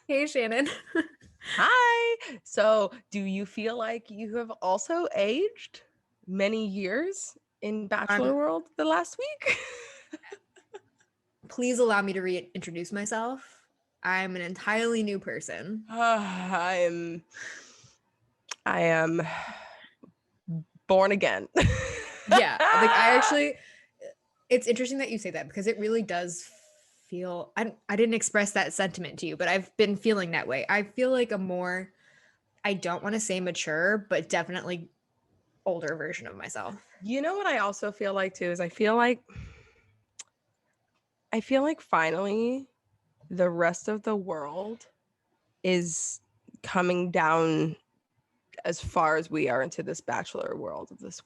Hey, Shannon. Hi. So, do you feel like you have also aged many years in Bachelor World the last week? Please allow me to reintroduce myself. I'm an entirely new person. I am born again. Yeah, it's interesting that you say that because it really does feel, I didn't express that sentiment to you, but I've been feeling that way. I feel like I don't want to say mature, but definitely older version of myself. You know what I also feel like too is I feel like finally the rest of the world is coming down as far as we are into this Bachelor world of this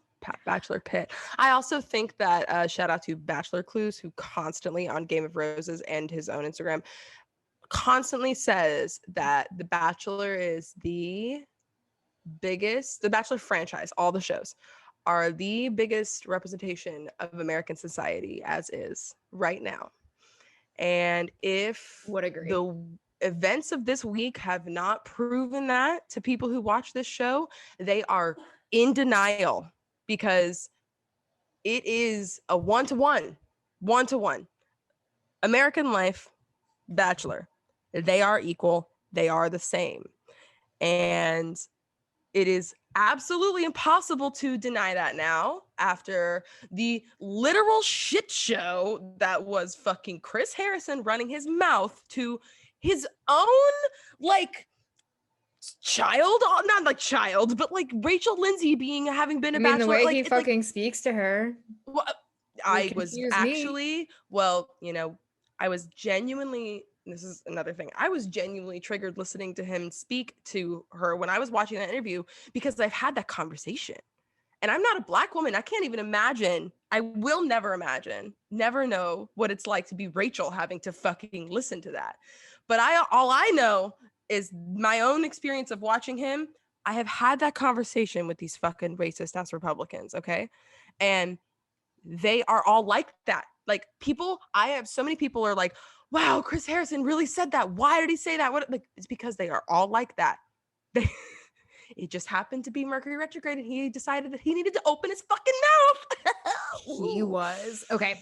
Bachelor pit. I also think that shout out to Bachelor Clues, who constantly on Game of Roses and his own Instagram constantly says that The Bachelor is the Bachelor franchise, all the shows are the biggest representation of American society as is right now. And if Would agree. the events of this week have not proven that to people who watch this show, they are in denial because it is a one-to-one. American life, Bachelor. They are equal, they are the same. And it is absolutely impossible to deny that now after the literal shit show that was fucking Chris Harrison running his mouth to his own like child, not like child, but like Rachel Lindsay having been I a mean, the bachelor, way like he it's like fucking speaks to her well, would I was confuse me. actually, I was genuinely, this is another thing, I was genuinely triggered listening to him speak to her when I was watching that interview because I've had that conversation. And I'm not a Black woman. I can't even imagine. I will never imagine, never know what it's like to be Rachel having to fucking listen to that. But all I know is my own experience of watching him. I have had that conversation with these fucking racist ass Republicans, okay? And they are all like that. Like I have so many people are like, wow, Chris Harrison really said that. Why did he say that? What? Like, it's because they are all like that. It just happened to be Mercury retrograde and he decided that he needed to open his fucking mouth. He was. Okay.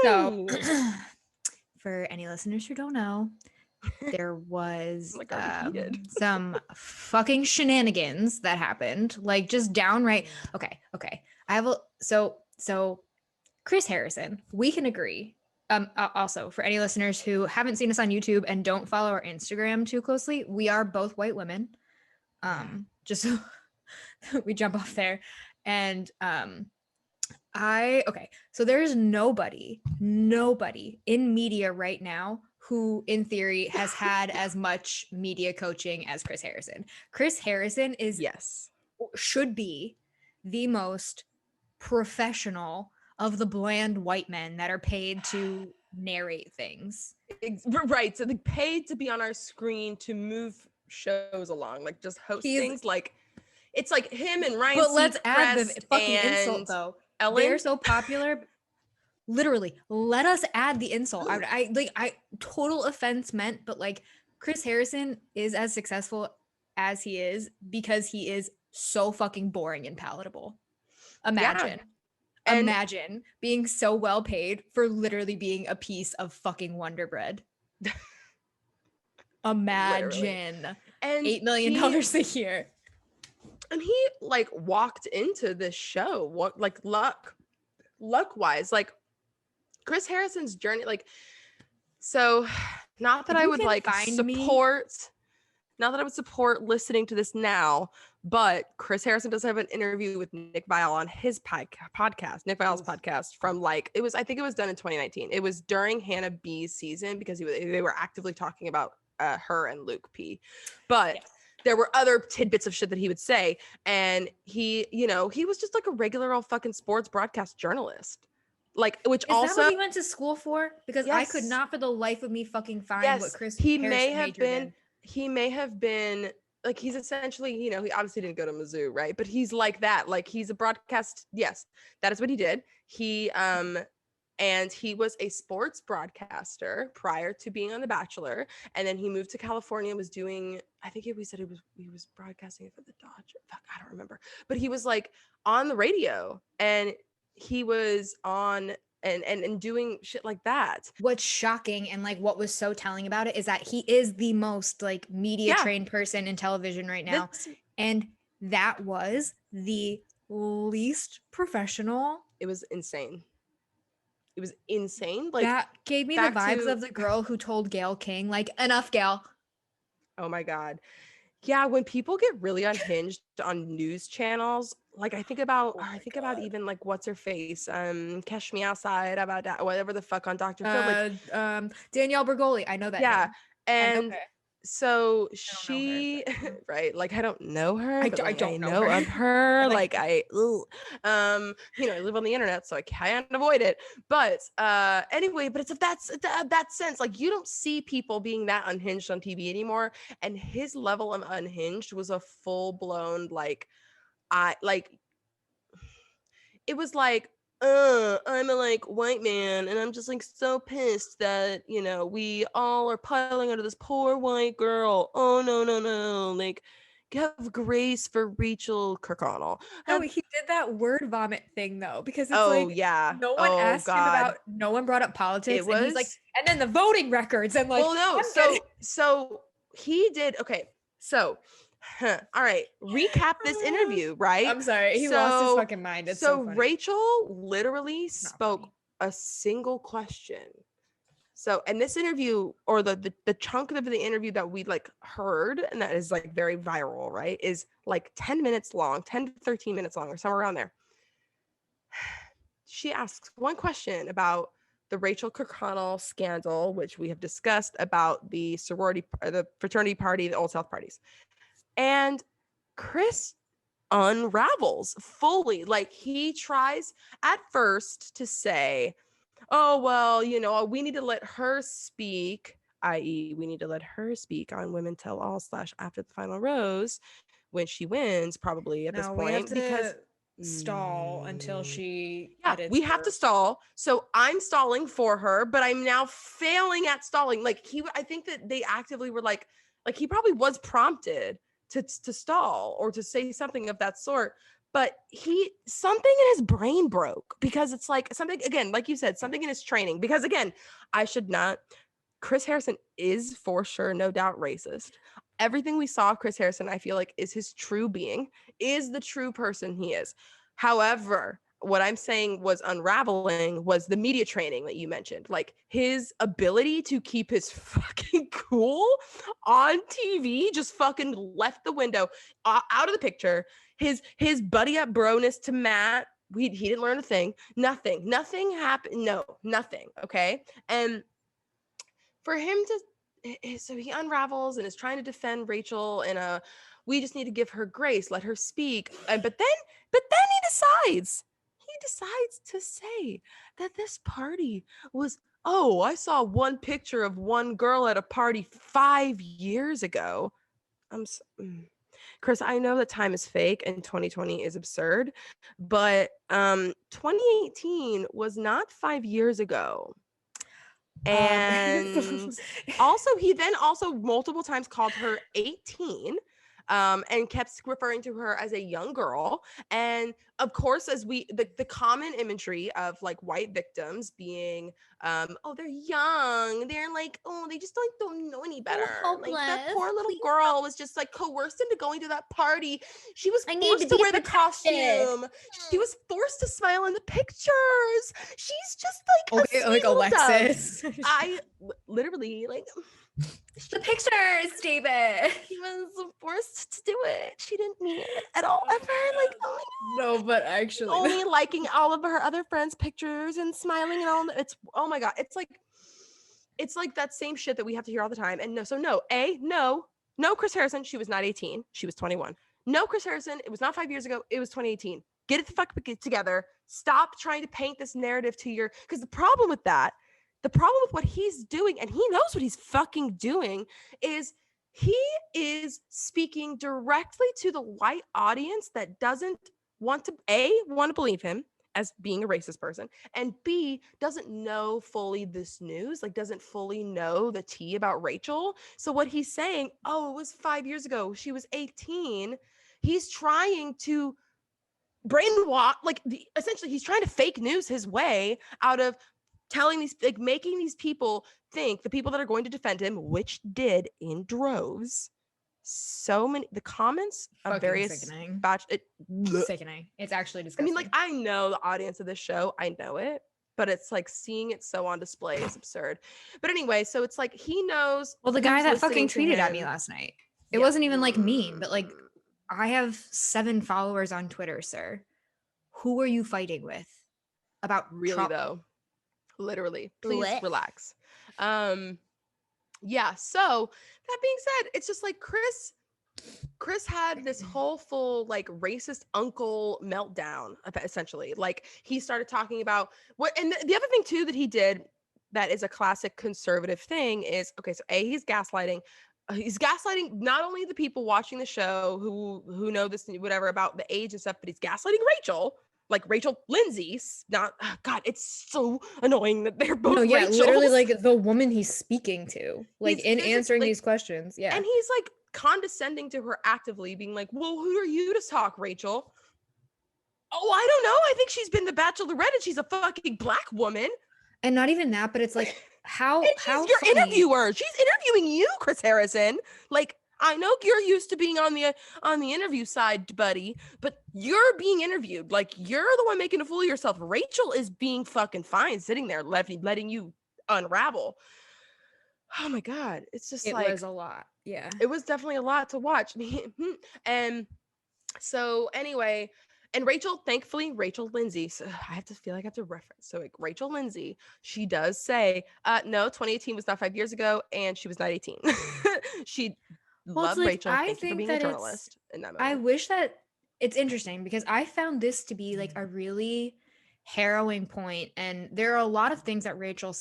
So, for any listeners who don't know, there was like already heated. some fucking shenanigans that happened, like just downright. Okay. I have so Chris Harrison. We can agree. Also, for any listeners who haven't seen us on YouTube and don't follow our Instagram too closely, we are both white women. Just so we jump off there, and so there's nobody in media right now who in theory has had as much media coaching as Chris Harrison. Chris Harrison should be the most professional of the bland white men that are paid to narrate things. Right. So they paid to be on our screen to move shows along, like just host things. Like it's like him and Ryan. But let's add the fucking insult though. Ellen. They're so popular. Literally, let us add the insult. I total offense meant, but like Chris Harrison is as successful as he is because he is so fucking boring and palatable. Imagine being so well paid for literally being a piece of fucking Wonder Bread. Imagine $8 million a year. And he like walked into this show like luck wise, like Chris Harrison's journey, like, so not that I would like support listening to this now, but Chris Harrison does have an interview with Nick Viall on his podcast, Nick Viall's podcast from like, I think it was done in 2019. It was during Hannah B's season because they were actively talking about her and Luke P. But there were other tidbits of shit that he would say. And he was just like a regular old fucking sports broadcast journalist. Like, which is also that what he went to school for? Because I could not for the life of me fucking find what Chris Harrison majored in. He may have been like, he's essentially, he obviously didn't go to Mizzou, right? But he's like that. Like, he's a broadcast. Yes, that is what he did. He And he was a sports broadcaster prior to being on The Bachelor. And then he moved to California and was doing, I think we said he was broadcasting for the Dodgers. Fuck, I don't remember. But he was like on the radio, and he was on and doing shit like that. What's shocking and like what was so telling about it is that he is the most like media trained person in television right now. And that was the least professional. It was insane. It was insane. Like, that gave me the vibes of the girl who told Gayle King, like, enough, Gayle. Oh my God. Yeah, when people get really unhinged on news channels, like I think about even like what's her face, Catch Me Outside, about that, whatever the fuck on Dr. Phil, like, Danielle Bergoli. I know that. Yeah, name. and so she, right? Like I don't know her. I But, like, don't know know her. of her. Like I live on the internet, so I can't avoid it. But anyway, but it's of that sense. Like you don't see people being that unhinged on TV anymore. And his level of unhinged was a full blown it was like, I'm a like white man and I'm just like so pissed that, you know, we all are piling onto this poor white girl. Oh no. Like, have grace for Rachel Kirkconnell. No, he did that word vomit thing though, because it's no one asked him about, no one brought up politics, and he's like, and then the voting records, and like, well, no, so he did. Okay, so all right, recap this interview, right? I'm sorry, he lost his fucking mind. It's so funny. Rachel literally spoke a single question. So, and this interview, or the chunk of the interview that we like heard, and that is like very viral, right, is like 10 minutes long, 10 to 13 minutes long, or somewhere around there. She asks one question about the Rachel Kirkconnell scandal, which we have discussed, about the the fraternity party, the Old South parties. And Chris unravels fully. Like he tries at first to say, oh, well, you know, we need to let her speak, i.e. we need to let her speak on Women Tell All / After the Final Rose when she wins, probably at this point. We have to because stall until she edits. We have to stall. So I'm stalling for her, but I'm now failing at stalling. Like I think that they actively were like he probably was prompted to stall or to say something of that sort, but something in his brain broke, because it's like something, again, like you said, something in his training, because again, Chris Harrison is for sure, no doubt, racist. Everything we saw of Chris Harrison, I feel like, is his true being, is the true person he is. However, what I'm saying was unraveling was the media training that you mentioned, like his ability to keep his fucking cool on TV just fucking left the window, out of the picture. His buddy up broness to Matt, he didn't learn a thing. Nothing happened. No, nothing. Okay. And for him so he unravels and is trying to defend Rachel in we just need to give her grace, let her speak. But then he decides to say that this party was, I saw one picture of one girl at a party 5 years ago. Chris, I know that time is fake and 2020 is absurd, but 2018 was not 5 years ago. And also, he then multiple times called her 18. And kept referring to her as a young girl. And of course, as the common imagery of like white victims being, they're young, they're like, they just don't know any better. Like that poor little girl was just like coerced into going to that party. She was forced to wear the costume. She was forced to smile in the pictures. She's just like Alexis. I literally like. The pictures, David. She was forced to do it. She didn't mean it at all ever. Like, no, but actually, only liking all of her other friends' pictures and smiling and all. It's, oh my god, it's like that same shit that we have to hear all the time. And no, Chris Harrison. She was not 18. She was 21. No, Chris Harrison. It was not 5 years ago. It was 2018. Get it the fuck together. Stop trying to paint this narrative because the problem with what he's doing, and he knows what he's fucking doing, is he is speaking directly to the white audience that doesn't want to believe him, as being a racist person, and B, doesn't know fully this news, like doesn't fully know the tea about Rachel. So what he's saying, oh, it was 5 years ago, she was 18. He's trying to brainwash, like essentially he's trying to fake news his way out of telling these, like making these people think, the people that are going to defend him, which did in droves. So many, the comments of Fucking various sickening. sickening. It's actually I disgusting. mean, like, I know the audience of this show, I know it, but it's like seeing it so on display is absurd. But anyway, so it's like he knows. Well, the guy who's that fucking listening to tweeted at me him. last night. It Yeah. wasn't even like mean, but like I have 7 followers on Twitter, sir. Who are you fighting with about Really Trump? though, literally, please Blech. relax. Yeah, so that being said, it's just like Chris had this whole full like racist uncle meltdown, essentially. Like he started talking about what, and the other thing too that he did that is a classic conservative thing is, okay, so A, he's gaslighting. He's gaslighting not only the people watching the show who know this whatever about the age and stuff, but he's gaslighting Rachel. Like Rachel Lindsay's not, God, it's so annoying that they're both Rachels. Literally like the woman he's speaking to, like He's in answering like, these questions. Yeah. And he's like condescending to her actively, being like, well, who are you to talk, Rachel? Oh, I don't know. I think she's been the Bachelorette and she's a fucking Black woman. And not even that, but it's like, how she's your interviewer. She's interviewing you, Chris Harrison. Like, I know you're used to being on the interview side, buddy, but you're being interviewed. Like, you're the one making a fool of yourself. Rachel is being fucking fine, sitting there, letting you unravel. Oh my God. It's just it like, was a lot. Yeah. it was definitely a lot to watch. And so anyway, and Rachel, thankfully, Rachel Lindsay, so I have to feel like I have to reference. So like Rachel Lindsay, she does say, no, 2018 was not 5 years ago, and she was not 18. She loved like, Rachel. Thank you for being a journalist in that moment. I wish that it's interesting because I found this to be like a really harrowing point, and there are a lot of things that Rachel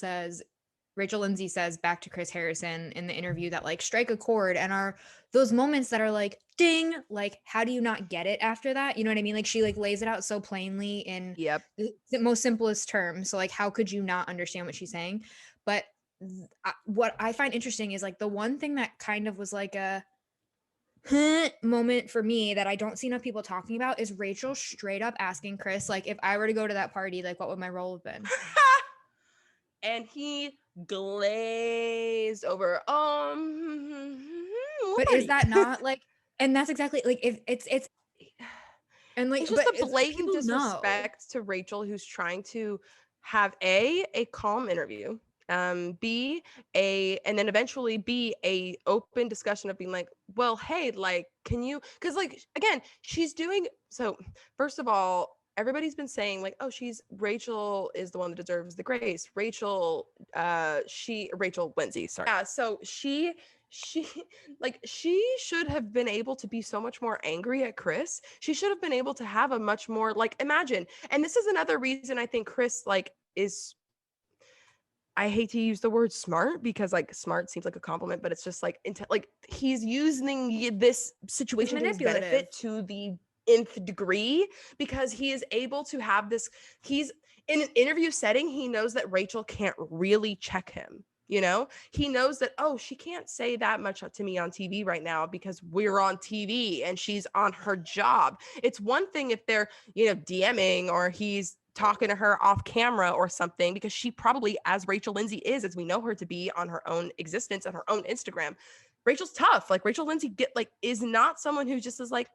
Lindsay says back to Chris Harrison in the interview that like strike a chord and are those moments that are like, ding, like, how do you not get it after that? You know what I mean? Like she like lays it out so plainly in the most simplest terms. So like, how could you not understand what she's saying? But what I find interesting is like the one thing that kind of was like a moment for me that I don't see enough people talking about is Rachel straight up asking Chris, like, if I were to go to that party, like, what would my role have been? And he glazed over. But is that not like, and that's exactly like, if it's and like, it's just but a blatant disrespect to Rachel, who's trying to have a calm interview, B, and then eventually B, a open discussion of being like, well, hey, like, can you, because like, again, she's doing, so first of all, everybody's been saying like, oh, Rachel is the one that deserves the grace. Rachel Lindsay, sorry. Yeah, so she should have been able to be so much more angry at Chris. She should have been able to have a much more, like, imagine. And this is another reason I think Chris like is, I hate to use the word smart because like smart seems like a compliment, but it's just like like he's using this situation to his benefit to the nth degree, because he is able to have this, he's in an interview setting, he knows that Rachel can't really check him. You know, he knows that, oh, she can't say that much to me on TV right now because we're on TV and she's on her job. It's one thing if they're, DMing or he's talking to her off camera or something, because she probably, as Rachel Lindsay is, as we know her to be, on her own existence and her own Instagram, Rachel's tough. Like Rachel Lindsay is not someone who just is like,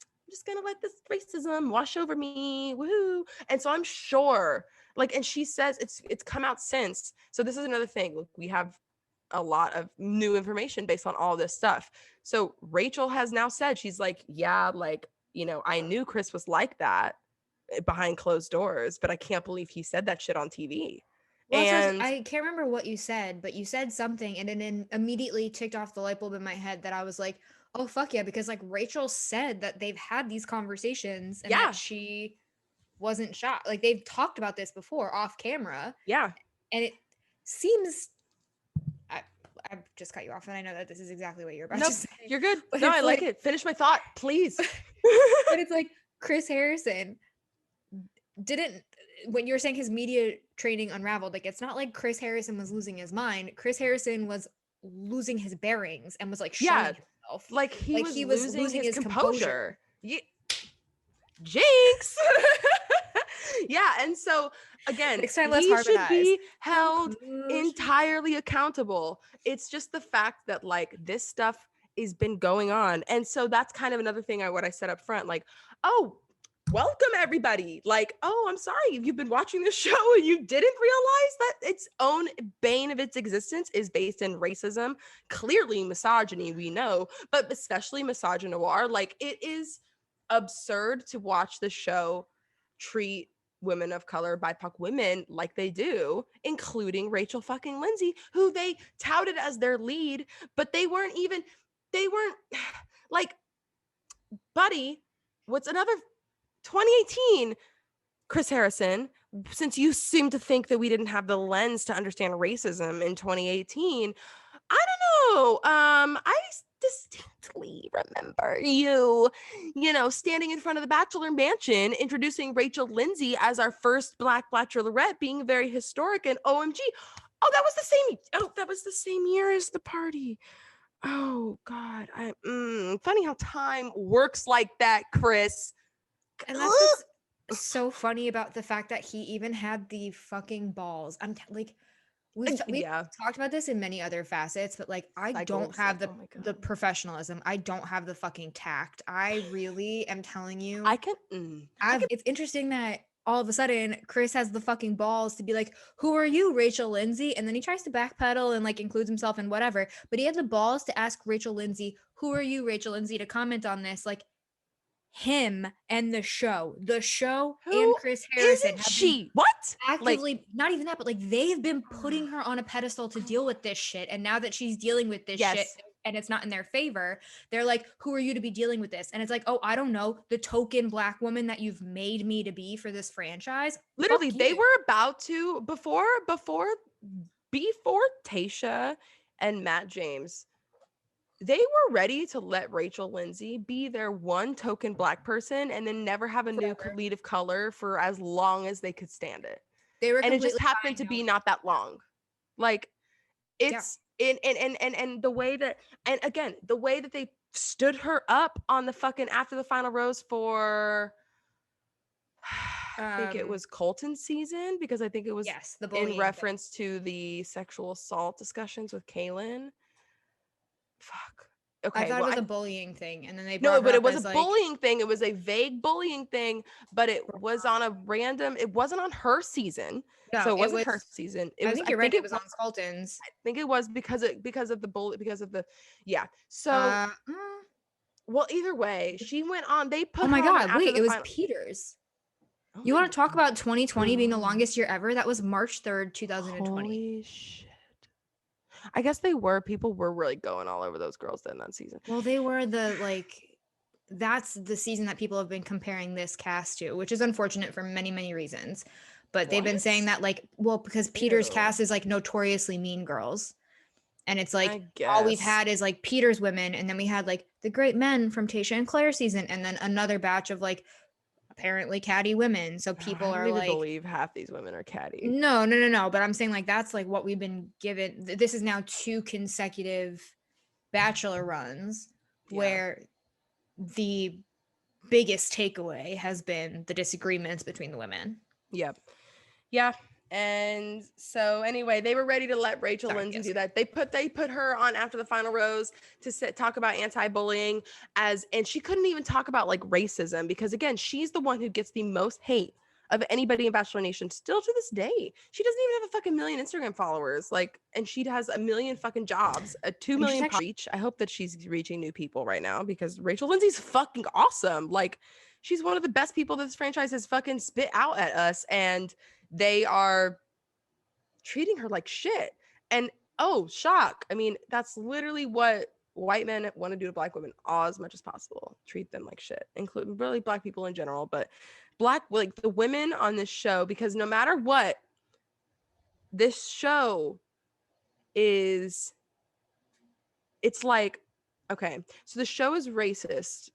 I'm just gonna let this racism wash over me, woohoo. And so I'm sure, like, and she says it's come out since. So this is another thing. Look, we have a lot of new information based on all this stuff. So Rachel has now said, she's like, yeah, like, I knew Chris was like that behind closed doors, but I can't believe he said that shit on TV. Well, and I can't remember what you said, but you said something, and then immediately ticked off the light bulb in my head that I was like, oh, fuck yeah, because like Rachel said that they've had these conversations and that she wasn't shocked. Like they've talked about this before off camera. Yeah. And it seems, I just cut you off and I know that this is exactly what you're about to say. You're good. But no, I like it. Finish my thought, please. But it's like Chris Harrison didn't, when you're saying his media training unraveled, like it's not like Chris Harrison was losing his mind. Chris Harrison was losing his bearings and was like Yeah, showing himself. like he Like was he was losing losing his his composure. composure. Jinx. Yeah, and so again, Next time, let's he should harmonize. be held Composure. entirely accountable. It's just the fact that like this stuff has been going on, and so that's kind of another thing. What I said up front, like, oh, welcome everybody. Like, oh, I'm sorry if you've been watching this show and you didn't realize that its own bane of its existence is based in racism, clearly misogyny, we know, but especially misogynoir. Like, it is absurd to watch the show treat women of color, BIPOC women, like they do, including Rachel fucking Lindsay, who they touted as their lead, but they weren't like, buddy, what's another 2018, Chris Harrison, since you seem to think that we didn't have the lens to understand racism in 2018, I don't know. I distinctly remember you know, standing in front of the Bachelor mansion, introducing Rachel Lindsay as our first Black Bachelorette, being very historic, and OMG. Oh, that was the same year as the party. Oh God, funny how time works like that, Chris. And that's what's so funny about the fact that he even had the fucking balls. Like, we've Yeah. talked about this in many other facets, but like I don't Cycles, have like, oh my the God. professionalism. I don't have the fucking tact. I really am telling you. It's interesting that all of a sudden Chris has the fucking balls to be like, "Who are you, Rachel Lindsay?" And then he tries to backpedal and like includes himself in whatever. But he had the balls to ask Rachel Lindsay, "Who are you, Rachel Lindsay?" to comment on this. Like, him and the show Who and Chris Harrison isn't have she? been What? actively, Like, not even that, but like they've been putting her on a pedestal to deal with this shit. And now that she's dealing with this shit yes. and it's not in their favor, they're like, "Who are you to be dealing with this?" And it's like, "Oh, I don't know, the token Black woman that you've made me to be for this franchise." Literally, Fuck they you. were about to before Tasha and Matt James, they were ready to let Rachel Lindsay be their one token Black person and then never have a new Forever. lead of color for as long as they could stand it. They were And it just completely happened to fine be knowing. not that long. Like, Yeah. it's and the way that, and again, the way that they stood her up on the fucking after the final rose for I think it was Colton's season, because I think it was Yes, the in bullying thing. reference to the sexual assault discussions with Kaylin. Fuck. Okay. I thought Well, it was a bullying thing, and then they no, brought her but it up was a as like, bullying thing. It was a vague bullying thing, but it was on a random, it wasn't on her season. no, So it it wasn't was. her season. It I was, think I you're right. think It it was was, on Colton's. I think it was because of the bully, because of the, yeah. So, Uh, well, either way, she went on, they oh put my her on God, after wait, the it was final. Peters. Oh You my want to talk God. about 2020 being the longest year ever? That was March 3rd, 2020. Holy shit. I guess people were really going all over those girls then that season. Well, they were that's the season that people have been comparing this cast to, which is unfortunate for many, many reasons. But they've been saying that like, well, because Peter's Ew. cast is like notoriously mean girls. And it's like, I all we've guess. had is like Peter's women. And then we had like the great men from Tasha and Claire season. And then another batch of like apparently catty women. So people I don't are even like, believe half these women are catty. no. But I'm saying like that's like what we've been given. This is now 2 consecutive Bachelor runs where the biggest takeaway has been the disagreements between the women. Yep. Yeah. And so anyway, they were ready to let Rachel Lindsay do that. They put her on after the final rose to talk about anti-bullying, and she couldn't even talk about like racism, because again, she's the one who gets the most hate of anybody in Bachelor Nation still to this day. She doesn't even have a fucking million Instagram followers, like, and she has a million fucking jobs, a 2 million reach. I hope that she's reaching new people right now, because Rachel Lindsay's fucking awesome. Like, she's one of the best people this franchise has fucking spit out at us, and they are treating her like shit. And oh, shock. I mean, that's literally what white men want to do to Black women all as much as possible. Treat them like shit, including really Black people in general, but like the women on this show, because no matter what, this show is, it's like, okay, so the show is racist.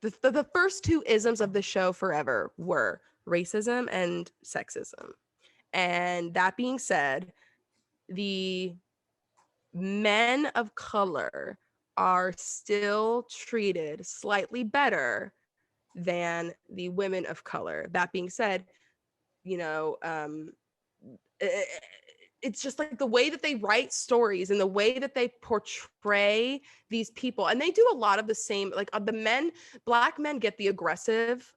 The first 2 isms of the show forever were racism and sexism. And that being said, the men of color are still treated slightly better than the women of color. That being said, you know, it's just like the way that they write stories and the way that they portray these people, and they do a lot of the same, like Black men get the aggressive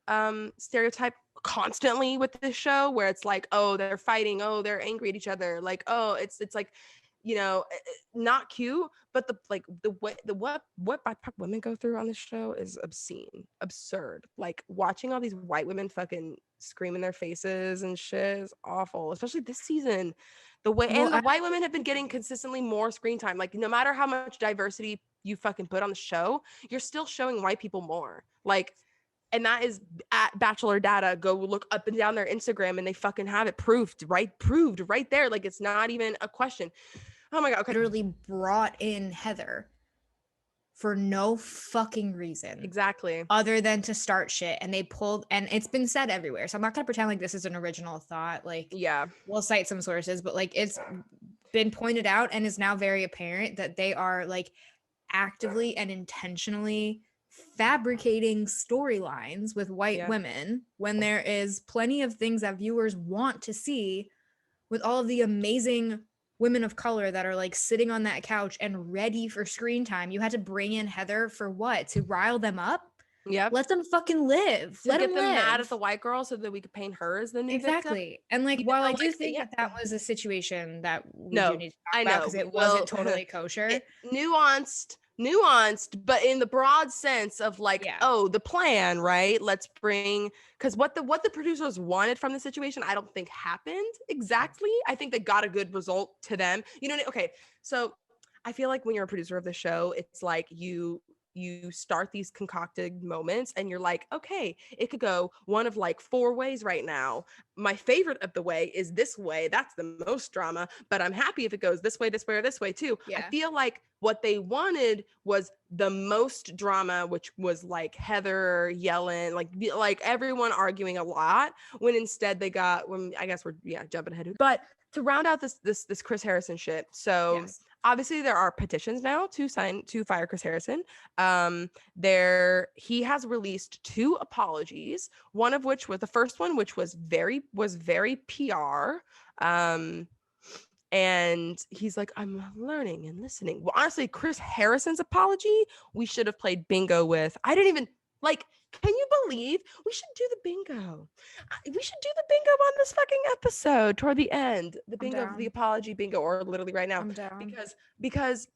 stereotype constantly with this show, where it's like, oh, they're fighting, oh, they're angry at each other, like, oh, it's like, not cute. But what BIPOC women go through on this show is obscene, absurd. Like, watching all these white women fucking scream in their faces and shit is awful, especially this season. The white women have been getting consistently more screen time. Like, no matter how much diversity you fucking put on the show, you're still showing white people more. Like, and that is at Bachelor data. Go look up and down their Instagram and they fucking have it proved right there. Like, it's not even a question. Oh my God. Okay. Literally brought in Heather for no fucking reason. Exactly. Other than to start shit. And they pulled, and it's been said everywhere. So I'm not going to pretend like this is an original thought. Like, yeah, we'll cite some sources, but like, it's been pointed out and is now very apparent that they are like actively and intentionally fabricating storylines with white women when there is plenty of things that viewers want to see with all of the amazing women of color that are like sitting on that couch and ready for screen time. You had to bring in Heather for what? To rile them up? Yep. Let them fucking live. Let get them them live. Mad at the white girl so that we could paint her as the new exactly victim. And like, while I do think that was a situation that we do need to talk about because it wasn't totally kosher, nuanced, but in the broad sense of like, oh, the plan, right? Let's bring, because what the producers wanted from the situation, I don't think happened exactly. I think they got a good result to them. Okay, so I feel like when you're a producer of the show, it's like you start these concocted moments and you're like, okay, it could go one of like 4 ways right now. My favorite of the way is this way. That's the most drama, but I'm happy if it goes this way, or this way too. I feel like what they wanted was the most drama, which was like Heather yelling, like everyone arguing a lot, when instead they got, I guess we're jumping ahead. But to round out this Chris Harrison shit. So obviously there are petitions now to fire Chris Harrison. He has released 2 apologies, one of which was the first one, which was very PR. And he's like, I'm learning and listening. Well, honestly, Chris Harrison's apology, we should have played bingo with. I didn't even like, can you believe we should do the bingo? We should do the bingo on this fucking episode toward the end. The bingo, the apology bingo, or literally right now. I'm down. Because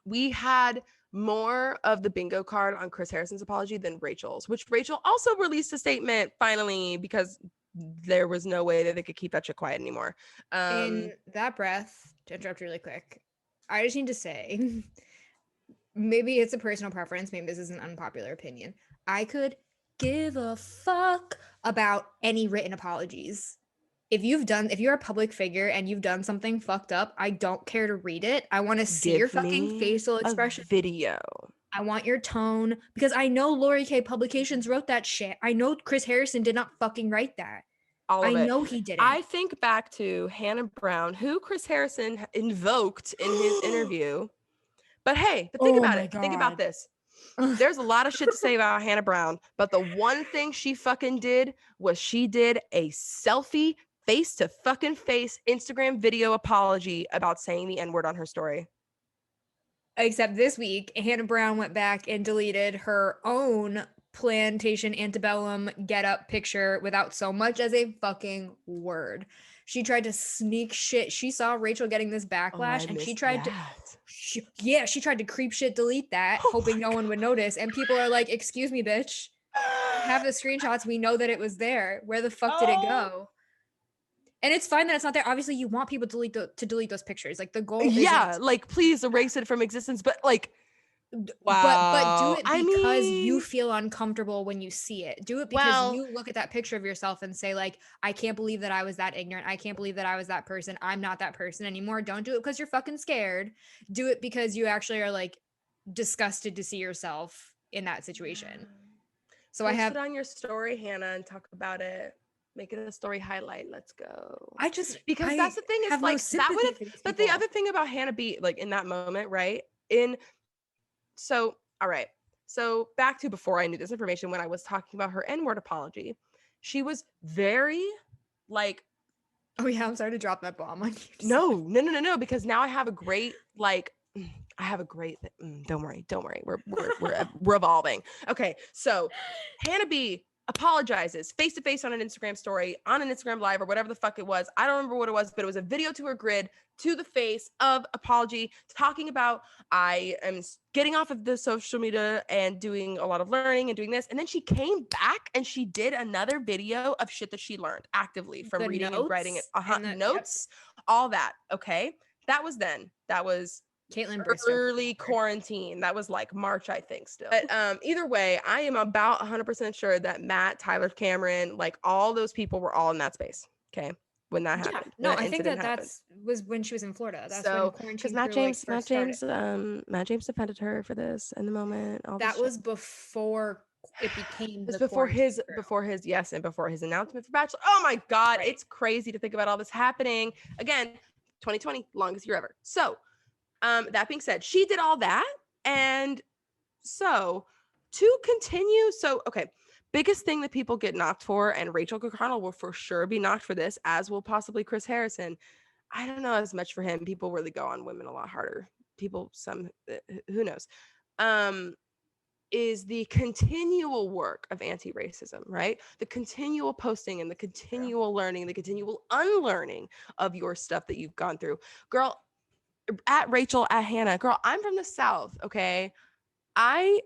we had more of the bingo card on Chris Harrison's apology than Rachel's, which Rachel also released a statement finally because there was no way that they could keep that shit quiet anymore. In that breath, to interrupt really quick, I just need to say, maybe it's a personal preference, maybe this is an unpopular opinion. I could give a fuck about any written apologies. If you're a public figure and you've done something fucked up, I don't care to read it. I want to see your fucking facial expression. Video. I want your tone, because I know Lori K. Publications wrote that shit. I know Chris Harrison did not fucking write that. I know he didn't. I think back to Hannah Brown, who Chris Harrison invoked in his interview. But hey, think about it. Think about this. There's a lot of shit to say about Hannah Brown, but the one thing she fucking did was she did a selfie face to fucking face Instagram video apology about saying the N-word on her story. Except this week, Hannah Brown went back and deleted her own plantation antebellum get up picture without so much as a fucking word. She tried to sneak shit. She saw Rachel getting this backlash and she tried to creep shit delete that, hoping no one would notice. And people are like, excuse me, bitch. Have the screenshots. We know that it was there. Where the fuck did it go? And it's fine that it's not there. Obviously, you want people to delete those pictures. Like, the goal isn't, like, please erase it from existence. But like, wow. But do it because you feel uncomfortable when you see it. Do it because you look at that picture of yourself and say, like, I can't believe that I was that ignorant. I can't believe that I was that person. I'm not that person anymore. Don't do it because you're fucking scared. Do it because you actually are like disgusted to see yourself in that situation. So Post I have it on your story, Hannah, and talk about it. Make it a story highlight. Let's go. Because that's the thing, is have no like that would sympathy have, for these but the people. other thing about Hannah B, like in that moment, right? All right. So back to before I knew this information, when I was talking about her N-word apology, she was very like, Oh yeah, I'm sorry to drop that bomb on you. no, because now I have a great don't worry. We're evolving. Okay, so Hannah B apologizes face to face on an Instagram story, on an Instagram live, or whatever the fuck it was. I don't remember what it was, but it was a video to her grid, to the face of apology, talking about, I am getting off of the social media and doing a lot of learning and doing this. And then she came back and she did another video of shit that she learned actively from The reading and writing it. notes and Notes, all that. Okay. That was then. That was Caitlin Bristow. early quarantine. That was like March, I think, still. But either way, I am about 100% sure that Matt, Tyler, Cameron, like all those people were all in that space. Okay. When that happened. No, When that I think incident that happened. was when she was in Florida. That's when So, quarantine because crew like first started. Matt James defended her for this in the moment. All That this was shit. before it became It's the quarantine crew. before his announcement for Bachelor. Oh my God, Right. it's crazy to think about all this happening. Again, 2020, longest year ever. So, that being said, she did all that, and so to continue, okay, biggest thing that people get knocked for, and Rachel Kirkconnell will for sure be knocked for this, as will possibly Chris Harrison. I don't know as much for him. People really go on women a lot harder. Who knows? Is the continual work of anti-racism, right? The continual posting and the continual learning, the continual unlearning of your stuff that you've gone through. Girl, at Rachel, at Hannah, girl, I'm from the South, okay? I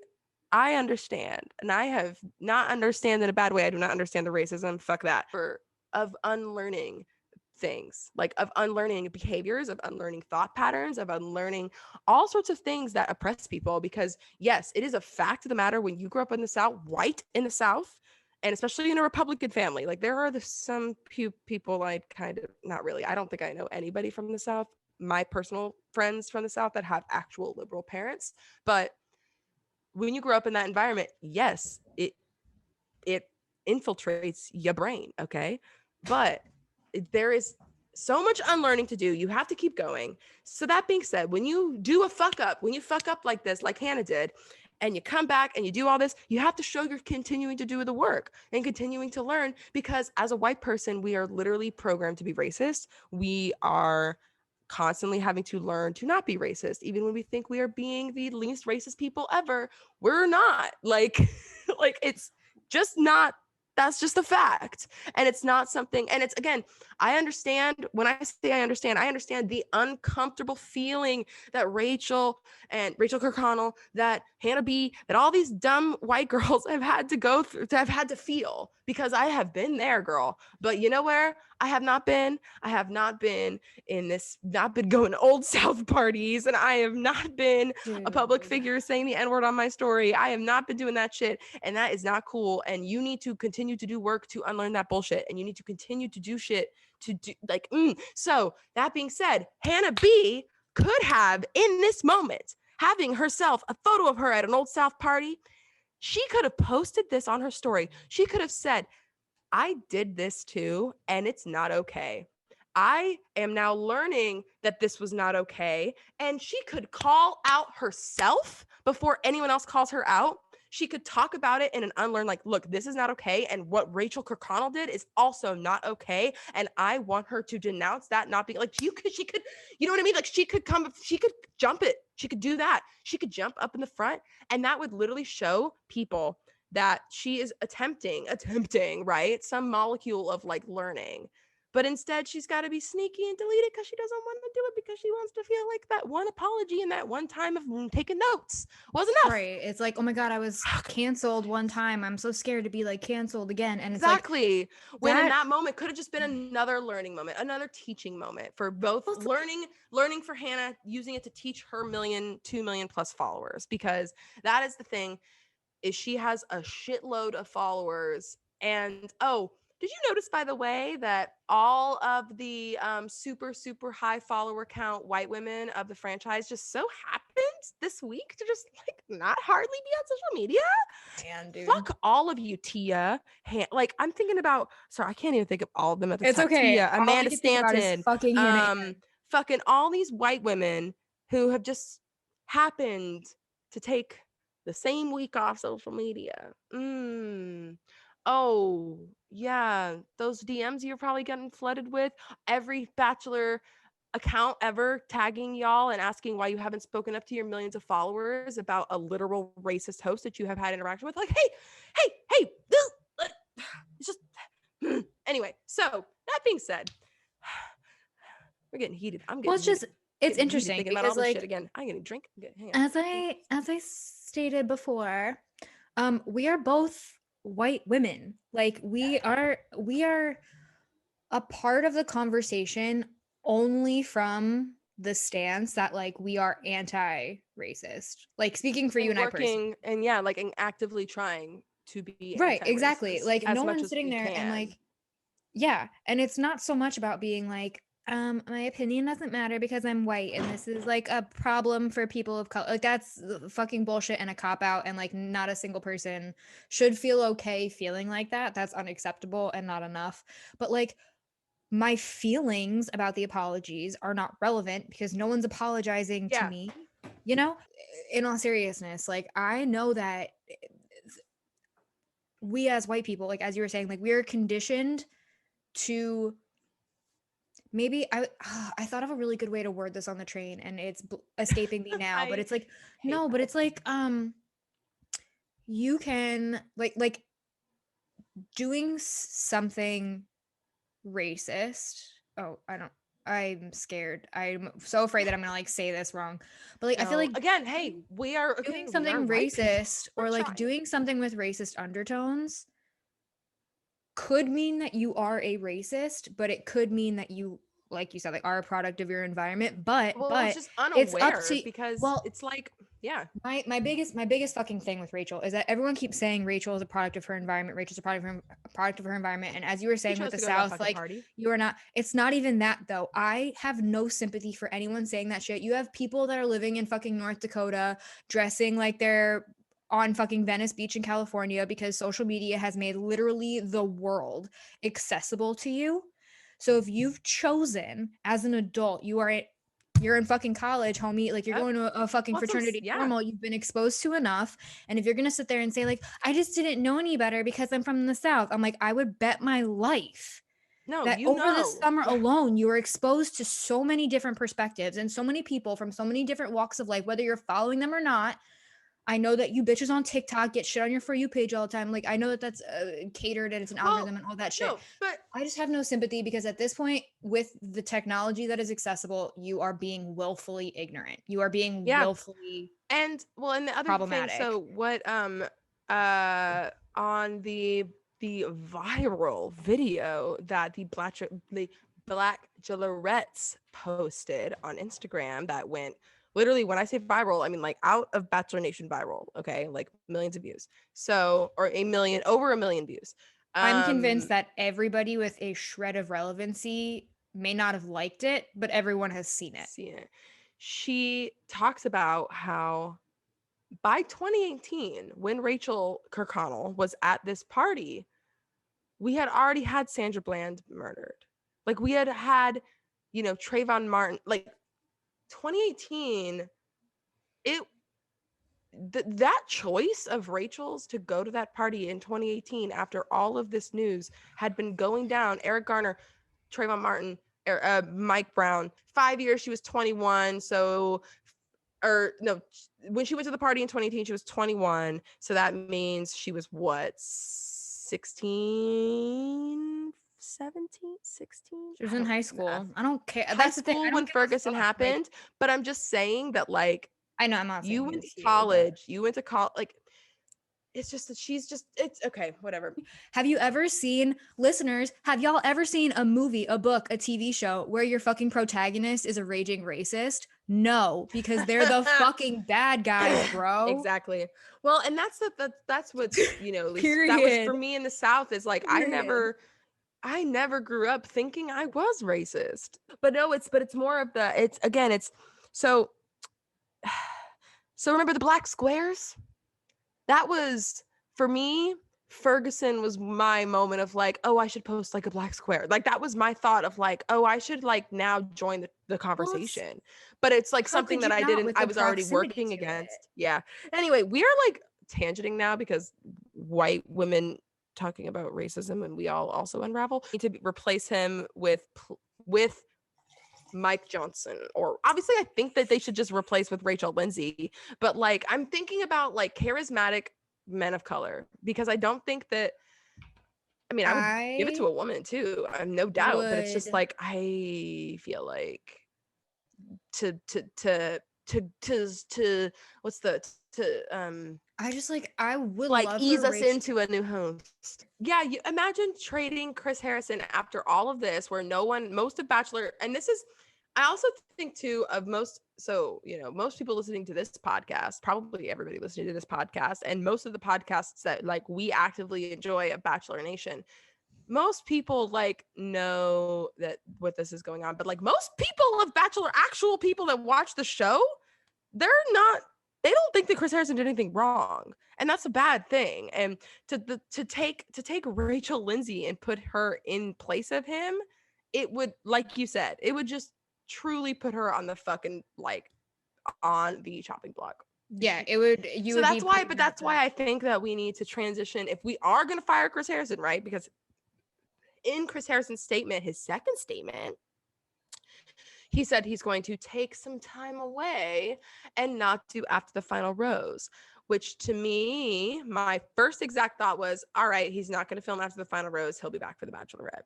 understand, and I have not understand in a bad way. I do not understand the racism. Fuck that. Of unlearning things, like of unlearning behaviors, of unlearning thought patterns, of unlearning all sorts of things that oppress people. Because yes, it is a fact of the matter, when you grow up in the South, white in the South, and especially in a Republican family, like there are some people I kind of, not really, I don't think I know anybody from the South, my personal friends from the South, that have actual liberal parents. But when you grow up in that environment, yes, it infiltrates your brain, okay? But there is so much unlearning to do. You have to keep going. So that being said, when you do a fuck up, when you fuck up like this, like Hannah did, and you come back and you do all this, you have to show you're continuing to do the work and continuing to learn, because as a white person, we are literally programmed to be racist. We are constantly having to learn to not be racist. Even when we think we are being the least racist people ever, we're not. Like like it's just not, that's just a fact. And it's not something, and it's, again, I understand, when I say I understand the uncomfortable feeling that Rachel Kirkconnell, that Hannah B, that all these dumb white girls have had to go through, have had to feel, because I have been there, girl. But you know where I have not been? I have not been not been going to Old South parties, and I have not been a public figure saying the N-word on my story. I have not been doing that shit, and that is not cool. And you need to continue to do work to unlearn that bullshit, and you need to continue to do shit to do, like, So that being said, Hannah B could have, in this moment, having herself a photo of her at an Old South party, she could have posted this on her story. She could have said, I did this too, and it's not okay. I am now learning that this was not okay. And she could call out herself before anyone else calls her out. She could talk about it in an unlearn, like, look, this is not okay. And what Rachel Kirkconnell did is also not okay. And I want her to denounce that, not being like, she could, you know what I mean? Like she could jump it. She could do that. She could jump up in the front, and that would literally show people that she is attempting, right? Some molecule of like learning. But instead, she's got to be sneaky and delete it because she doesn't want to do it, because she wants to feel like that one apology and that one time of taking notes was enough. Right. It's like, oh my God, I was canceled one time. I'm so scared to be like canceled again. And exactly. It's like, when in that moment could have just been another learning moment, another teaching moment for both, learning for Hannah, using it to teach her 2 million plus followers, because that is the thing, is she has a shitload of followers. And did you notice, by the way, that all of the super high follower count white women of the franchise just so happened this week to just like not hardly be on social media? Man, dude. Fuck all of you, Tia. Like I'm thinking about. Sorry, I can't even think of all of them at the It's time. okay. Tia, All I Amanda can think about is Stanton, fucking Hannah Ann. fucking all these white women who have just happened to take the same week off social media. Oh, yeah, those DMs you're probably getting flooded with. Every Bachelor account ever tagging y'all and asking why you haven't spoken up to your millions of followers about a literal racist host that you have had interaction with. Like, hey, it's just anyway. So that being said, we're getting heated. I'm getting Well, it's heated. just it's Getting heated interesting thinking about all because this like shit again. I'm getting a drink. Hang on. as I stated before, we are both white women. Like we are a part of the conversation only from the stance that like we are anti-racist. Like speaking for you and I personally. Working and yeah, like and actively trying to be Right, anti-racist exactly. Like as no much one's as sitting we there and can. like, yeah. And it's not so much about being like, my opinion doesn't matter because I'm white and this is like a problem for people of color. Like that's fucking bullshit and a cop out. And like not a single person should feel okay feeling like that. That's unacceptable and not enough. But like my feelings about the apologies are not relevant because no one's apologizing to Yeah. me. You know, in all seriousness, like I know that we as white people, like as you were saying, like we are conditioned to maybe I thought of a really good way to word this on the train and it's escaping me now, but it's like no, but it's like you can like doing something racist. Oh, I'm scared. I'm so afraid that I'm gonna like say this wrong. But like I feel like again, hey, we are doing something racist or like trying. doing something with racist undertones could mean that you are a racist, but it could mean that you, like you said, like are a product of your environment. But it's just it's unaware up to because well, it's like yeah. my biggest fucking thing with Rachel is that everyone keeps saying Rachel is a product of her environment. Rachel's a product of her environment. And as you were saying with the South, like party. you are not. It's not even that though. I have no sympathy for anyone saying that shit. You have people that are living in fucking North Dakota, dressing like they're on fucking Venice Beach in California because social media has made literally the world accessible to you. So if you've chosen as an adult, you're in fucking college, homie, like you're going to a fucking fraternity formal, you've been exposed to enough. And if you're going to sit there and say like, I just didn't know any better because I'm from the South, I'm like, I would bet my life that over this summer alone, you were exposed to so many different perspectives and so many people from so many different walks of life, whether you're following them or not. I know that you bitches on TikTok get shit on your For You page all the time. Like, I know that that's catered and it's an algorithm and all that shit. No, but I just have no sympathy because at this point, with the technology that is accessible, you are being willfully ignorant. You are being willfully and the other problematic. thing. So what on the viral video that the Bachelorettes posted on Instagram that went literally, when I say viral, I mean like out of Bachelor Nation viral, okay? Like millions of views. So, or over a million views. I'm convinced that everybody with a shred of relevancy may not have liked it, but everyone has seen it. She talks about how by 2018, when Rachel Kirkconnell was at this party, we had already had Sandra Bland murdered. Like we had Trayvon Martin, like 2018, that choice of Rachel's to go to that party in 2018 after all of this news had been going down. Eric Garner, Trayvon Martin, Mike Brown, 5 years, she was 21. When she went to the party in 2018, she was 21. So that means she was what, 16, 17, 16? She was in high school. I don't care. That's the thing. When Ferguson happened, but I'm just saying that like, I know I'm not saying you went to college, like it's just that it's okay, whatever. Have you ever seen, listeners, have y'all ever seen a movie, a book, a TV show where your fucking protagonist is a raging racist? No, because they're the fucking bad guys, bro. Exactly. Well, and that's what's, at least that was for me in the South is like, I never grew up thinking I was racist. But no, it's more of so So remember the black squares? That was, for me, Ferguson was my moment of like, oh, I should post like a black square. Like that was my thought of like, oh, I should like now join the conversation. But it's like how something could that you I not didn't, with I the was already proximity working to against. it? Yeah. Anyway, we are like tangenting now because white women talking about racism and we all also unravel. Need to replace him with Mike Johnson, or obviously I think that they should just replace with Rachel Lindsay, but like I'm thinking about like charismatic men of color because I don't think that, I mean, I would give it to I a woman too, no doubt, but it's just would like I feel like to what's the I would like love ease for us Rachel. into a new host. Yeah, you imagine trading Chris Harrison after all of this, where most of Bachelor, and this is, I also think too of most, so most people listening to this podcast, probably everybody listening to this podcast, and most of the podcasts that like we actively enjoy at Bachelor Nation, most people like know that what this is going on, but like most people of Bachelor, actual people that watch the show, they're not, they don't think that Chris Harrison did anything wrong, and that's a bad thing. And to take Rachel Lindsay and put her in place of him, it would, like you said, it would just truly put her on the fucking like on the chopping block. Yeah, it would. You So would be that's why, putting but her on that's the why I think that we need to transition if we are going to fire Chris Harrison, right? Because in Chris Harrison's statement, his second statement, he said he's going to take some time away and not do after the final rose, which to me, my first exact thought was, all right, he's not going to film after the final rose. He'll be back for the Bachelorette.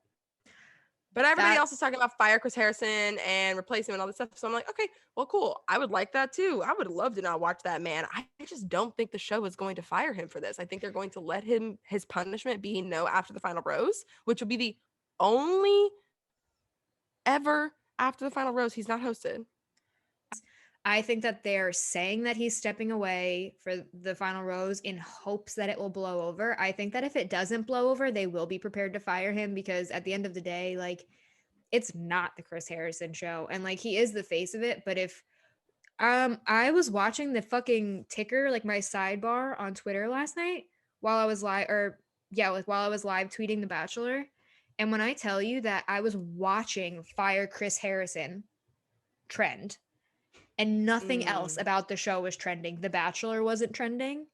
But everybody that. else is talking about fire Chris Harrison and replace him and all this stuff. So I'm like, okay, well, cool. I would like that too. I would love to not watch that man. I just don't think the show is going to fire him for this. I think they're going to let him, his punishment be no after the final rose, which will be the only ever after the final rose he's not hosted. I think that they're saying that he's stepping away for the final rose in hopes that it will blow over. I think that if it doesn't blow over, they will be prepared to fire him because at the end of the day, like it's not the Chris Harrison show and like he is the face of it, but if I was watching the fucking ticker, like my sidebar on Twitter last night while I was live, or yeah, like while I was live tweeting The Bachelor. And when I tell you that I was watching Fire Chris Harrison trend and nothing else about the show was trending, The Bachelor wasn't trending.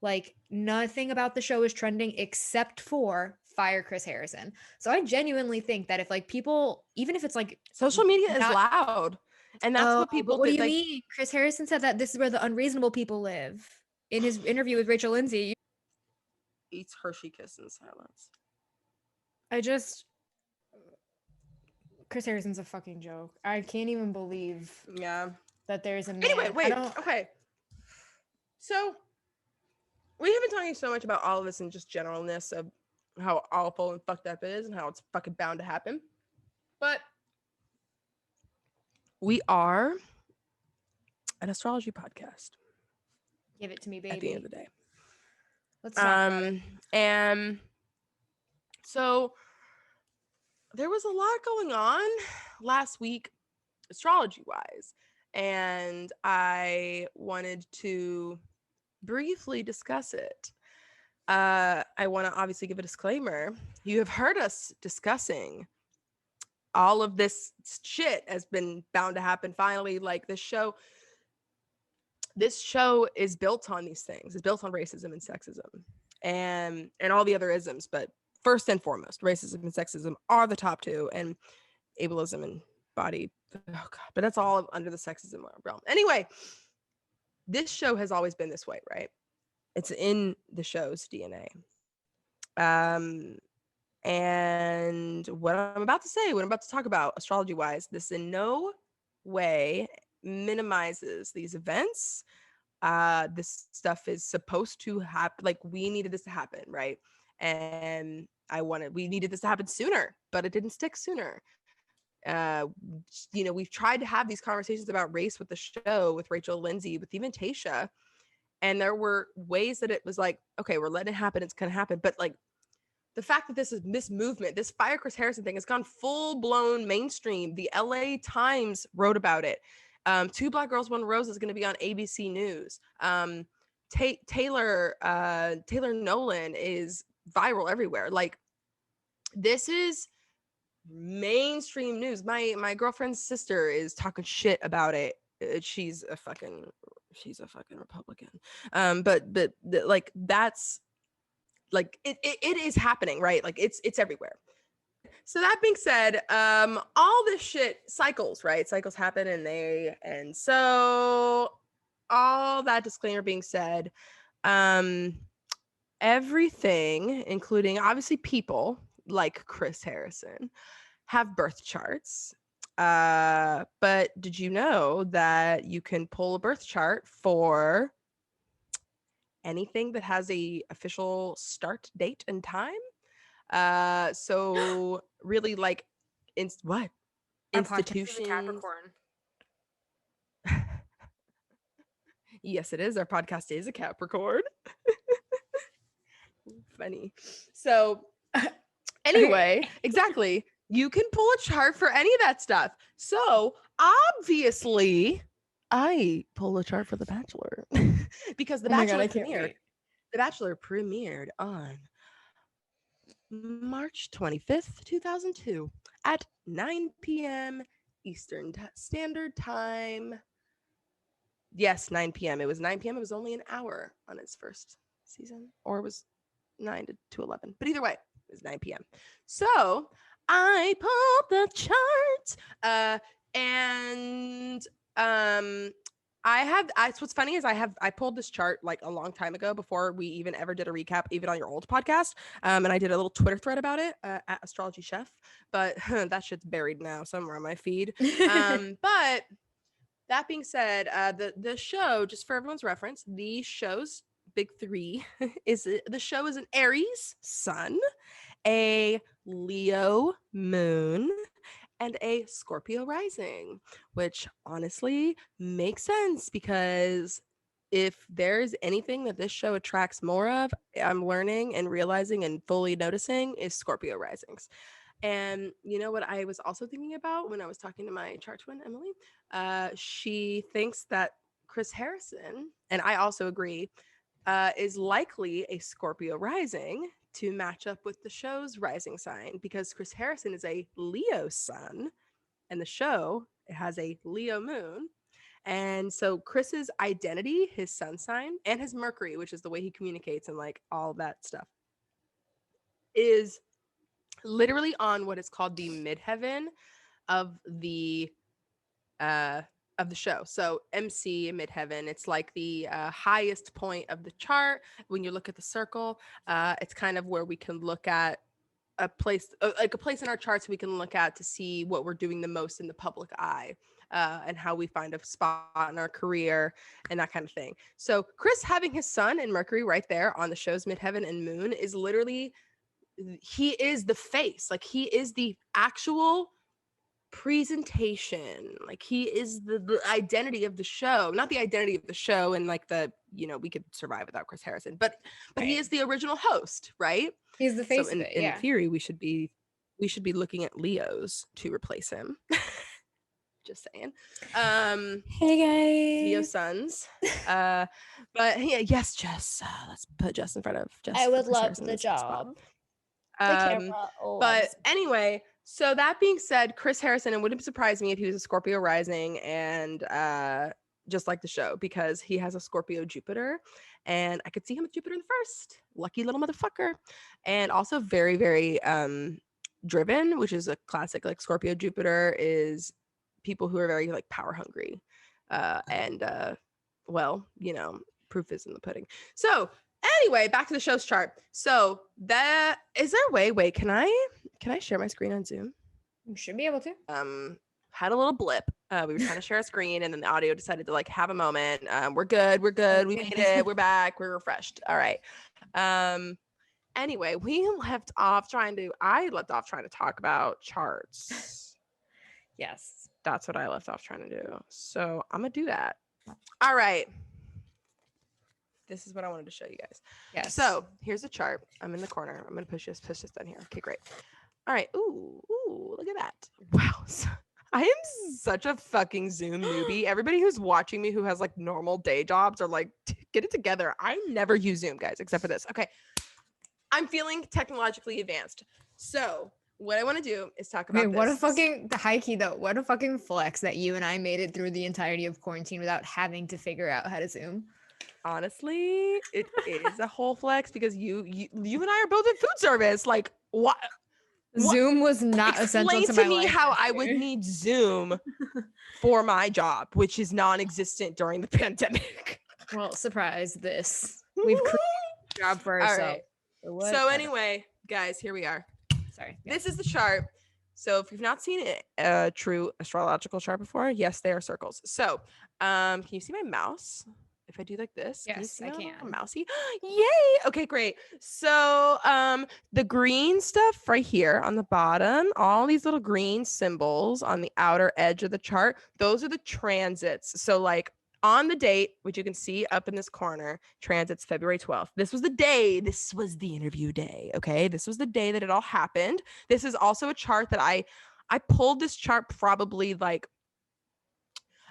Like nothing about the show is trending except for Fire Chris Harrison. So I genuinely think that if like people, even if it's like Social media is not, loud. And that's what people but what do did. you Like, mean? Chris Harrison said that this is where the unreasonable people live in his interview with Rachel Lindsay. eats Hershey kiss in silence. I just, Chris Harrison's a fucking joke. I can't even believe Yeah. that there's a man. Anyway, wait. Okay. So we have been talking so much about all of this and just generalness of how awful and fucked up it is and how it's fucking bound to happen. But we are an astrology podcast. Give it to me, baby. At the end of the day. Let's talk about it. And so there was a lot going on last week, astrology wise, and I wanted to briefly discuss it. I want to obviously give a disclaimer. You have heard us discussing all of this shit has been bound to happen finally. Like this show is built on these things. It's built on racism and sexism and all the other isms, but first and foremost, racism and sexism are the top two, and ableism and body, oh god, but that's all under the sexism realm. Anyway, this show has always been this way, right? It's in the show's DNA. And what I'm about to say, what I'm about to talk about astrology wise, this in no way minimizes these events. This stuff is supposed to happen. Like we needed this to happen, right? And we needed this to happen sooner, but it didn't stick sooner. We've tried to have these conversations about race with the show, with Rachel Lindsay, with even Tayshia. And there were ways that it was like, okay, we're letting it happen. It's going to happen. But like the fact that this movement, this Fire Chris Harrison thing has gone full blown mainstream. The LA Times wrote about it. Two Black Girls, One Rose is going to be on ABC News. Taylor Nolan is viral everywhere. Like, this is mainstream news. My girlfriend's sister is talking shit about it. She's a fucking Republican. Like, that's like it is happening, right? Like, it's everywhere. So that being said, all this shit cycles, right? Cycles happen, and so all that disclaimer being said, everything, including obviously people like Chris Harrison, have birth charts. But did you know that you can pull a birth chart for anything that has a official start date and time? So really, like, what Our podcast is a institutions? Capricorn. Yes, it is. Our podcast is a Capricorn. Funny. So anyway, exactly. You can pull a chart for any of that stuff. So obviously, I pull a chart for The Bachelor because The Bachelor premiered on March 25th, 2002 at 9 p.m. Eastern Standard Time. Yes, 9 p.m. It was 9 p.m. It was only an hour on its first season, or it was 9 to 11. But either way, it was 9 p.m. So I pulled the chart, and what's funny is I pulled this chart like a long time ago before we even ever did a recap, even on your old podcast. And I did a little Twitter thread about it at Astrology Chef, but that shit's buried now somewhere on my feed. But that being said, the show, just for everyone's reference, the show's big three is an Aries sun, a Leo moon, and a Scorpio rising, which honestly makes sense because if there's anything that this show attracts more of, I'm learning and realizing and fully noticing, is Scorpio risings. And you know what I was also thinking about when I was talking to my chart twin, Emily? She thinks that Chris Harrison, and I also agree, is likely a Scorpio rising to match up with the show's rising sign, because Chris Harrison is a Leo sun and the show has a Leo moon. And so Chris's identity, his sun sign, and his Mercury, which is the way he communicates and like all that stuff, is literally on what is called the midheaven of the show. So MC, midheaven, it's like the highest point of the chart. When you look at the circle, it's kind of where we can look at a place, like a place in our charts we can look at to see what we're doing the most in the public eye, and how we find a spot in our career and that kind of thing. So Chris having his sun and Mercury right there on the show's midheaven and moon is literally, he is the face, like he is the actual presentation, like he is the identity of the show, not the identity of the show and like the, we could survive without Chris Harrison, but right. He is the original host, right? He's the face so of it, yeah. In theory we should be looking at Leos to replace him. Just saying. Hey guys, Leo sons. But yeah, yes, Jess, let's put Jess in front of Jess. I would love the job. But anyway, so that being said, Chris Harrison, it wouldn't surprise me if he was a Scorpio rising, and just like the show, because he has a Scorpio Jupiter, and I could see him with Jupiter in the first. Lucky little motherfucker. And also very, very driven, which is a classic, like Scorpio Jupiter is people who are very like power hungry. And well, proof is in the pudding. So anyway, back to the show's chart. So that is there a way. Wait, can I share my screen on Zoom? You should be able to. Had a little blip. We were trying to share a screen, and then the audio decided to like have a moment. We're good. Okay. We made it. We're back. We're refreshed. All right. Anyway, I left off trying to talk about charts. Yes. That's what I left off trying to do. So I'm gonna do that. All right. This is what I wanted to show you guys. Yes. So here's a chart. I'm in the corner. I'm gonna push this down here. Okay, great. All right. Ooh, look at that. Wow. I am such a fucking Zoom newbie. Everybody who's watching me who has like normal day jobs are like, get it together. I never use Zoom, guys, except for this. Okay. I'm feeling technologically advanced. So what I want to do is talk Okay, about what a this. fucking the high key though. What a fucking flex that you and I made it through the entirety of quarantine without having to figure out how to Zoom. Honestly, it is a whole flex because you and I are both in food service. Like, what? Zoom was not essential Explain to to my me life how this I would year. need Zoom for my job, which is non-existent during the pandemic. Well, surprise this. We've created a job for All ourselves. right. So what? So anyway, guys, here we are. Sorry. Yeah. This is the chart. So if you've not seen a true astrological chart before, yes, they are circles. So can you see my mouse? If I do like this, can you Yes, see I my little can. mousey? Yay! Okay, great. So the green stuff right here on the bottom, all these little green symbols on the outer edge of the chart, those are the transits. So like on the date, which you can see up in this corner, transits February 12th. This was the day, this was the interview day, okay? This was the day that it all happened. This is also a chart that I pulled this chart probably like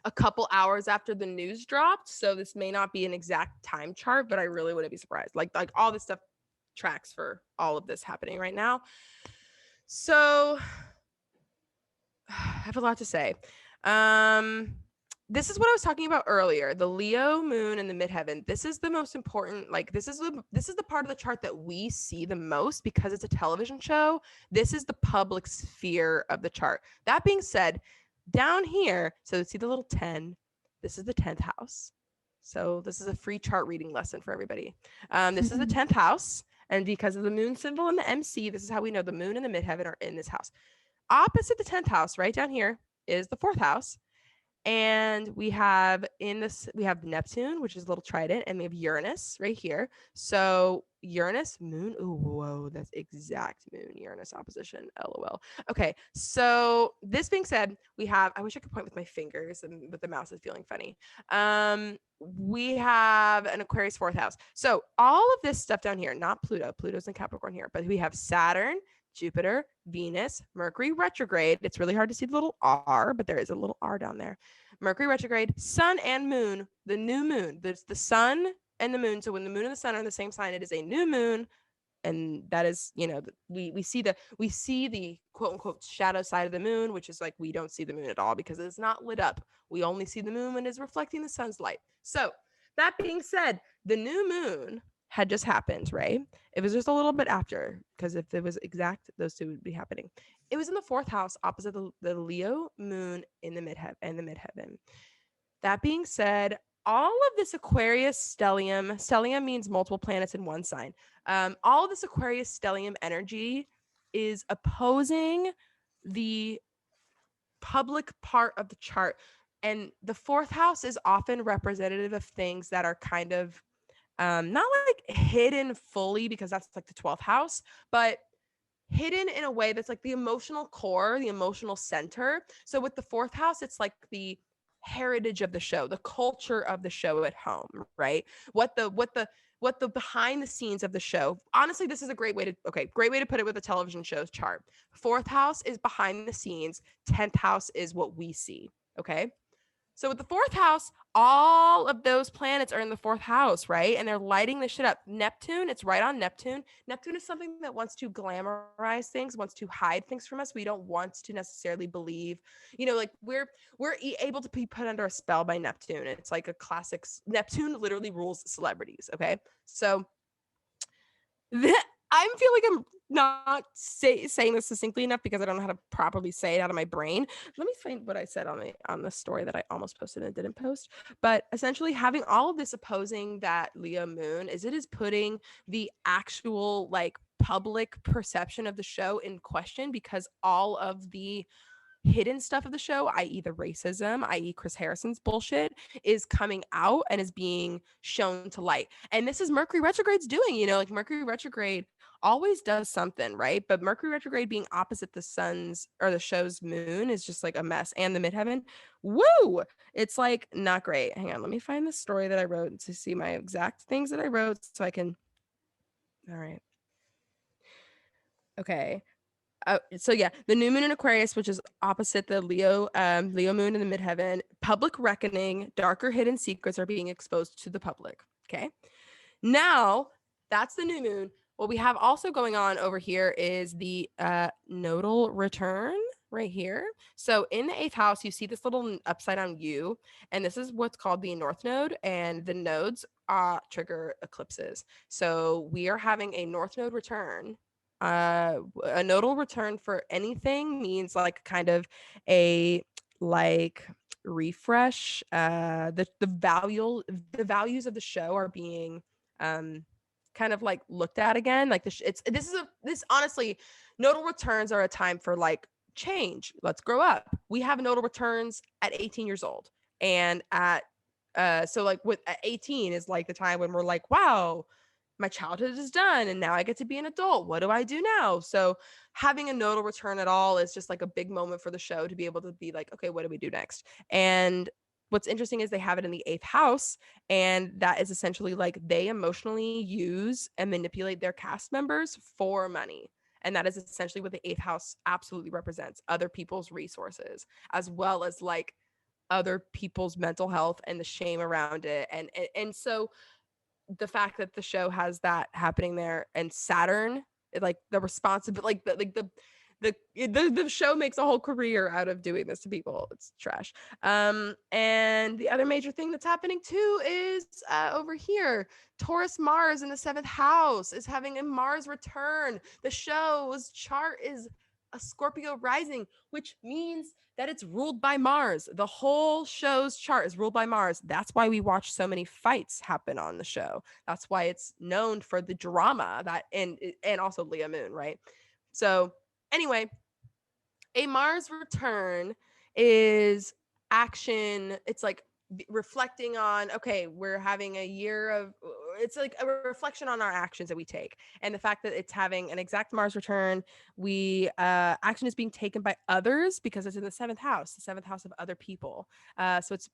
a couple hours after the news dropped, so this may not be an exact time chart, but I really wouldn't be surprised. Like all this stuff tracks for all of this happening right now. So I have a lot to say. This is what I was talking about earlier, the Leo moon and the midheaven. This is the most important, like this is the part of the chart that we see the most because it's a television show. This is the public sphere of the chart. That being said, down here, so see the little 10, this is the 10th house. So this is a free chart reading lesson for everybody. This is the 10th house, and because of the moon symbol and the MC, this is how we know the moon and the midheaven are in this house. Opposite the 10th house, right down here, is the 4th house. And we have Neptune, which is a little trident, and we have Uranus right here. So Uranus, moon, ooh, whoa, that's exact moon, Uranus opposition, LOL. Okay, so this being said, we have, I wish I could point with my fingers, but the mouse is feeling funny. We have an Aquarius 4th house. So all of this stuff down here, not Pluto, Pluto's in Capricorn here, but we have Saturn, Jupiter, Venus, Mercury retrograde. It's really hard to see the little R, but there is a little R down there. Mercury retrograde, sun and moon, the new moon. There's the sun and the moon. So when the moon and the sun are in the same sign, it is a new moon. And that is, we see the quote unquote shadow side of the moon, which is like we don't see the moon at all because it's not lit up. We only see the moon when it's reflecting the sun's light. So that being said, the new moon had just happened, right? It was just a little bit after, because if it was exact, those two would be happening. It was in the 4th house opposite the Leo moon in the midheaven. That being said, all of this Aquarius stellium means multiple planets in one sign. All of this Aquarius stellium energy is opposing the public part of the chart. And the 4th house is often representative of things that are kind of not like hidden fully because that's like the 12th house, but hidden in a way that's like the emotional core, the emotional center. So with the 4th house, it's like the heritage of the show, the culture of the show at home, right? What the behind the scenes of the show. Honestly, this is a great way to put it with a television show's chart. 4th house is behind the scenes, 10th house is what we see, okay? So with the 4th house, all of those planets are in the 4th house, right? And they're lighting this shit up. Neptune, it's right on Neptune. Neptune is something that wants to glamorize things, wants to hide things from us. We don't want to necessarily believe, like we're able to be put under a spell by Neptune. It's like a classic. Neptune literally rules celebrities. Okay, so I feel like I'm not saying this succinctly enough because I don't know how to properly say it out of my brain. Let me find what I said on the story that I almost posted and didn't post. But essentially, having all of this opposing that Leo moon it is putting the actual like public perception of the show in question because all of the hidden stuff of the show, i.e. the racism, i.e. Chris Harrison's bullshit, is coming out and is being shown to light. And this is Mercury retrograde's doing, like Mercury retrograde always does something, right? But Mercury retrograde being opposite the sun's or the show's moon is just like a mess. And the midheaven, woo! It's like not great. Hang on, let me find the story that I wrote to see my exact things that I wrote so I can. All right. Okay. So yeah, the new moon in Aquarius, which is opposite the Leo moon in the midheaven, public reckoning, darker hidden secrets are being exposed to the public. Okay. Now that's the new moon. What we have also going on over here is the nodal return right here. So in the eighth house, you see this little upside down U, and this is what's called the North Node, and the nodes trigger eclipses. So we are having a North Node return. A nodal return for anything means like kind of a like refresh. The values of the show are being kind of like looked at again. Like this honestly, nodal returns are a time for like change. Let's grow up. We have nodal returns at 18 years old, and at so like at 18 is like the time when we're like, wow, my childhood is done and now I get to be an adult. What do I do now? So having a nodal return at all is just like a big moment for the show to be able to be like, okay, what do we do next? And what's interesting is they have it in the eighth house, and that is essentially like they emotionally use and manipulate their cast members for money. And that is essentially what the eighth house absolutely represents: other people's resources, as well as like other people's mental health and the shame around it. And so the fact that the show has that happening there, and Saturn, like the responsibility, the show makes a whole career out of doing this to people. It's trash. And the other major thing that's happening too is over here, Taurus Mars in the seventh house is having a Mars return. The show's chart is a Scorpio rising, which means that it's ruled by Mars. The whole show's chart is ruled by Mars. That's why we watch so many fights happen on the show. That's why it's known for the drama that and also Leo moon, right? So anyway, a Mars return is action. It's like reflecting on, okay, we're having a year of, it's like a reflection on our actions that we take, and the fact that it's having an exact Mars return. We action is being taken by others because it's in the seventh house of other people. So it's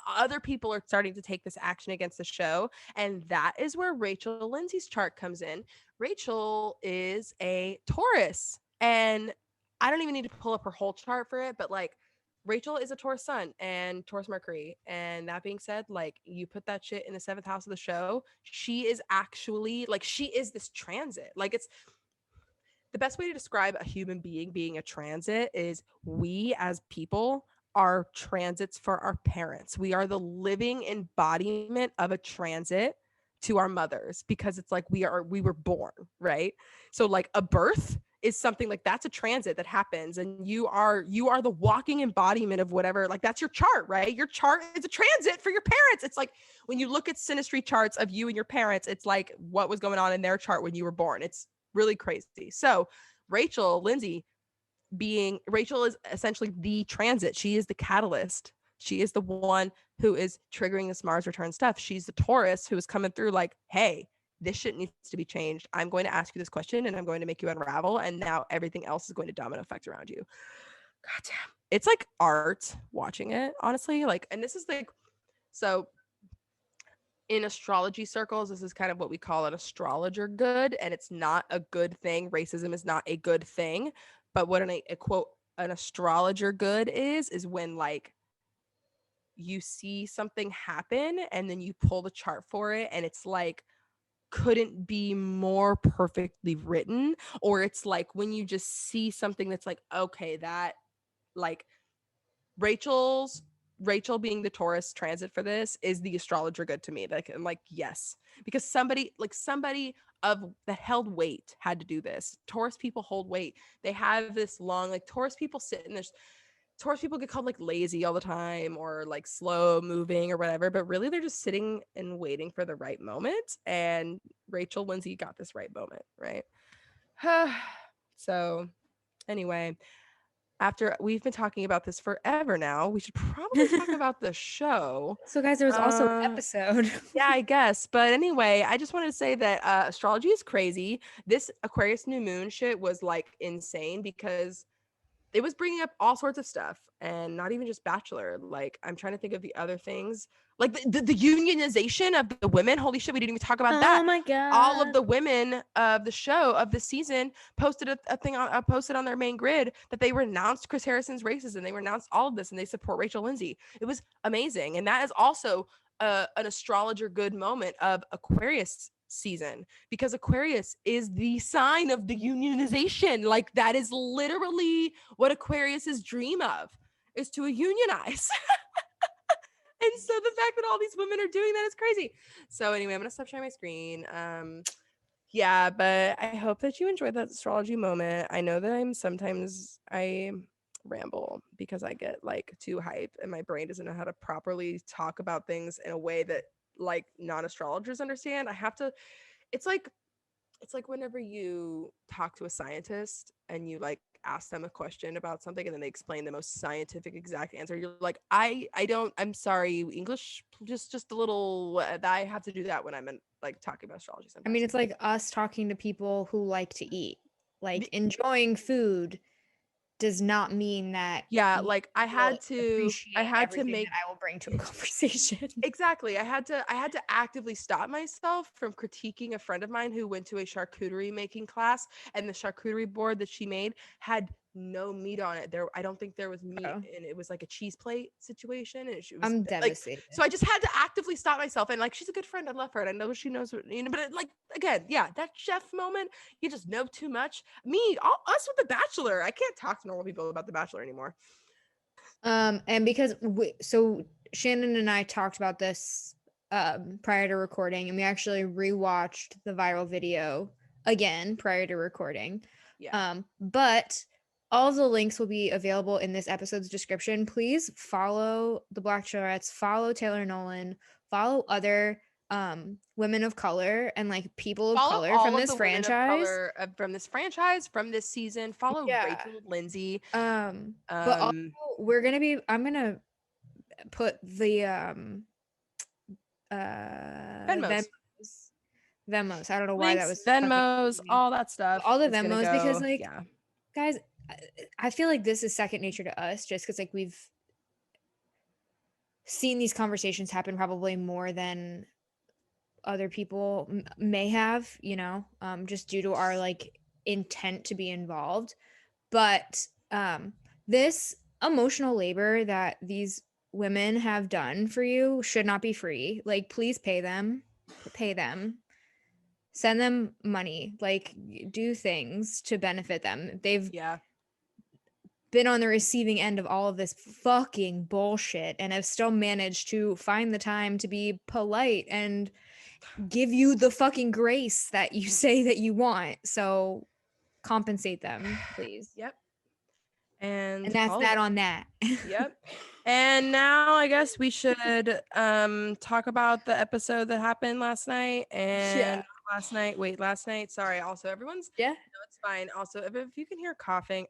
other people are starting to take this action against the show, and that is where Rachel Lindsay's chart comes in. Rachel is a Taurus, and I don't even need to pull up her whole chart for it, but like Rachel is a Taurus sun and Taurus Mercury. And that being said, like you put that shit in the seventh house of the show, she is actually like, she is this transit. Like it's the best way to describe a human being a transit is we as people are transits for our parents. We are the living embodiment of a transit to our mothers, because it's like we were born, right? So like a birth is something like that's a transit that happens, and you are the walking embodiment of whatever, like that's your chart, right? Your chart is a transit for your parents. It's like when you look at synastry charts of you and your parents, it's like what was going on in their chart when you were born. It's really crazy. So Rachel is essentially the transit. She is the catalyst. She is the one who is triggering this Mars return stuff. She's the Taurus who is coming through like, hey, this shit needs to be changed. I'm going to ask you this question and I'm going to make you unravel. And now everything else is going to domino effect around you. God damn. It's like art watching it, honestly. Like, and this is like, so in astrology circles, this is kind of what we call an astrologer good, and it's not a good thing. Racism is not a good thing. But what an astrologer good is when like you see something happen and then you pull the chart for it and it's like couldn't be more perfectly written, or it's like when you just see something that's like, okay, that like Rachel being the Taurus transit for this is the astrologer good to me. Like I'm like, yes, because somebody that held weight had to do this. Taurus people hold weight. They have this long, like Taurus people sit in this. Taurus people get called like lazy all the time or like slow moving or whatever, but really they're just sitting and waiting for the right moment. And Rachel Lindsay got this right moment, right? So anyway, after we've been talking about this forever now, we should probably talk about the show. So guys, there was also an episode. Yeah, I guess. But anyway, I just wanted to say that astrology is crazy. This Aquarius new moon shit was like insane because it was bringing up all sorts of stuff, and not even just Bachelor. Like, I'm trying to think of the other things, like the unionization of the women. Holy shit, we didn't even talk about that. Oh my god! All of the women of the show of the season posted a thing posted on their main grid that they renounced Chris Harrison's racism. They renounced all of this, and they support Rachel Lindsay. It was amazing, and that is also an astrologer good moment of Aquarius season, because Aquarius is the sign of the unionization. Like, that is literally what Aquarius's dream of, is to unionize. And so the fact that all these women are doing that is crazy. So anyway, I'm gonna stop sharing my screen. Yeah, but I hope that you enjoyed that astrology moment. I know that I ramble because I get like too hype and my brain doesn't know how to properly talk about things in a way that like non-astrologers understand. It's like whenever you talk to a scientist and you like ask them a question about something and then they explain the most scientific exact answer. You're like, I'm sorry, English just a little. I have to do that when I'm like talking about astrology sometimes. I mean, it's like us talking to people who like to eat. Like, enjoying food does not mean that like I had to make that I will bring to a conversation. Exactly. I had to actively stop myself from critiquing a friend of mine who went to a charcuterie making class, and the charcuterie board that she made had no meat on it. I don't think there was meat, and it was like a cheese plate situation, and it was I'm like, devastated. so I just had to actively stop myself, and like, she's a good friend, I love her, and I know she knows what, but like, again, yeah, that chef moment, you just know too much. Us with The Bachelor, I can't talk to normal people about The Bachelor anymore. And because so Shannon and I talked about this prior to recording, and we actually rewatched the viral video again prior to recording. Yeah. But all of the links will be available in this episode's description. Please follow the Bachelorettes, follow Taylor Nolan, follow other women of color and like people of color from this franchise. From this season. Follow Rachel Lindsay. But also I'm gonna put the Venmos. I don't know why that was Venmos, all that stuff. All the Venmos, because like, guys, I feel like this is second nature to us, just because like we've seen these conversations happen probably more than other people may have, just due to our like intent to be involved. But this emotional labor that these women have done for you should not be free. Like, please pay them, send them money, like, do things to benefit them. They've been on the receiving end of all of this fucking bullshit and have still managed to find the time to be polite and give you the fucking grace that you say that you want. So compensate them, please. Yep. And that's that on that. Yep. And now I guess we should talk about the episode that happened last night. And last night. Sorry. Also, everyone's no, it's fine. Also, if you can hear coughing,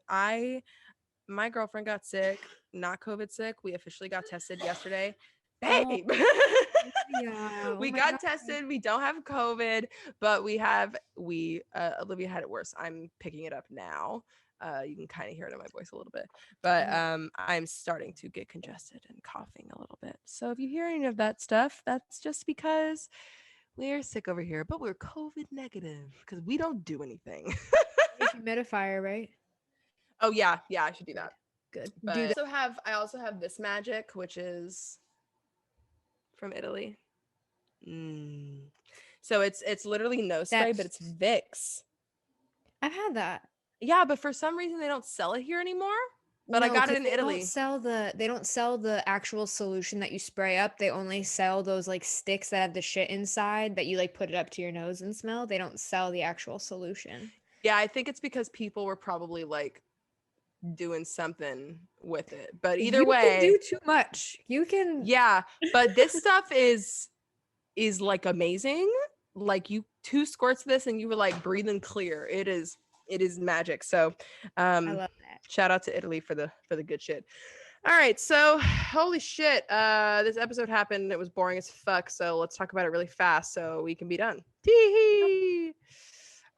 my girlfriend got sick, not COVID sick. We officially got tested yesterday. Babe. We got tested. We don't have COVID, but Olivia had it worse. I'm picking it up now. You can kind of hear it in my voice a little bit, but I'm starting to get congested and coughing a little bit. So if you hear any of that stuff, that's just because we're sick over here, but we're COVID negative because we don't do anything. Humidifier, right? Oh yeah, I should do that. Good. But I also have this magic, which is from Italy. So it's literally no spray, but it's Vicks. I've had that. Yeah, but for some reason they don't sell it here anymore. But I got it in Italy. They don't sell the actual solution that you spray up. They only sell those like sticks that have the shit inside that you like put it up to your nose and smell. They don't sell the actual solution. Yeah, I think it's because people were probably like doing something with it. But either way, can do too much. You can. Yeah, but this stuff is like amazing. Like, you 2 squirts of this and you were like breathing clear. It is magic. So I love that. Shout out to Italy for the good shit. All right, so holy shit, this episode happened. It was boring as fuck, so let's talk about it really fast so we can be done.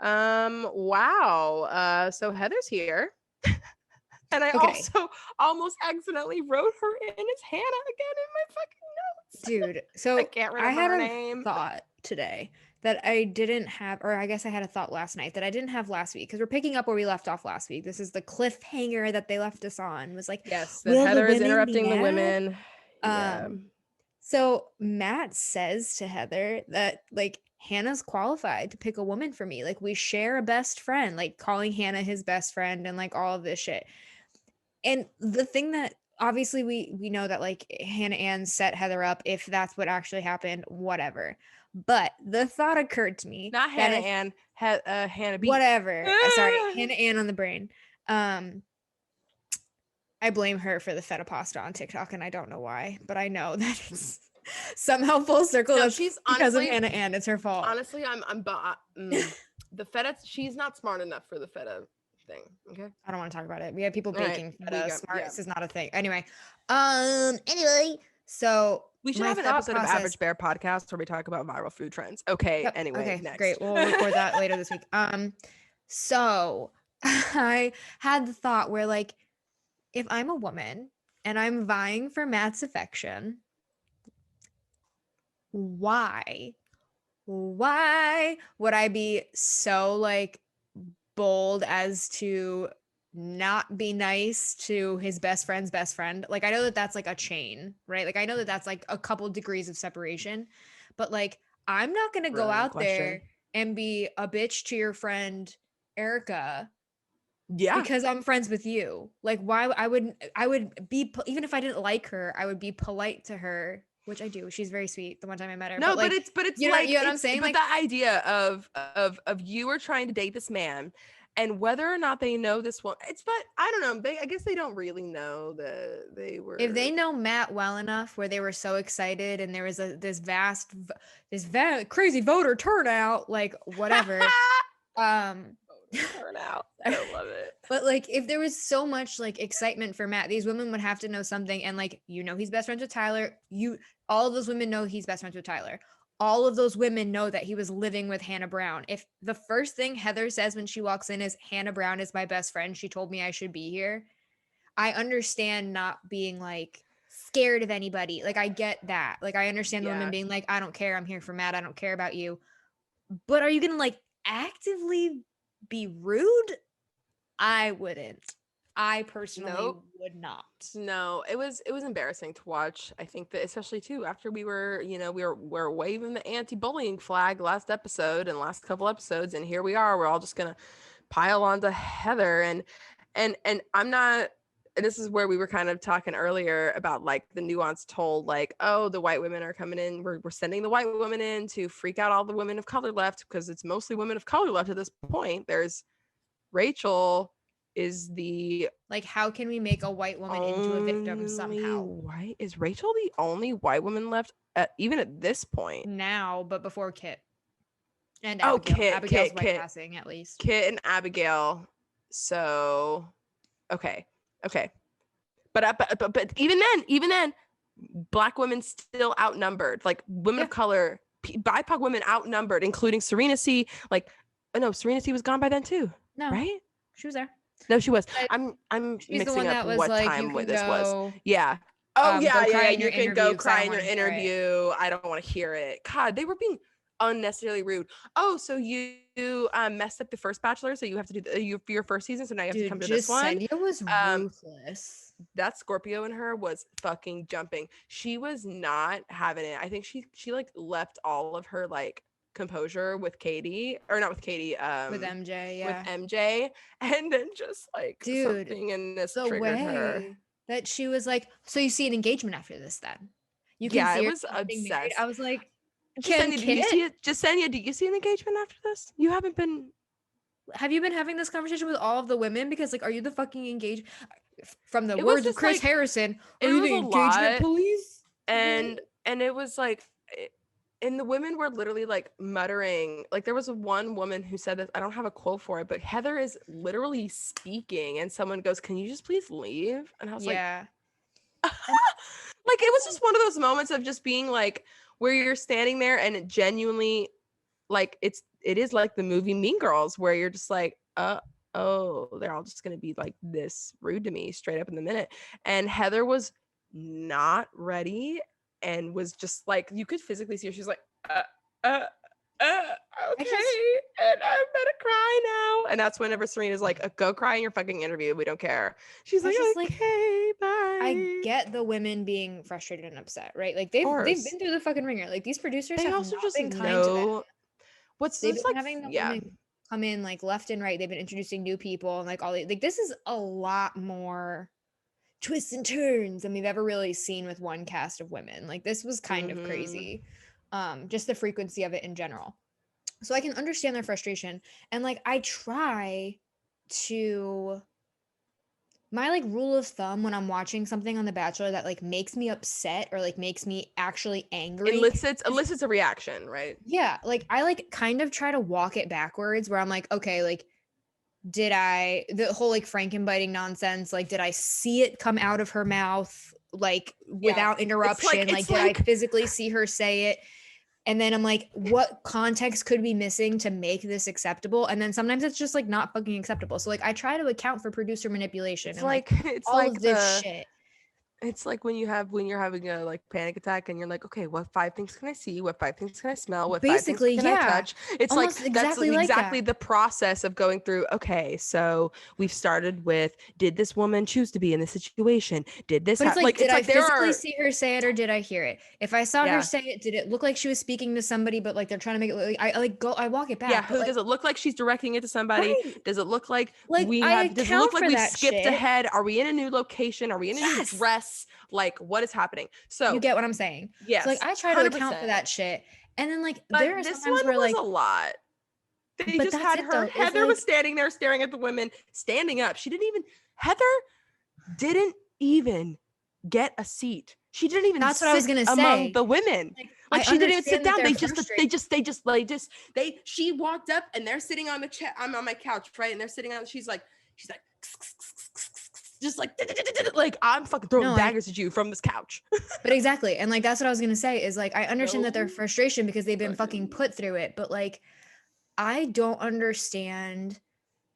Wow. So Heather's here. And I Okay. also almost accidentally wrote her in as Hannah again in my fucking notes. Dude, so I can't remember had her a name. thought today that I didn't have, or I guess I had a thought last night that I didn't have last week because we're picking up where we left off last week. This is the cliffhanger that they left us on. Was like, Yes, that will the Heather is women be interrupting the mad? women. Yeah. So Matt says to Heather that like Hannah's qualified to pick a woman for me. Like we share a best friend, like calling Hannah his best friend and like all of this shit. And the thing that obviously we know that like Hannah Ann set Heather up if that's what actually happened, whatever. But the thought occurred to me Not that Hannah if Ann, Hannah B. whatever, sorry, Hannah Ann on the brain. I blame her for the feta pasta on TikTok, and I don't know why, but I know that it's somehow full circle. No, She's because of Hannah Ann. It's her fault. Honestly, the feta. She's not smart enough for the feta thing. Okay, I don't want to talk about it. We have people All right, baking feta. Smart. yeah. This is not a thing. Anyway, so we should my have an thought episode of process- Average Bear podcast where we talk about viral food trends. Okay. Yep, Anyway, okay, next. great. We'll record that later this week. So I had the thought where like, if I'm a woman and I'm vying for Matt's affection, why would I be so like bold as to not be nice to his best friend's best friend? Like I know that that's like a chain, right? Like I know that that's like a couple degrees of separation, but like I'm not going to go out there and be a bitch to your friend Erica. Yeah. Because I'm friends with you. Like why I would be, even if I didn't like her, I would be polite to her, which I do. She's very sweet the one time I met her. No, but it's you know, like, you know what I'm saying? But Like the idea of you are trying to date this man, and whether or not they know this one, but I don't know. I guess they don't really know that they were. if they know Matt well enough where they were so excited and there was this crazy voter turnout, like whatever. Turnout. I love it. But like if there was so much like excitement for Matt, these women would have to know something. And like, you know, he's best friends with Tyler. All of those women know he's best friends with Tyler. All of those women know that he was living with Hannah Brown. If the first thing Heather says when she walks in is Hannah Brown is my best friend, she told me I should be here, I understand not being like scared of anybody. Like I get that. Like I understand the women being like, I don't care, I'm here for Matt, I don't care about you. But are you gonna like actively be rude? I wouldn't. I personally would not. No, it was embarrassing to watch. I think that especially too after we were waving the anti-bullying flag last episode and last couple episodes, and here we are. We're all just gonna pile onto Heather and I'm not. And this is where we were kind of talking earlier about like the nuance told, like, oh, the white women are coming in. We're sending the white women in to freak out all the women of color left, because it's mostly women of color left at this point. There's Rachel is the like, how can we make a white woman into a victim somehow? Is Rachel the only white woman left even at this point? Now, but before Kit. And Abigail. Abigail's white passing at least. Kit and Abigail. So okay. But even then, Black women still outnumbered. Like women of color, BIPOC women outnumbered, including Serena C. Like, no, Serena C was gone by then too. No, right? She was there. No, she was. But I'm she's mixing the one up that was what like, time you can this was. Yeah. Oh yeah. You can go cry in your interview. I don't want to hear it. God, they were being unnecessarily rude. Oh, so you messed up the first Bachelor, so you have to do your first season. So now you have to come to this one. It was ruthless. That Scorpio in her was fucking jumping. She was not having it. I think she like left all of her like composure with Katie, or not with Katie, with MJ, yeah. With MJ, and then just like something in this triggered her. That she was like, so you see an engagement after this then? You can see I was obsessed. I was like, Jasenia, do you see it? Jasenia, do you see an engagement after this? You haven't been. Have you been having this conversation with all of the women? Because like, are you the fucking engaged? From the words of Chris Harrison, are you the engagement police? And it was like, and the women were literally like muttering. Like there was one woman who said this. I don't have a quote for it, but Heather is literally speaking, and someone goes, "Can you just please leave?" And I was like, like it was just one of those moments of just being like, where you're standing there and it genuinely, like it is like the movie Mean Girls, where you're just like, oh, they're all just going to be like this rude to me straight up in the minute. And Heather was not ready and was just like, you could physically see her. She's like, uh, okay. And I'm gonna cry now. And that's whenever Serena's like, go cry in your fucking interview. We don't care. She's like, okay, bye. I get the women being frustrated and upset, right? Like they've been through the fucking ringer. Like these producers they have also not just been kind to them. They've been like, having the women come in like left and right. They've been introducing new people and like all like this is a lot more twists and turns than we've ever really seen with one cast of women. Like this was kind of crazy. Just the frequency of it in general. So I can understand their frustration. And like I try to my like rule of thumb when I'm watching something on The Bachelor that like makes me upset or like makes me actually angry. Elicits a reaction, right? Yeah. Like I like kind of try to walk it backwards where I'm like, okay, like the whole like Frankenbiting nonsense, like did I see it come out of her mouth like without interruption? Like did I physically see her say it? And then I'm like, what context could be missing to make this acceptable? And then sometimes it's just like not fucking acceptable. So like I try to account for producer manipulation it's and like it's all like of this shit. It's like when you're having a like panic attack and you're like, okay, what 5 things can I see? What 5 things can I smell? What 5 things can I touch? It's almost like that's exactly that. the process of going through. Okay, so we've started with, did this woman choose to be in this situation? Did this But it's did I physically see her say it or did I hear it? If I saw her say it, did it look like she was speaking to somebody, but like they're trying to make it I walk it back. Yeah, who does it look like she's directing it to somebody? Right. Does it look like does it look like we've skipped ahead? Are we in a new location? Are we in a new dress? Like what is happening? So you get what I'm saying? Yes. So like I try to account for that shit. And then like there are sometimes where like a lot. They just had her. Heather was standing there staring at the women, standing up. Heather didn't even get a seat. She didn't even That's what I was gonna say among the women. Like she didn't even sit down. She walked up and they're sitting on the chair. I'm on my couch, right? And they're sitting on, she's like, just like I'm fucking throwing daggers at you from this couch. But exactly. And like that's what I was gonna say is like I understand that their frustration because they've been fucking put through it, but like I don't understand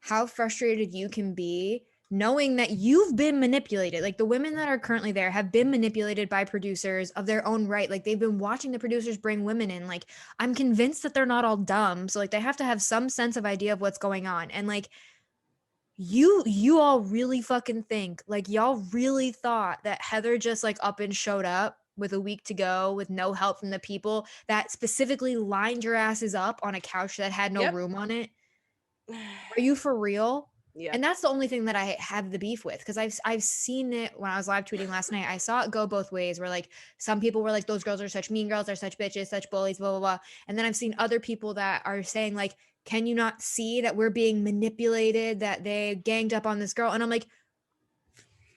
how frustrated you can be knowing that you've been manipulated. Like the women that are currently there have been manipulated by producers of their own right. Like they've been watching the producers bring women in. Like I'm convinced that they're not all dumb. So like they have to have some sense of idea of what's going on. And like you all really fucking think, like y'all really thought that Heather just like up and showed up with a week to go with no help from the people that specifically lined your asses up on a couch that had no room on it? Are you for real? Yeah. And that's the only thing that I have the beef with, because I've seen it when I was live tweeting last night. I saw it go both ways where like some people were like, those girls are such mean girls, they're such bitches, such bullies, blah, blah, blah. And then I've seen other people that are saying like, can you not see that we're being manipulated, that they ganged up on this girl? And I'm like,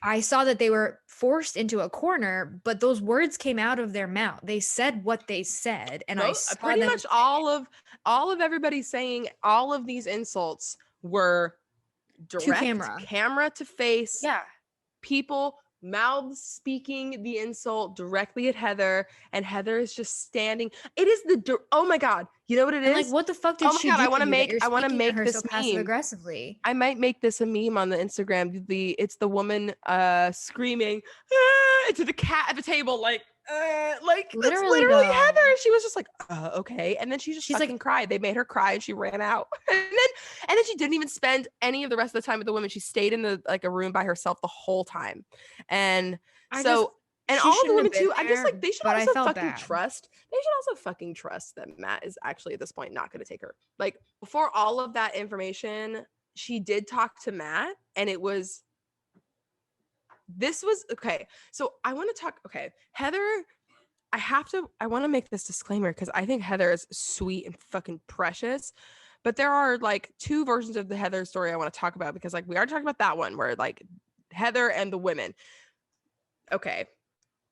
I saw that they were forced into a corner, but those words came out of their mouth. They said what they said. And I saw pretty much all of everybody saying all of these insults were direct camera to face. Yeah. People mouths speaking the insult directly at Heather, and Heather is just standing. It is oh my god, you know what it is? Like what the fuck did she do? I want to make this so passive aggressively. I might make this a meme on the Instagram. It's the woman screaming to the cat at the table, like literally Heather. She was just like, okay, and then she's fucking like, cried. They made her cry, and she ran out. and then she didn't even spend any of the rest of the time with the women. She stayed in a room by herself the whole time, and all of the women too. I'm just like, they should also fucking trust. They should also fucking trust that Matt is actually at this point not going to take her. Like before all of that information, she did talk to Matt, and it was. This was okay. So I want to talk. Okay, Heather, I want to make this disclaimer because I think Heather is sweet and fucking precious. But there are like 2 versions of the Heather story I want to talk about, because like we are talking about that one where like Heather and the women. Okay.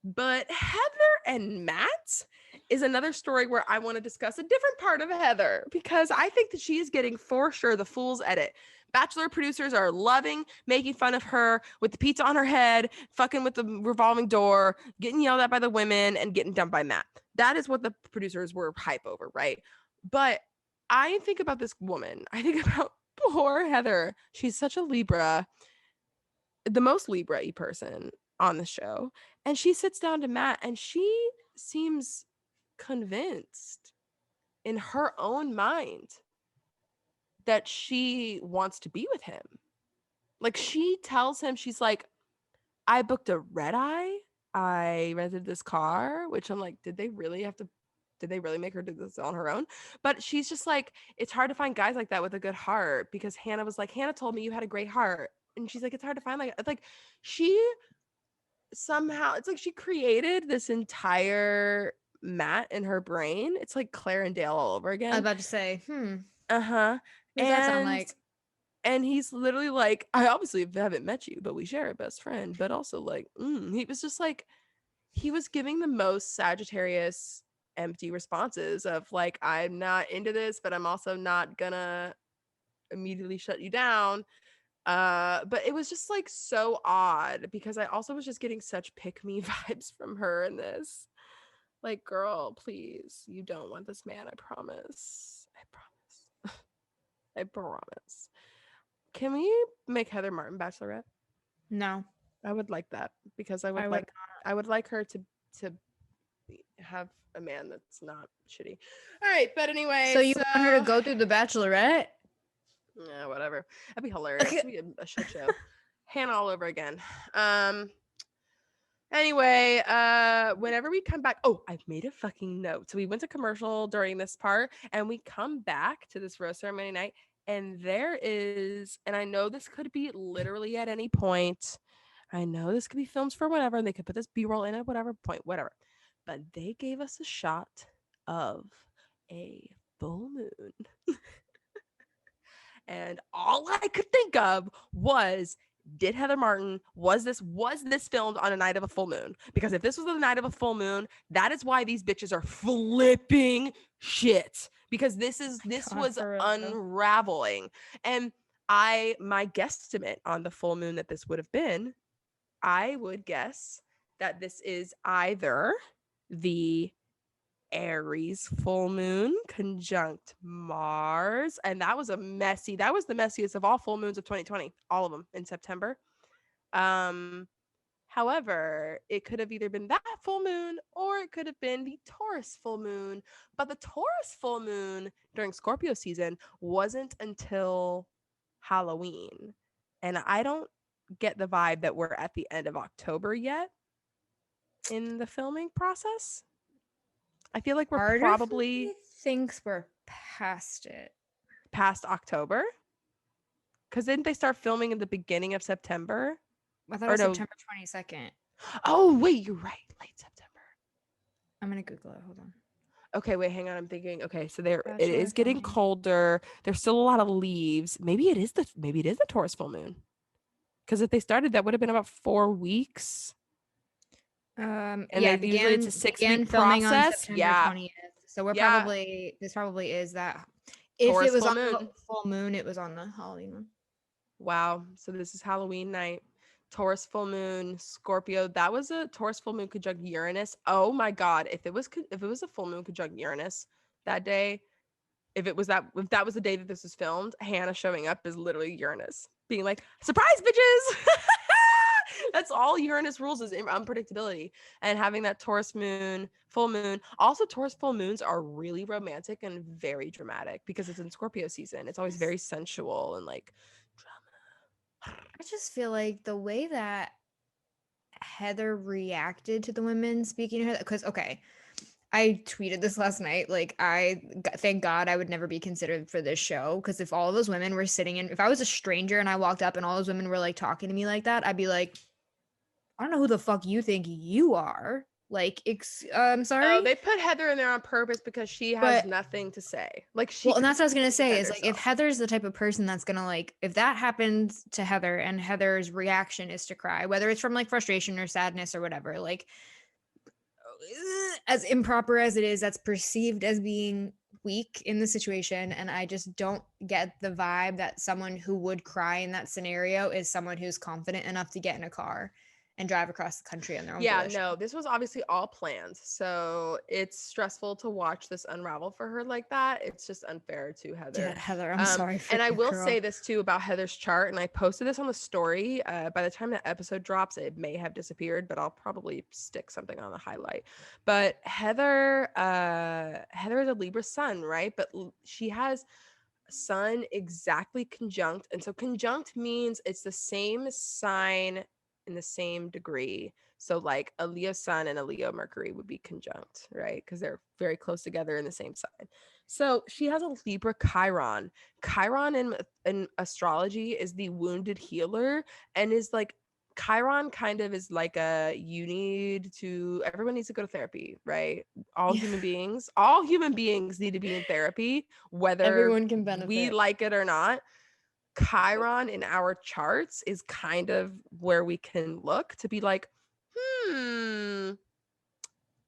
But Heather and Matt is another story where I want to discuss a different part of Heather, because I think that she is getting for sure the fool's edit. Bachelor producers are loving making fun of her with the pizza on her head, fucking with the revolving door, getting yelled at by the women, and getting dumped by Matt. That is what the producers were hype over, right? But I think about this woman. I think about poor Heather. She's such a Libra, the most Libra-y person on the show. And she sits down to Matt and she seems convinced in her own mind that she wants to be with him. Like, she tells him, she's like, I booked a red eye. I rented this car, which I'm like, did they really make her do this on her own? But she's just like, it's hard to find guys like that with a good heart, because Hannah was like, Hannah told me you had a great heart. And she's like, it's hard to find, like she somehow, it's like she created this entire Matt in her brain. It's like Claire and Dale all over I was again. about to say, Uh-huh. what does that sound like? And he's literally like, I obviously haven't met you, but we share a best friend. But also, like, he was just like, he was giving the most Sagittarius empty responses of like, I'm not into this, but I'm also not gonna immediately shut you down. But it was just like so odd, because I also was just getting such pick me vibes from her in this. Like, girl, please, you don't want this man. I promise. I promise. I promise. Can we make Heather Martin Bachelorette? No, I would like that, because I I would like her to have a man that's not shitty. All right, but anyway, So you want her to go through the Bachelorette? Yeah, whatever. That'd be hilarious. It'd be a shit show. Hannah all over again. Anyway, whenever we come back, I've made a fucking note. So we went to commercial during this part, and we come back to this rose ceremony night, and there is, and I know this could be literally at any point. I know this could be films for whatever, and they could put this B-roll in at whatever point, whatever. But they gave us a shot of a full moon. And all I could think of was, did Heather Martin, was this filmed on a night of a full moon? Because if this was the night of a full moon, that is why these bitches are flipping shit. Because this was unraveling. And my guesstimate on the full moon that this would have been, I would guess that this is either the Aries full moon conjunct Mars, and that was the messiest of all full moons of 2020, all of them in September. However, it could have either been that full moon or it could have been the Taurus full moon, but the Taurus full moon during Scorpio season wasn't until Halloween, and I don't get the vibe that we're at the end of October yet in the filming process. I feel like we're probably thinks we're past it. Past October? Because didn't they start filming in the beginning of September? I thought it was September 22nd. Oh, wait, you're right. Late September. I'm going to Google it. Hold on. Okay, wait, hang on. I'm thinking. Okay, so it is getting colder. There's still a lot of leaves. Maybe it is the Taurus full moon. Because if they started, that would have been about 4 weeks. And yeah, usually it's a 6-week process. On September 20th. So we're probably, this probably is that. If Taurus it was on the full moon, it was on the Halloween one. Wow. So this is Halloween night. Taurus full moon, Scorpio. That was a Taurus full moon conjunct Uranus. Oh my God. If it was a full moon conjunct Uranus that day, if that was the day that this was filmed, Hannah showing up is literally Uranus being like, surprise bitches. That's all Uranus rules is unpredictability, and having that Taurus moon, full moon. Also, Taurus full moons are really romantic and very dramatic because it's in Scorpio season. It's always very sensual and like drama. I just feel like the way that Heather reacted to the women speaking to her, because I tweeted this last night. Like, thank God I would never be considered for this show, because if all of those women were if I was a stranger and I walked up and all those women were like talking to me like that, I'd be like, I don't know who the fuck you think you are. Like, I'm sorry. Oh, they put Heather in there on purpose because she has nothing to say. Like, and that's what I was gonna say is like, if Heather's the type of person that's gonna like, if that happens to Heather and Heather's reaction is to cry, whether it's from like frustration or sadness or whatever, like, as improper as it is, that's perceived as being weak in the situation. And I just don't get the vibe that someone who would cry in that scenario is someone who's confident enough to get in a car and drive across the country on their own Yeah, volition. no, this was obviously all planned. So it's stressful to watch this unravel for her like that. It's just unfair to Heather. Yeah, Heather, I'm sorry for And I you, will girl. say this too about Heather's chart, and I posted this on the story. By the time that episode drops, it may have disappeared, but I'll probably stick something on the highlight. But Heather is a Libra sun, right? But she has sun exactly conjunct, and so conjunct means it's the same sign in the same degree. So like a Leo sun and a Leo Mercury would be conjunct, right? Because they're very close together in the same sign. So she has a Libra Chiron. Chiron in astrology is the wounded healer, and is like Chiron kind of is like a everyone needs to go to therapy, right? All Yeah. human beings need to be in therapy, whether Everyone can we benefit. like it or not. Chiron in our charts is kind of where we can look to be like,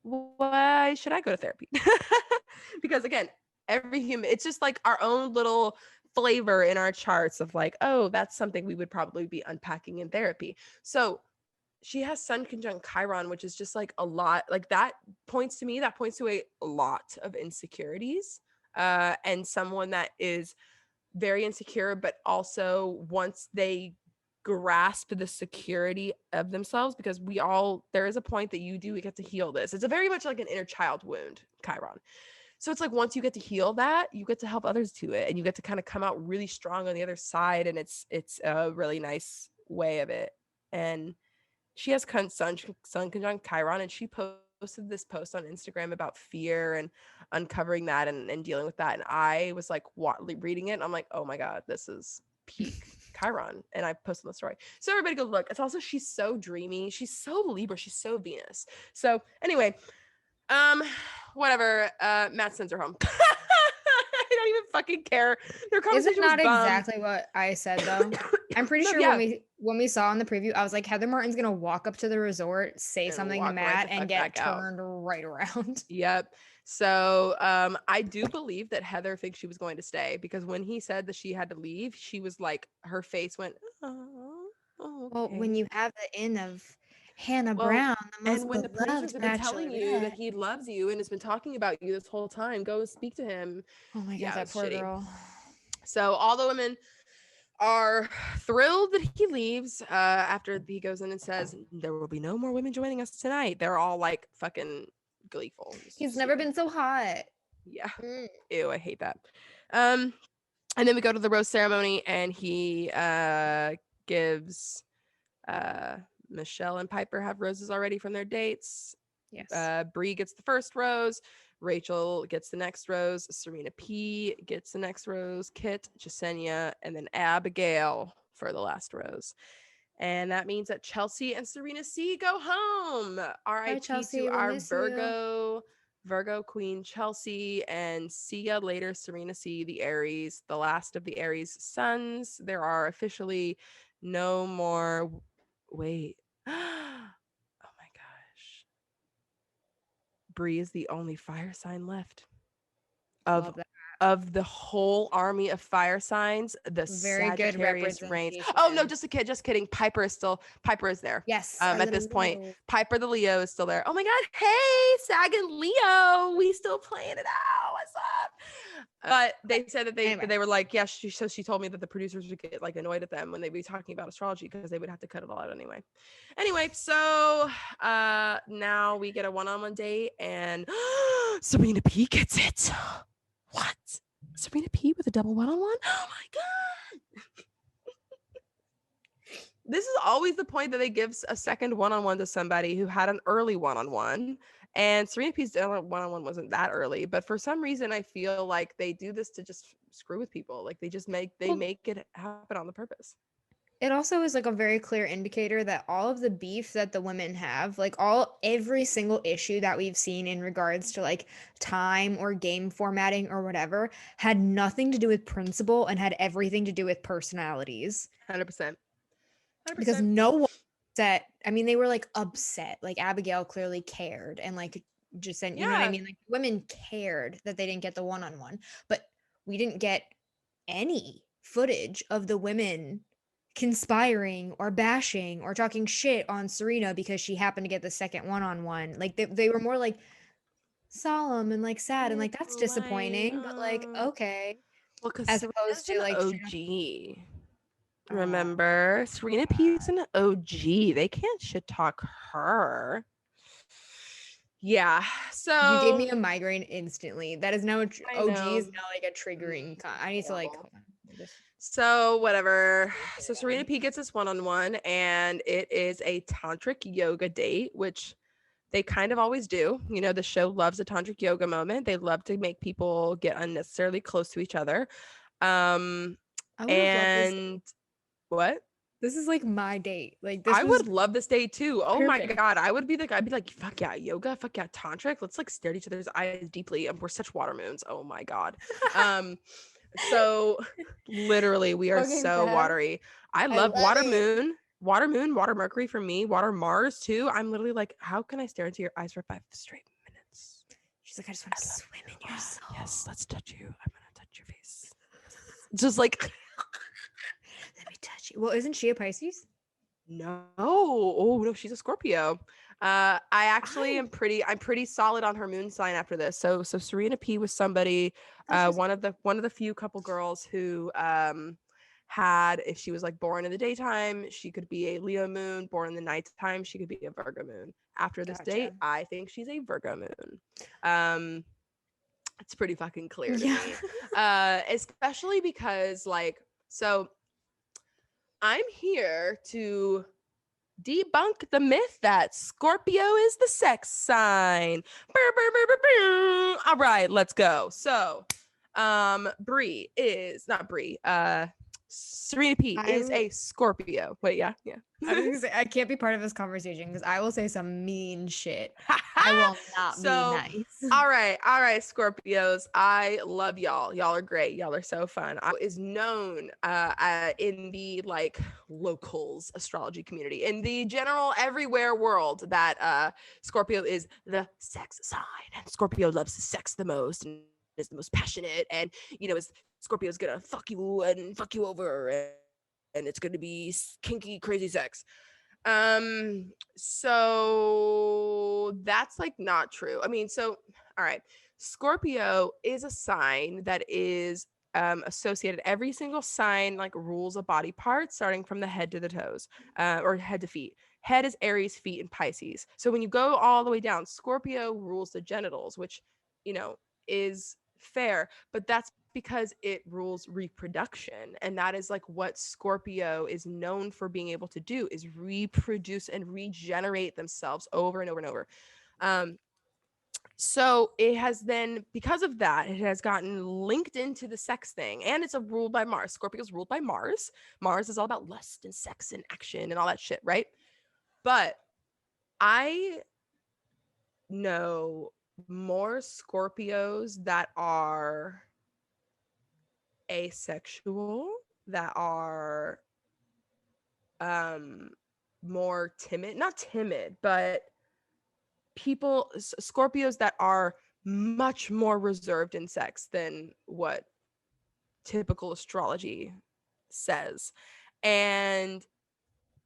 why should I go to therapy? Because again, every human, it's just like our own little flavor in our charts of like, oh, that's something we would probably be unpacking in therapy. So she has sun conjunct Chiron, which is just like a lot, like that points to a lot of insecurities, and someone that is very insecure, but also once they grasp the security of themselves, because there is a point that we get to heal this. It's a very much like an inner child wound, Chiron. So it's like once you get to heal that, you get to help others to it, and you get to kind of come out really strong on the other side, and it's a really nice way of it. And she has sun conjunct Chiron, and she posted this post on Instagram about fear and uncovering that and dealing with that. And I was like reading it, and I'm like, oh my God, this is peak Chiron. And I posted the story. So everybody go look. It's also, she's so dreamy. She's so Libra. She's so Venus. So anyway, whatever. Matt sends her home. I don't even fucking care. Their Is conversation it not was bummed. exactly what I said though? I'm pretty No, sure yeah. when we saw in the preview, I was like, Heather Martin's gonna walk up to the resort, say And something to walk right Matt, the and fuck get back out. turned right around. Yep. So I do believe that Heather thinks she was going to stay, because when he said that she had to leave, she was like, her face went, oh, Well, when okay. you have the in of Hannah Well, Brown, the most and when the producers beloved have been telling you that bachelorette. he loves you and has been talking about you this whole time, go speak to him. Oh my Yeah, God, that it's poor shitty. girl. So all the women are thrilled that he leaves after he goes in and says there will be no more women joining us tonight. They're all like fucking gleeful. He's never been so hot. Yeah. Mm. Ew, I hate that. And then we go to the rose ceremony, and he gives Michelle and Pieper have roses already from their dates. Yes. Bree gets the first rose. Rachel gets the next rose. Serena P gets the next rose. Kit, Jasenia, and then Abigail for the last rose. And that means that Chelsea and Serena C go home. R.I.P. Chelsea, to we'll our miss you. Virgo queen Chelsea, and see ya later, Serena C, the Aries, the last of the Aries sons. There are officially no more. Wait. Oh my gosh. Bree is the only fire sign left of Love that. of the whole army of fire signs. The Very good Sagittarius reigns. representation. Oh no, just kidding. Piper is there. Yes. Our At this little point, Leo. Piper the Leo is still there. Oh my God, hey, Sag and Leo, we still playing it out. What's up? But they said that they were like, yeah. She told me that the producers would get like annoyed at them when they'd be talking about astrology, because they would have to cut it all out anyway. So now we get a one-on-one date, and Serena P gets it. What? Serena P with a double one-on-one? Oh my God. This is always the point that they give a second one-on-one to somebody who had an early one-on-one. And Serena P's one-on-one wasn't that early, but for some reason I feel like they do this to just screw with people. Like they make it happen on the purpose. It also is like a very clear indicator that all of the beef that the women have, like every single issue that we've seen in regards to like time or game formatting or whatever, had nothing to do with principle and had everything to do with personalities. 100%. Because no one upset. I mean, they were like upset. Like Abigail clearly cared, and like just said, you know what I mean? Like women cared that they didn't get the one-on-one, but we didn't get any footage of the women conspiring or bashing or talking shit on Serena because she happened to get the second one-on-one. Like they were more like solemn and like sad and like that's Right. disappointing, but like okay. Well, because As opposed Serena's to an like straight up, OG. oh Remember? Serena P's an OG. They can't shit talk her. Yeah. you gave So me a migraine instantly. That is now I OG is know. now like a triggering I need to like Horrible. hold on. Just So whatever. get So it Serena out. P gets this one-on-one, and it is a tantric yoga date, which they kind of always do. You know, the show loves a tantric yoga moment. They love to make people get unnecessarily close to each other. I would have loved this And what? This is like my date. Like this I was would love this date too. Oh my perfect. God. I would be the guy, I'd be like, fuck yeah, yoga, fuck yeah, tantric. Let's like stare at each other's eyes deeply. And we're such water moons. Oh my God. So literally we are Fucking so Fab. watery. I I love love water it. moon, water Mercury for me, water Mars too. I'm literally like, how can I stare into your eyes for 5 straight minutes? She's like, I just want to swim in your soul. Yes, let's touch you. I'm gonna touch your face. Just like Let me touch you. Well, isn't she a Pisces? no. Oh no, she's a Scorpio. I actually am pretty solid on her moon sign after this. So Serena P was somebody, one of the few couple girls who had, if she was like born in the daytime, she could be a Leo moon, born in the nighttime, she could be a Virgo moon. After this date, I think she's a Virgo moon. It's pretty fucking clear to me. Especially because like, so I'm here to debunk the myth that Scorpio is the sex sign. All right, let's go. So, Bree is not Bree. Serena P is a Scorpio. Wait, yeah. I was gonna say I can't be part of this conversation because I will say some mean shit. I will not be nice. all right, Scorpios. I love y'all. Y'all are great. Y'all are so fun. Is known in the like locals astrology community, in the general everywhere world, that Scorpio is the sex sign, and Scorpio loves sex the most and is the most passionate, and you know, is Scorpio's gonna fuck you and fuck you over, and it's gonna be kinky, crazy sex. So that's like not true. I mean, so all right, Scorpio is a sign that is associated. Every single sign like rules a body part, starting from the head to the toes, or head to feet. Head is Aries, feet and Pisces. So when you go all the way down, Scorpio rules the genitals, which, you know, is fair, but that's because it rules reproduction, and that is like what Scorpio is known for being able to do, is reproduce and regenerate themselves over and over and over. So it has then, because of that, it has gotten linked into the sex thing, and it's ruled by Mars. Scorpio's ruled by Mars. Mars is all about lust and sex and action and all that shit, right? But I know more Scorpios that are asexual, that are more timid, not timid, but Scorpios that are much more reserved in sex than what typical astrology says. And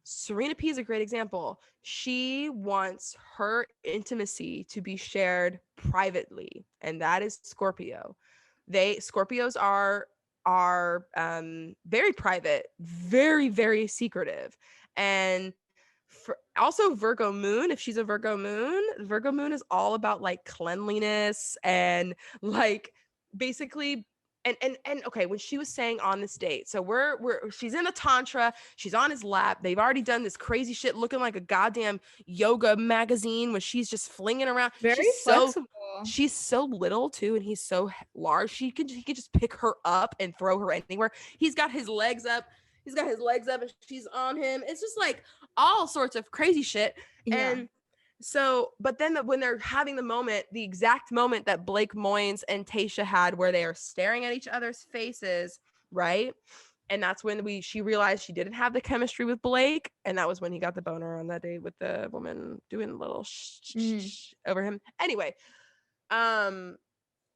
Serena P is a great example. She wants her intimacy to be shared privately, and that is Scorpio. Scorpios are very private, very, very secretive. And also Virgo moon, if she's a Virgo moon is all about like cleanliness and like basically, and okay, when she was saying on this date, so she's in a tantra, she's on his lap, they've already done this crazy shit looking like a goddamn yoga magazine when she's just flinging around. Very flexible. She's so little too, and he's so large. He could just pick her up and throw her anywhere. He's got his legs up and she's on him. It's just like all sorts of crazy shit. Yeah. And so, but then when they're having the moment, the exact moment that Blake Moynes and Tayshia had, where they are staring at each other's faces, right? And that's when she realized she didn't have the chemistry with Blake, and that was when he got the boner on that date with the woman doing a little over him. Anyway,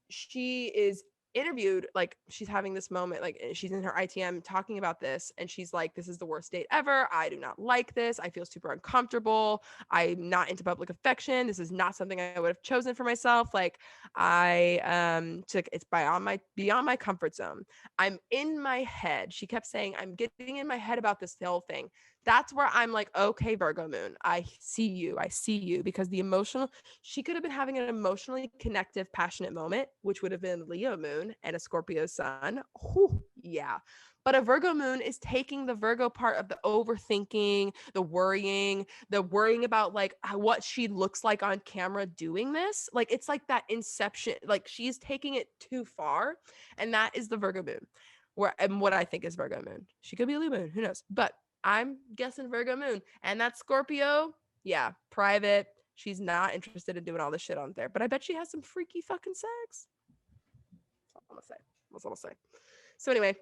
she is interviewed, like she's having this moment, like she's in her ITM talking about this, and she's like, this is the worst date ever. I do not like this. I feel super uncomfortable. I'm not into public affection. This is not something I would have chosen for myself. Like I took it's beyond my comfort zone. I'm in my head. She kept saying, I'm getting in my head about this whole thing. That's where I'm like, okay, Virgo moon, I see you, because the emotional, she could have been having an emotionally connective, passionate moment, which would have been Leo moon and a Scorpio sun. Whew, yeah. But a Virgo moon is taking the Virgo part of the overthinking, the worrying about like what she looks like on camera doing this. Like it's like that inception, like she's taking it too far. And that is the Virgo moon. And what I think is Virgo moon. She could be a Leo moon, who knows? But I'm guessing Virgo moon. And that Scorpio, yeah, private. She's not interested in doing all this shit on there. But I bet she has some freaky fucking sex. That's all I'm gonna say. That's all I'm gonna say. So anyway,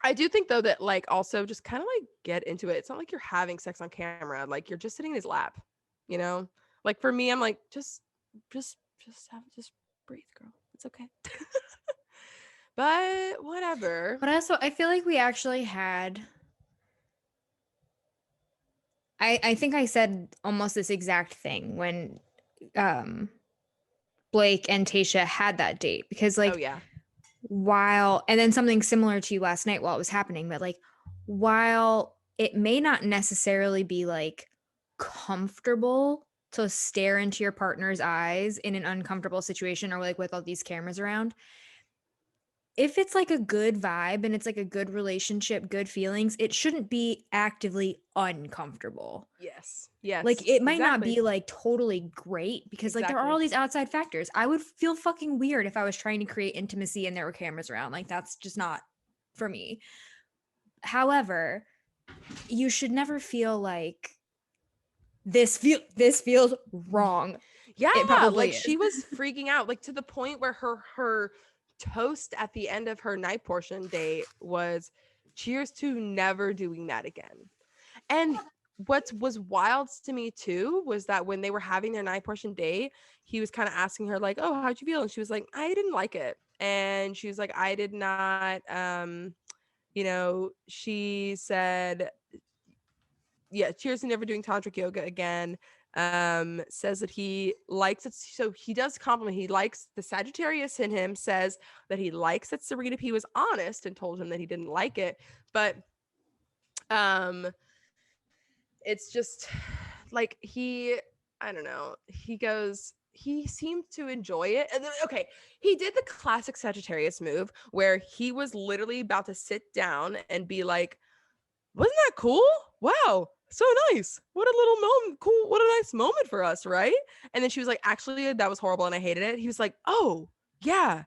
I do think though that like also just kind of like get into it. It's not like you're having sex on camera. Like you're just sitting in his lap, you know? Like for me, I'm like, just breathe, girl. It's okay. But whatever. But also, I feel like we actually had. I think I said almost this exact thing when Blake and Tayshia had that date, because like Oh yeah. and then something similar to you last night while it was happening, but like while it may not necessarily be like comfortable to stare into your partner's eyes in an uncomfortable situation or like with all these cameras around, if it's like a good vibe and it's like a good relationship, good feelings, it shouldn't be actively uncomfortable. Yes. Yes. Like it might not exactly. be like totally great because like there are all these outside factors. I would feel fucking weird if I was trying to create intimacy and there were cameras around. Like that's just not for me. However, you should never feel like this feels wrong. Yeah, It probably like is. she was freaking out, like to the point where her toast at the end of her night portion date was cheers to never doing that again. And what was wild to me too was that when they were having their night portion date, he was kind of asking her like, "Oh, how'd you feel?" And she was like, "I didn't like it." And she was like, "I did not she said, yeah, cheers to never doing tantric yoga again. Says that he likes it. So he does compliment. He likes the Sagittarius in him, says that he likes that Serena P was honest and told him that he didn't like it. But it's just like I don't know. He seemed to enjoy it. And then, okay, he did the classic Sagittarius move where he was literally about to sit down and be like, wasn't that cool? Wow, so nice. What a little moment. Cool. What a nice moment for us, right? And then she was like, actually, that was horrible and I hated it. He was like, oh, yeah.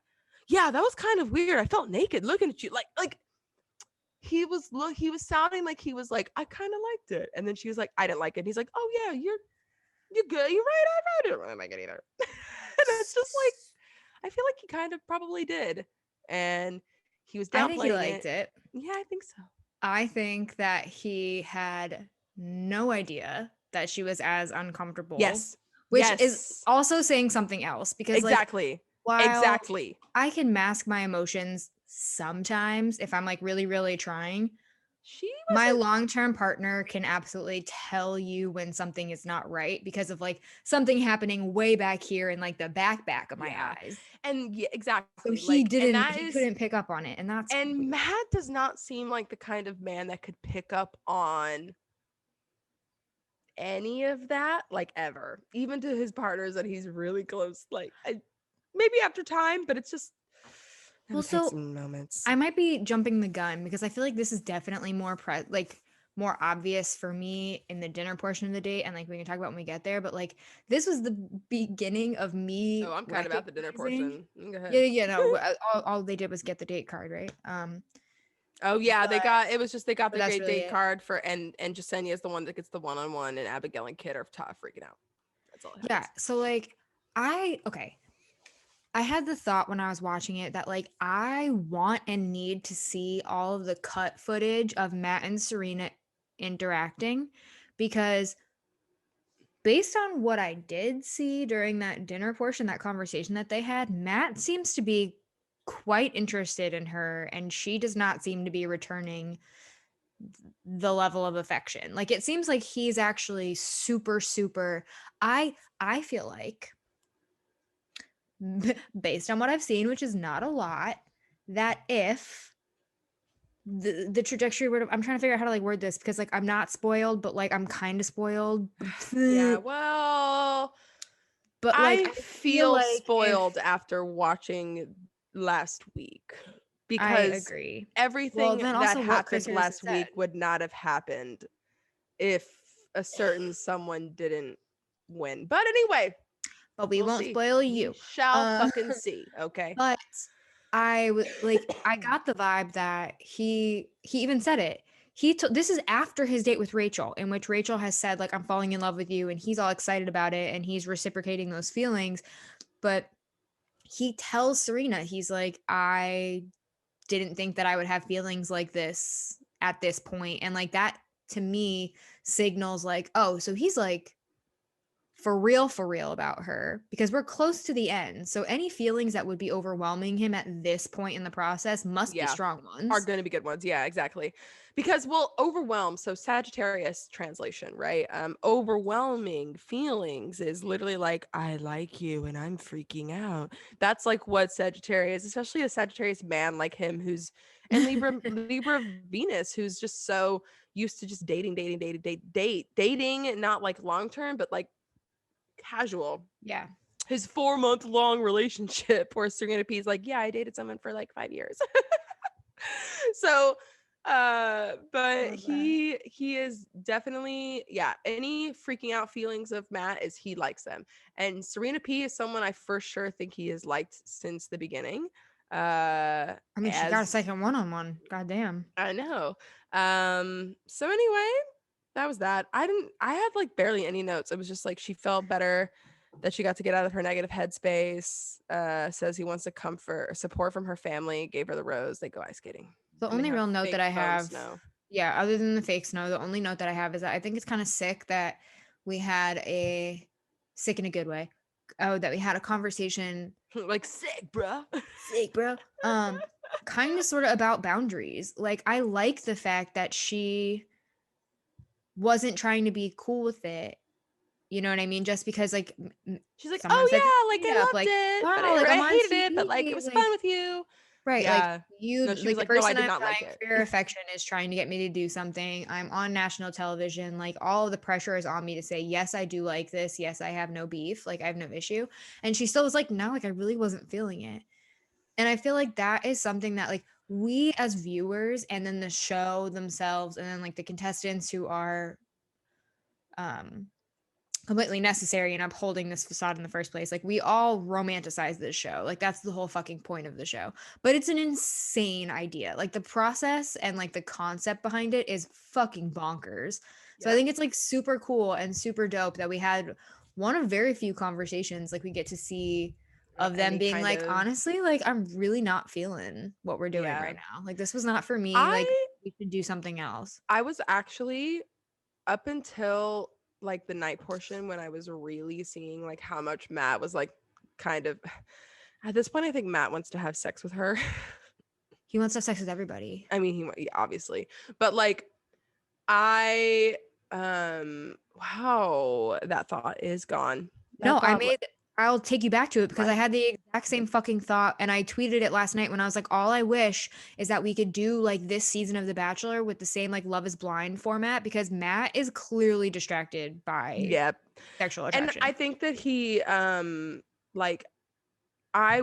Yeah, that was kind of weird. I felt naked looking at you. Like he was sounding like he was like, I kind of liked it. And then she was like, I didn't like it. And he's like, oh yeah, you're good. You're right. I didn't like it either. And it's just like, I feel like he kind of probably did. And he was downplaying I think he liked it. Yeah, I think so. I think that he had no idea that she was as uncomfortable. Yes. Which is also saying something else, because exactly. Like, while exactly. I can mask my emotions sometimes if I'm like really, really trying, my long-term partner can absolutely tell you when something is not right because of like something happening way back here in like the back of my eyes. And yeah, exactly. So he couldn't pick up on it. And weird. Matt does not seem like the kind of man that could pick up on any of that, like ever, even to his partners that he's really close, like maybe after time, but it's just moments. I might be jumping the gun because I feel like this is definitely more more obvious for me in the dinner portion of the date, and like we can talk about when we get there, but like this was the beginning of me. Oh, I'm kind of at the dinner portion. Go ahead. Yeah, no, all they did was get the date card, right? Oh yeah, they got the great really date card for, and Jasenia is the one that gets the one-on-one, and Abigail and Kit are tough freaking out. That's all it happens. Yeah, so like I had the thought when I was watching it that like I want and need to see all of the cut footage of Matt and Serena interacting, because based on what I did see during that dinner portion, that conversation that they had, Matt seems to be quite interested in her, and she does not seem to be returning the level of affection. Like, it seems like he's actually super, super. I feel like, based on what I've seen, which is not a lot, that if the trajectory word, I'm trying to figure out how to like word this, because like I'm not spoiled, but like I'm kind of spoiled. Yeah, well, But like I I feel feel like spoiled if after watching last week I because agree. Well, everything then that also what Chris happened Harrison last said. week would not have happened if a certain someone didn't win. But anyway, But we we'll won't see. spoil We you. shall Uh, fucking see. Okay. but I got the vibe that he even said it. This is after his date with Rachel, in which Rachel has said like, I'm falling in love with you, and he's all excited about it, and he's reciprocating those feelings. But he tells Serena, he's like, I didn't think that I would have feelings like this at this point. And like that to me signals like, oh, so he's like for real about her, because we're close to the end. So any feelings that would be overwhelming him at this point in the process must be Yeah. strong Are ones. going to be good ones. Yeah, exactly. Because well, overwhelm. So Sagittarius translation, right? Overwhelming feelings is literally like, I like you and I'm freaking out. That's like what Sagittarius, especially a Sagittarius man like him, who's and Libra Venus, who's just so used to just dating, not like long term, but like casual. Yeah. His 4-month long relationship where Serena P's like, yeah, I dated someone for like 5 years. So but Love that. he is definitely, yeah, any freaking out feelings of Matt is he likes them. And Serena P is someone I for sure think he has liked since the beginning. I mean, she got a As second one-on-one. God damn. I know. So anyway, that was that. I had like barely any notes. It was just like she felt better that she got to get out of her negative headspace. Says he wants to comfort support from her family, gave her the rose, they go ice skating. The And they only have real note that fake I foam have, snow. yeah, other than the fake snow, the only note that I have is that I think it's kind of sick that we had a sick in a good way. Oh, that we had a conversation, Like sick, bruh. sick, bro. Kind of sort of about boundaries. Like, I like the fact that she wasn't trying to be cool with it. You know what I mean? Just because like She's like, someone oh said yeah, like straight I up, loved like, it, but wow, like I I'm on hated it, but like it TV, was fun like, with you. right, like Yeah. you, No, she was like the like, no, I person did I'm not like dying it. for your affection is trying to get me to do something. I'm on national television. Like, all of the pressure is on me to say, yes, I do like this. Yes, I have no beef. Like, I have no issue. And she still was like, no, like I really wasn't feeling it. And I feel like that is something that like we as viewers, and then the show themselves, and then like the contestants who are um completely necessary in upholding this facade in the first place. Like, we all romanticize this show. Like, that's the whole fucking point of the show. But it's an insane idea. Like, the process and like the concept behind it is fucking bonkers. So I Yep. think it's like super cool and super dope that we had one of very few conversations like we get to see of them Any being kind like, of, honestly, like I'm really not feeling what we're doing yeah. right now. Like, this was not for me. Like, I we should do something else. I was actually up until like the night portion when I was really seeing like how much Matt was like kind of at this point I think Matt wants to have sex with her. He wants to have sex with everybody. I mean he obviously. But like I wow, that thought is gone. No, That I thought made I'll take you back to it because I like had the exact same fucking thought, and I tweeted it last night when I was like, all I wish is that we could do like this season of The Bachelor with the same like Love is Blind format, because Matt is clearly distracted by yeah. sexual And I attraction. think that he like I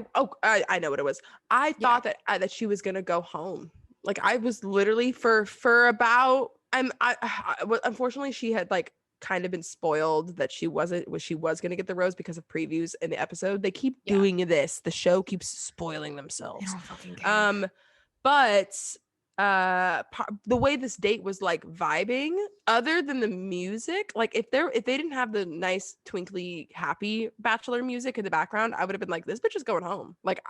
know what it was. I Yeah. thought that she was gonna go home. Like I was literally for about unfortunately she had like kind of been spoiled that she was gonna get the rose because of previews in the episode. They keep Yeah. doing this. The show keeps spoiling I themselves. don't fucking care. But the way this date was like vibing, other than the music, like if they didn't have the nice twinkly happy Bachelor music in the background, I would have been like, this bitch is going home. Like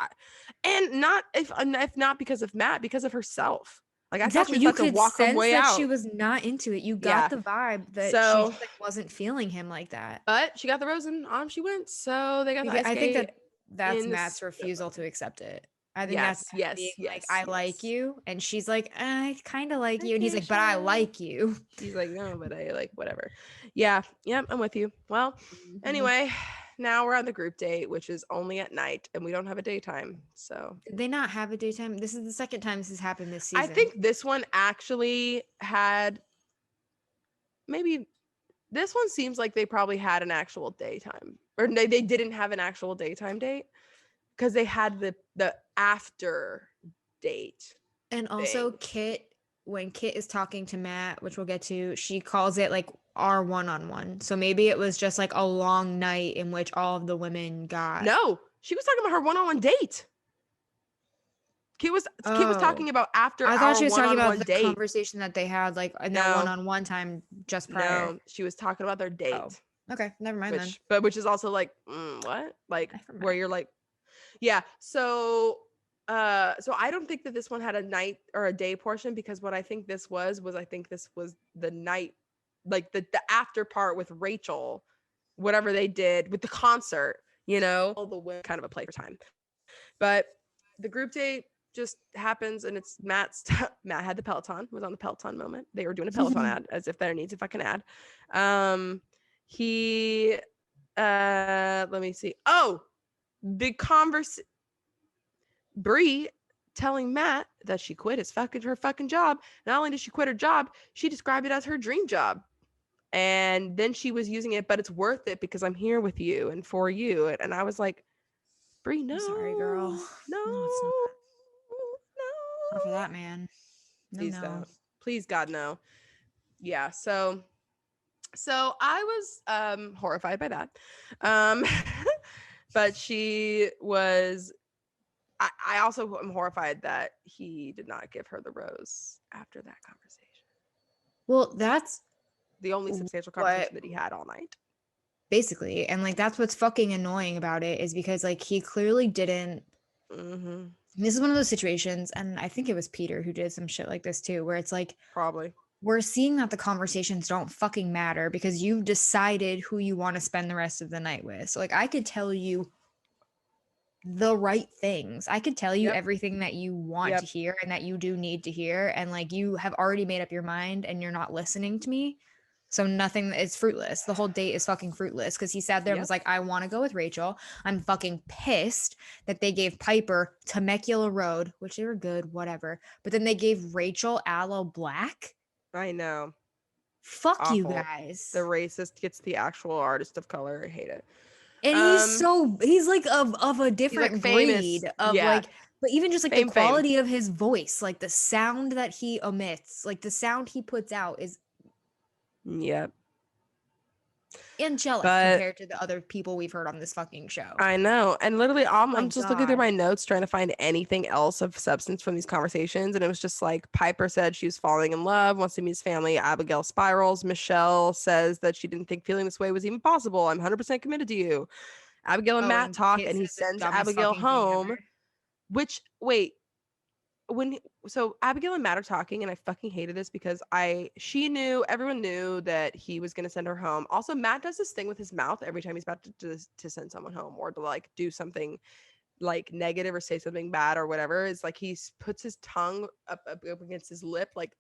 and not if not because of Matt, because of herself. Like I thought she Exactly. was You about to could walk her sense way that she out. was not into it. You got Yeah. the vibe that she So just like wasn't feeling him like that. but she got the rose and on she went. So they got the ice I think skate that that's in Matt's this. refusal to accept it. I think that's Yes, him being yes, like, yes, I like yes. you. And she's like, I kind of like you. And he's Okay, like, but I sure. like you. He's like, no, but I like whatever. Yeah, yeah, I'm with you. Well, Mhm. anyway, now we're on the group date, which is only at night, and we don't have a daytime. So Did they not have a daytime? This is the second time this has happened this I season. think this one actually had maybe this one seems like they probably had an actual daytime, or they didn't have an actual daytime date because they had the after date And also thing. Kit, when Kit is talking to Matt, which we'll get to, she calls it like our one-on-one. So maybe it was just like a long night in which all of the women got. No, she was talking about her one-on-one date. Kit was Oh, talking about after I thought our she was talking about one-on-one the date. conversation that they had like in their No, one-on-one time just prior. no, she was talking about their Oh, date, okay. Never mind then. which is also like what, like Never where mind. you're like, yeah. So I don't think that this one had a night or a day portion because what I think this was I think this was the night, like the after part with Rachel, whatever they did with the concert. All the women kind of a play for time. But the group date just happens, and it's Matt had the Peloton, was on the Peloton moment. They were doing a Peloton ad as if there needs a fucking ad. He let me see. Oh, the Bree telling Matt that she quit her fucking job. Not only did she quit her job, she described it as her dream job. And then she was using it, but it's worth it because I'm here with you and for you. And I was like, Bree, no, I'm sorry, girl. no, No, it's not. Not for no. that, man. No, Please no. don't. Please, God, no. Yeah. So I was horrified by that. Um, but she was. I also am horrified that he did not give her the rose after that conversation. Well, that's The only substantial what conversation that he had all night. basically, and like that's what's fucking annoying about it is because like he clearly didn't. Mm-hmm. This is one of those situations, and I think it was Peter who did some shit like this too, where it's like Probably. we're seeing that the conversations don't fucking matter because you've decided who you want to spend the rest of the night with. So like I could tell you the right things. I could tell you Yep. everything that you want to Yep. hear and that you do need to hear. And like you have already made up your mind and you're not listening to me. So nothing is fruitless. The whole date is fucking fruitless because he sat there and was Yep. like, I want to go with Rachel. I'm fucking pissed that they gave Pieper Temecula Road, which they were good, whatever. But then they gave Rachel Aloe Black. I know. Fuck you Awful. guys. The racist gets the actual artist of color. I hate it. And he's like of a He's like different famous. breed of Yeah. like, but even just like the Fame. quality of his voice, like the sound that he emits, like the sound he puts out is Yep. angelic But compared to the other people we've heard on this fucking show. I know. And literally, My I'm just looking through God. my notes trying to find anything else of substance from these conversations. And it was just like Pieper said she was falling in love, wants to meet his family. Abigail spirals. Michelle says that she didn't think feeling this way was even possible. I'm 100% committed to you. Abigail and Oh, Matt and talk, Kit and he says the sends dumbest Abigail fucking thing home. ever. Which, wait, so Abigail and Matt are talking, and I fucking hated this because everyone knew that he was gonna send her home. Also, Matt does this thing with his mouth every time he's about to send someone home or to like do something like negative or say something bad or whatever. It's like he puts his tongue up against his lip, like,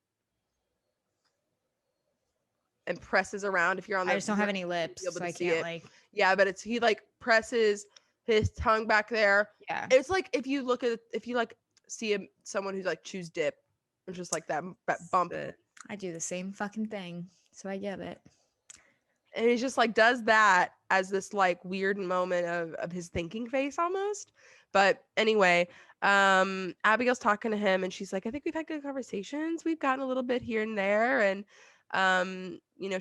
and presses around. If you're on I the just don't have any you'll lips, be able so to I see can't it. like, Yeah, but he like presses his tongue back there. yeah. It's like if you like see someone who's like chews dip, it's just like that bump. But I do the same fucking thing, so I get it. And he just like does that as this like weird moment of his thinking face almost. But anyway, Abigail's talking to him and she's like, I think we've had good conversations. We've gotten a little bit here and there. And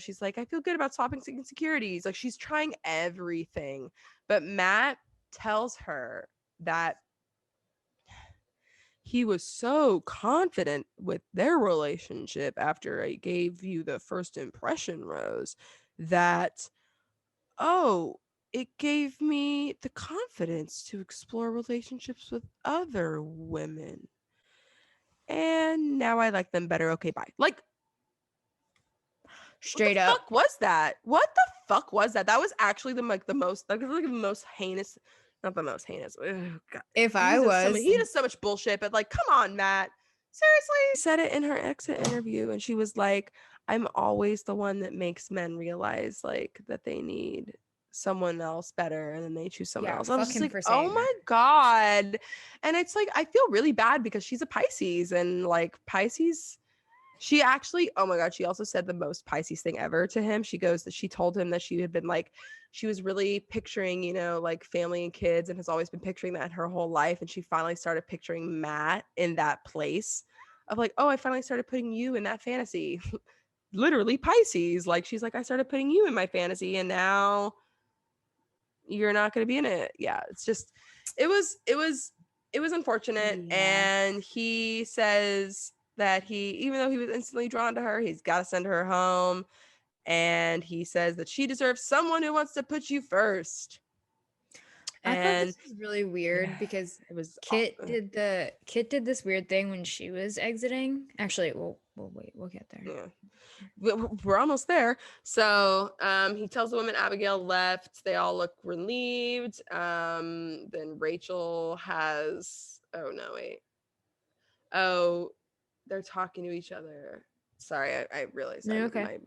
she's like, I feel good about swapping insecurities. Like she's trying everything. But Matt tells her that he was so confident with their relationship after I gave you the first impression rose that, oh, it gave me the confidence to explore relationships with other women. And now I like them better. Okay, bye. Like, Straight what the up. fuck was that? What the fuck was that? That was actually the most heinous not the most heinous. Ugh, God. If He I was, does so much bullshit, but like, come on, Matt. Seriously? She said it in her exit interview, and she was like, I'm always the one that makes men realize like that they need someone else better, and then they choose someone yeah, else. I was fuck just him like, for oh saying my that. God. And it's like, I feel really bad because she's a Pisces, and like Pisces, she actually, oh my God, she also said the most Pisces thing ever to him. She goes that she told him that she had been like, she was really picturing, you know, like family and kids, and has always been picturing that her whole life. And she finally started picturing Matt in that place of like, oh, I finally started putting you in that fantasy. Literally Pisces. Like, she's like, I started putting you in my fantasy, and now you're not going to be in it. Yeah. It's just, it was unfortunate. Yeah. And he says that even though he was instantly drawn to her, he's got to send her home. And he says that she deserves someone who wants to put you first. I thought And this was really weird yeah, because it was Kit did this weird thing when she was exiting. Actually, we'll wait. We'll get there. yeah. We're almost there. So he tells the woman Abigail left. They all look relieved. Then Rachel has, oh no, wait. Oh, they're talking to each other. Sorry, I realized No, okay.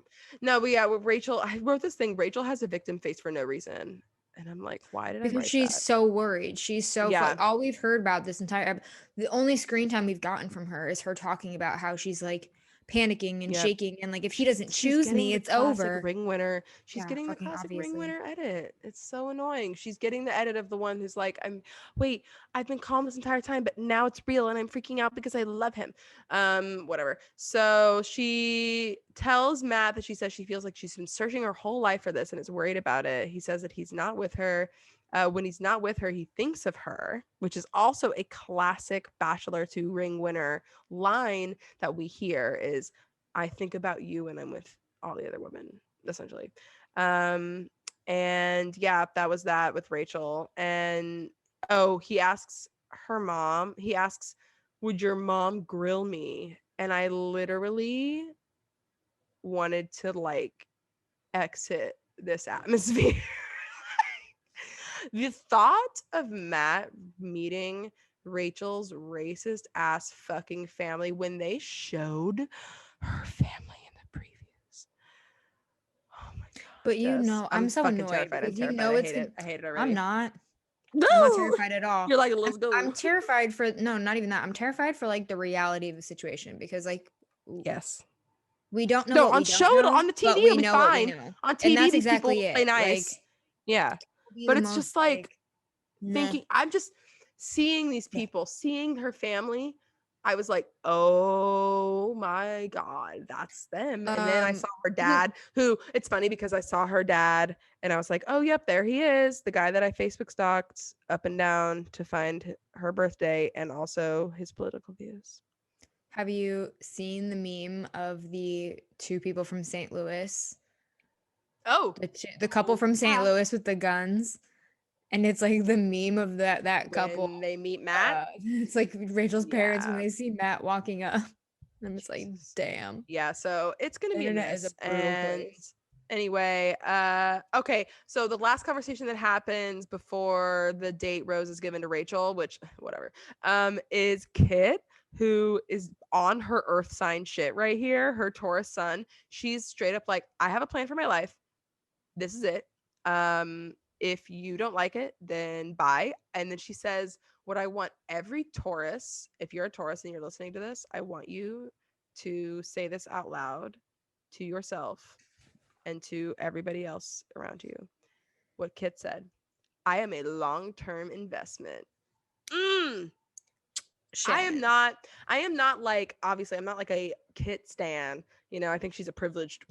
no, but yeah, with Rachel, I wrote this thing. Rachel has a victim face for no reason. And I'm like, why did I Because write she's that? so worried. She's so Yeah. all we've heard about this entire the only screen time we've gotten from her is her talking about how she's like panicking and Yep. shaking and like if he doesn't She's choose getting me, the it's classic over. ring winner. She's Yeah, getting the fucking classic ring obviously. winner edit. It's so annoying. She's getting the edit of the one who's like, wait, I've been calm this entire time, but now it's real and I'm freaking out because I love him. Whatever. So she tells Matt that she says she feels like she's been searching her whole life for this and is worried about it. He says that he's not with her. When he's not with her, he thinks of her, which is also a classic Bachelor 2 ring winner line that we hear is, I think about you when I'm with all the other women, essentially. And yeah, that was that with Rachel. And he asks her mom, would your mom grill me? And I literally wanted to like exit this atmosphere. The thought of Matt meeting Rachel's racist ass fucking family when they showed her family in the previews. Oh my God. But Jess, I'm so fucking annoyed terrified. I'm because you terrified. know I it's hate gonna it. I hate it already. I'm not. No, I'm not terrified at all. you're like, let's go. I'm terrified for no, not even that. I'm terrified for like the reality of the situation because like Yes. we don't know No, what we on don't show it know, on the but TV, we it'll be know what we fine. know. On And TV, that's these people exactly will play it. Like nice. Yeah. be But the it's most just like meh. thinking, I'm just seeing these people, seeing her family. I was like, oh my God, that's them. And then I saw her Because dad, who it's funny because I saw her dad and I was like, oh, yep, there he is. The guy that I Facebook stalked up and down to find her birthday and also his political views. have you seen the meme of the two people from St. Louis? Oh, The couple from St. Louis with the guns. And it's like the meme of that couple. when they meet Matt. It's like Rachel's parents when Yeah. they see Matt walking up. And it's like, Jesus. damn. Yeah, so it's gonna The be a internet is a miss. brutal And place. anyway, okay, so the last conversation that happens before the date rose is given to Rachel, which whatever, is Kit, who is on her earth sign shit right here, her Taurus sun. She's straight up like, I have a plan for my life. This is it. If you don't like it, then bye. And then she says, what I want every Taurus, if you're a Taurus and you're listening to this, I want you to say this out loud to yourself and to everybody else around you. What Kit said, I am a long-term investment. Shannon. I am not like, obviously I'm not like a Kit stan. You know, I think she's a privileged,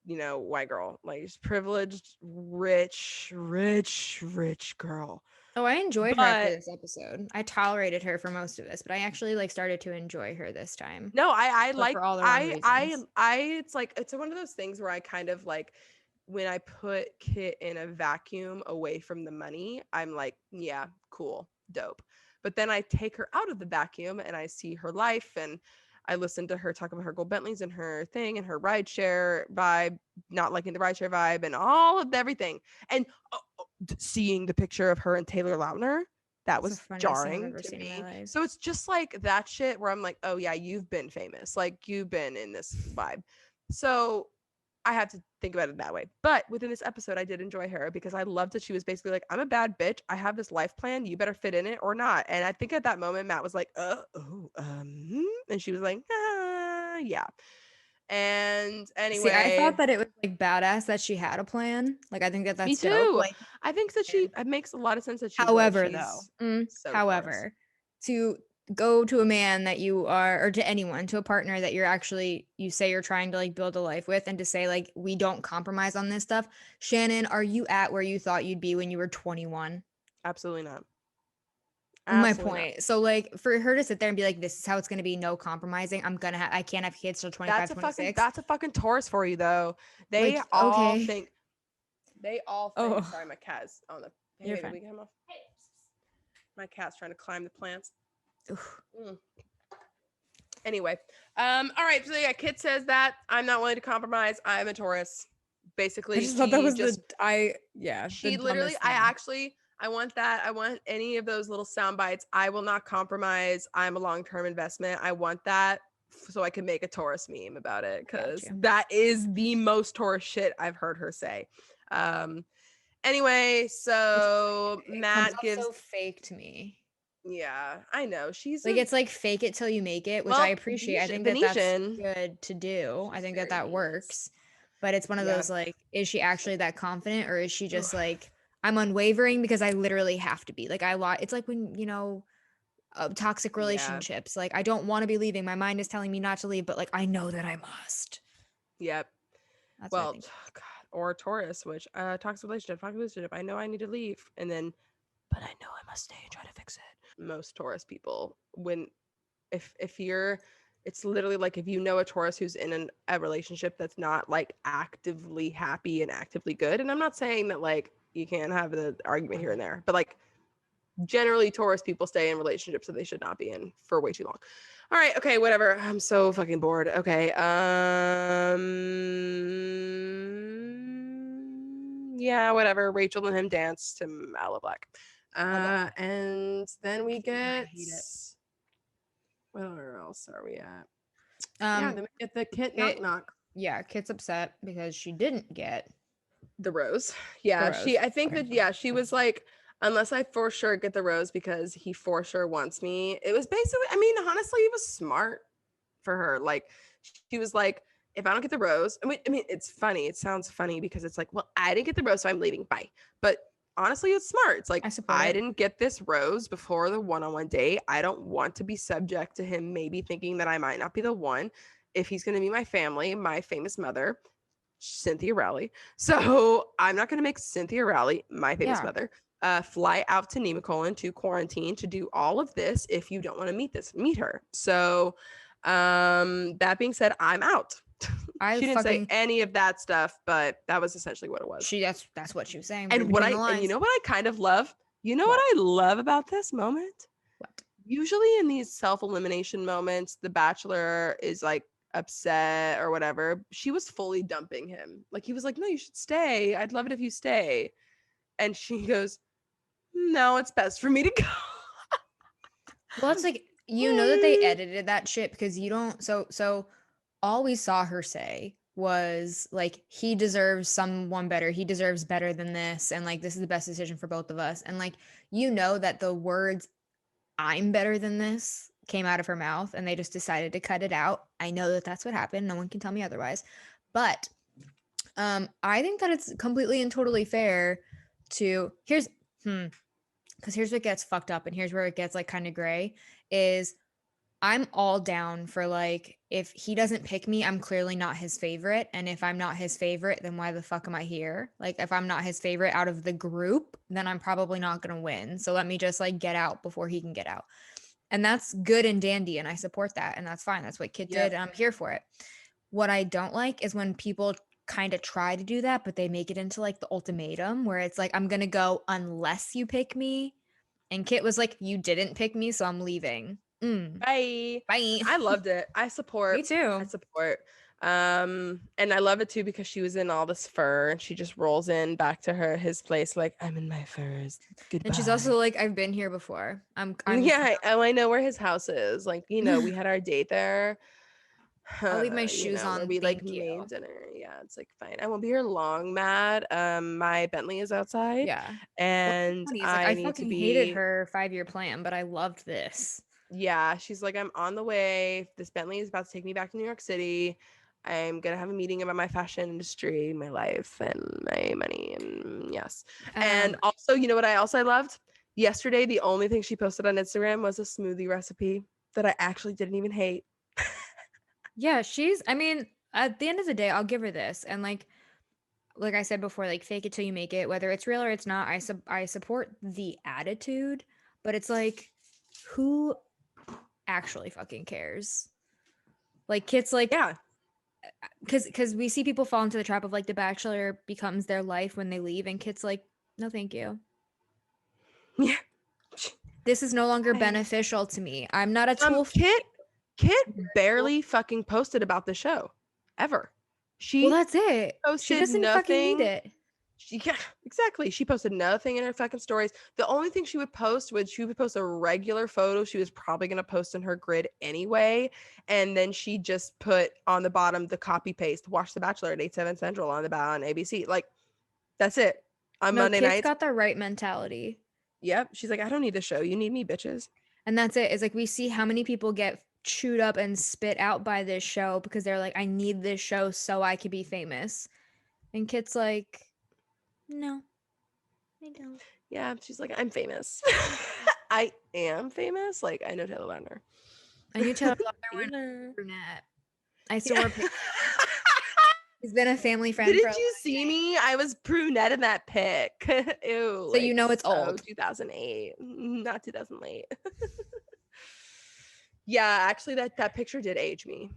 white girl. Like, she's privileged, rich girl. Oh, I enjoyed her after But this episode. I tolerated her for most of this, but I actually like started to enjoy her this time. no, I But like for all the wrong reasons. it's like, it's one of those things where I kind of like, when I put Kit in a vacuum away from the money, I'm like, yeah, cool, dope. But then I take her out of the vacuum and I see her life, and I listen to her talk about her gold Bentleys and her thing and her rideshare vibe, not liking the rideshare vibe and all of everything. And seeing the picture of her and Taylor Lautner, that was jarring to me. So it's just like that shit where I'm like, oh yeah, you've been famous, like you've been in this vibe. So I had to think about it that way. But within this episode, I did enjoy her because I loved that she was basically like, I'm a bad bitch. I have this life plan. You better fit in it or not. And I think at that moment, Matt was like, and she was like, yeah. And anyway, see, I thought that it was like badass that she had a plan. Like, I think that that's me too. dope. Like, I think that it makes a lot of sense that she however, would. though, So however, to go to a man that you are, or to anyone, to a partner that you're actually, you say you're trying to like build a life with, and to say like, we don't compromise on this stuff. Shannon, are you at where you thought you'd be when you were 21? Absolutely not. My point. Not. So like for her to sit there and be like, this is how it's going to be, no compromising. I can't have kids till 25, 26. That's a fucking Taurus for you though. They like, all think. Sorry, my cat is on the. Hey, baby, we get him off. My cat's trying to climb the plants. Anyway, all right. So yeah, Kit says that I'm not willing to compromise. I'm a Taurus. Basically, I just thought that was She literally. I want that. I want any of those little sound bites. I will not compromise. I'm a long-term investment. I want that so I can make a Taurus meme about it because that is the most Taurus shit I've heard her say. Anyway, so Matt gives so fake to me. Yeah, I know. She's like, it's like fake it till you make it, which I appreciate. I think that's good to do. I think that works. But it's one of those like, is she actually that confident, or is she just like, I'm unwavering because I literally have to be? Like, it's like when, toxic relationships. Like, I don't want to be leaving. My mind is telling me not to leave, but like, I know that I must. Yep. That's God, or Taurus, which toxic relationship. I know I need to leave, and then, but I know I must stay and try to fix it. Most Taurus people, if you're, it's literally like, if you know a Taurus who's in a relationship that's not like actively happy and actively good, and I'm not saying that like you can't have the argument here and there, but like generally Taurus people stay in relationships that they should not be in for way too long. All right, okay, whatever. I'm so fucking bored. Okay. Yeah, whatever. Rachel and him dance to Aloe Black. And then we get where else are we at? Then we get the Kit knock. Yeah, Kit's upset because she didn't get the rose. Yeah, I think that she was like, unless I for sure get the rose because he for sure wants me. It was basically, I mean, honestly, it was smart for her. Like, she was like, if I don't get the rose, I mean, it's funny. It sounds funny because it's like, well, I didn't get the rose, so I'm leaving. Bye. But honestly, it's smart. It's like, I didn't get this rose before the one-on-one date. I don't want to be subject to him maybe thinking that I might not be the one. If he's going to be my family, my famous mother, Cynthia Rowley. So I'm not going to make Cynthia Rowley, my famous mother, fly out to Nemacolin to quarantine to do all of this. If you don't want to meet her. So that being said, I'm out. She didn't say any of that stuff, but that was essentially what it was. That's what she was saying. And and you know what I kind of love? You know what I love about this moment? What? Usually in these self-elimination moments, the Bachelor is like upset or whatever. She was fully dumping him. Like, he was like, no, you should stay. I'd love it if you stay. And she goes, no, it's best for me to go. Well, it's like, that they edited that shit because you don't. So all we saw her say was like, he deserves someone better. He deserves better than this. And like, this is the best decision for both of us. And like, that the words, I'm better than this, came out of her mouth, and they just decided to cut it out. I know that that's what happened. No one can tell me otherwise. But I think that it's completely and totally fair to, here's what gets fucked up, and here's where it gets like kind of gray, is I'm all down for like, if he doesn't pick me, I'm clearly not his favorite. And if I'm not his favorite, then why the fuck am I here? Like, if I'm not his favorite out of the group, then I'm probably not going to win. So let me just like get out before he can get out. And that's good and dandy. And I support that. And that's fine. That's what Kit did. And I'm here for it. What I don't like is when people kind of try to do that, but they make it into like the ultimatum where it's like, I'm going to go unless you pick me. And Kit was like, you didn't pick me, so I'm leaving. Bye. I loved it. I support. Me too. I support. And I love it too because she was in all this fur and she just rolls in back to his place like, I'm in my furs. Goodbye. And she's also like, I've been here before. I'm Yeah, I know where his house is. Like, you know, we had our date there. I'll leave my You shoes know, where on. we like Thank you. made dinner. Yeah, it's like fine. I won't be here long, Matt. My Bentley is outside Yeah. Well, and funny. It's like I I need to fucking hated be her 5-year plan, but I loved this. yeah, she's like, I'm on the way. This Bentley is about to take me back to New York City. I'm gonna have a meeting about my fashion industry, my life, and my money, and yes. And also, you know what I also loved? Yesterday, the only thing she posted on Instagram was a smoothie recipe that I actually didn't even hate. Yeah, I mean, at the end of the day, I'll give her this. And like I said before, like fake it till you make it, whether it's real or it's not. I support the attitude, but it's like, who actually fucking cares? Like Kit's like, Yeah, because we see people fall into the trap of like the Bachelor becomes their life when they leave, and Kit's like, no, thank you. yeah. This is no longer beneficial to me. I'm not a tool. Kit barely fucking posted about the show, ever. Well, She that's it. She posted doesn't fucking need nothing. it. Yeah, exactly. She posted nothing in her fucking stories. The only thing she would post a regular photo she was probably going to post in her grid anyway. And then she just put on the bottom the copy paste, watch The Bachelor at 8/7 Central on ABC. Like, that's it. On No, Monday Kit's nights. got the right mentality. Yep. She's like, I don't need a show. You need me, bitches. And that's it. It's like we see how many people get chewed up and spit out by this show because they're like, I need this show so I could be famous. And Kit's like, no, I don't. Yeah. She's like, I'm famous. I am famous. Like, I know Taylor Lautner. I knew Taylor Nolan was brunette. I still wear pink. He's been a family friend. Didn't you see me? I was brunette in that pic. Ew. So you know it's old. 2008, not 2008. Yeah, actually, that picture did age me.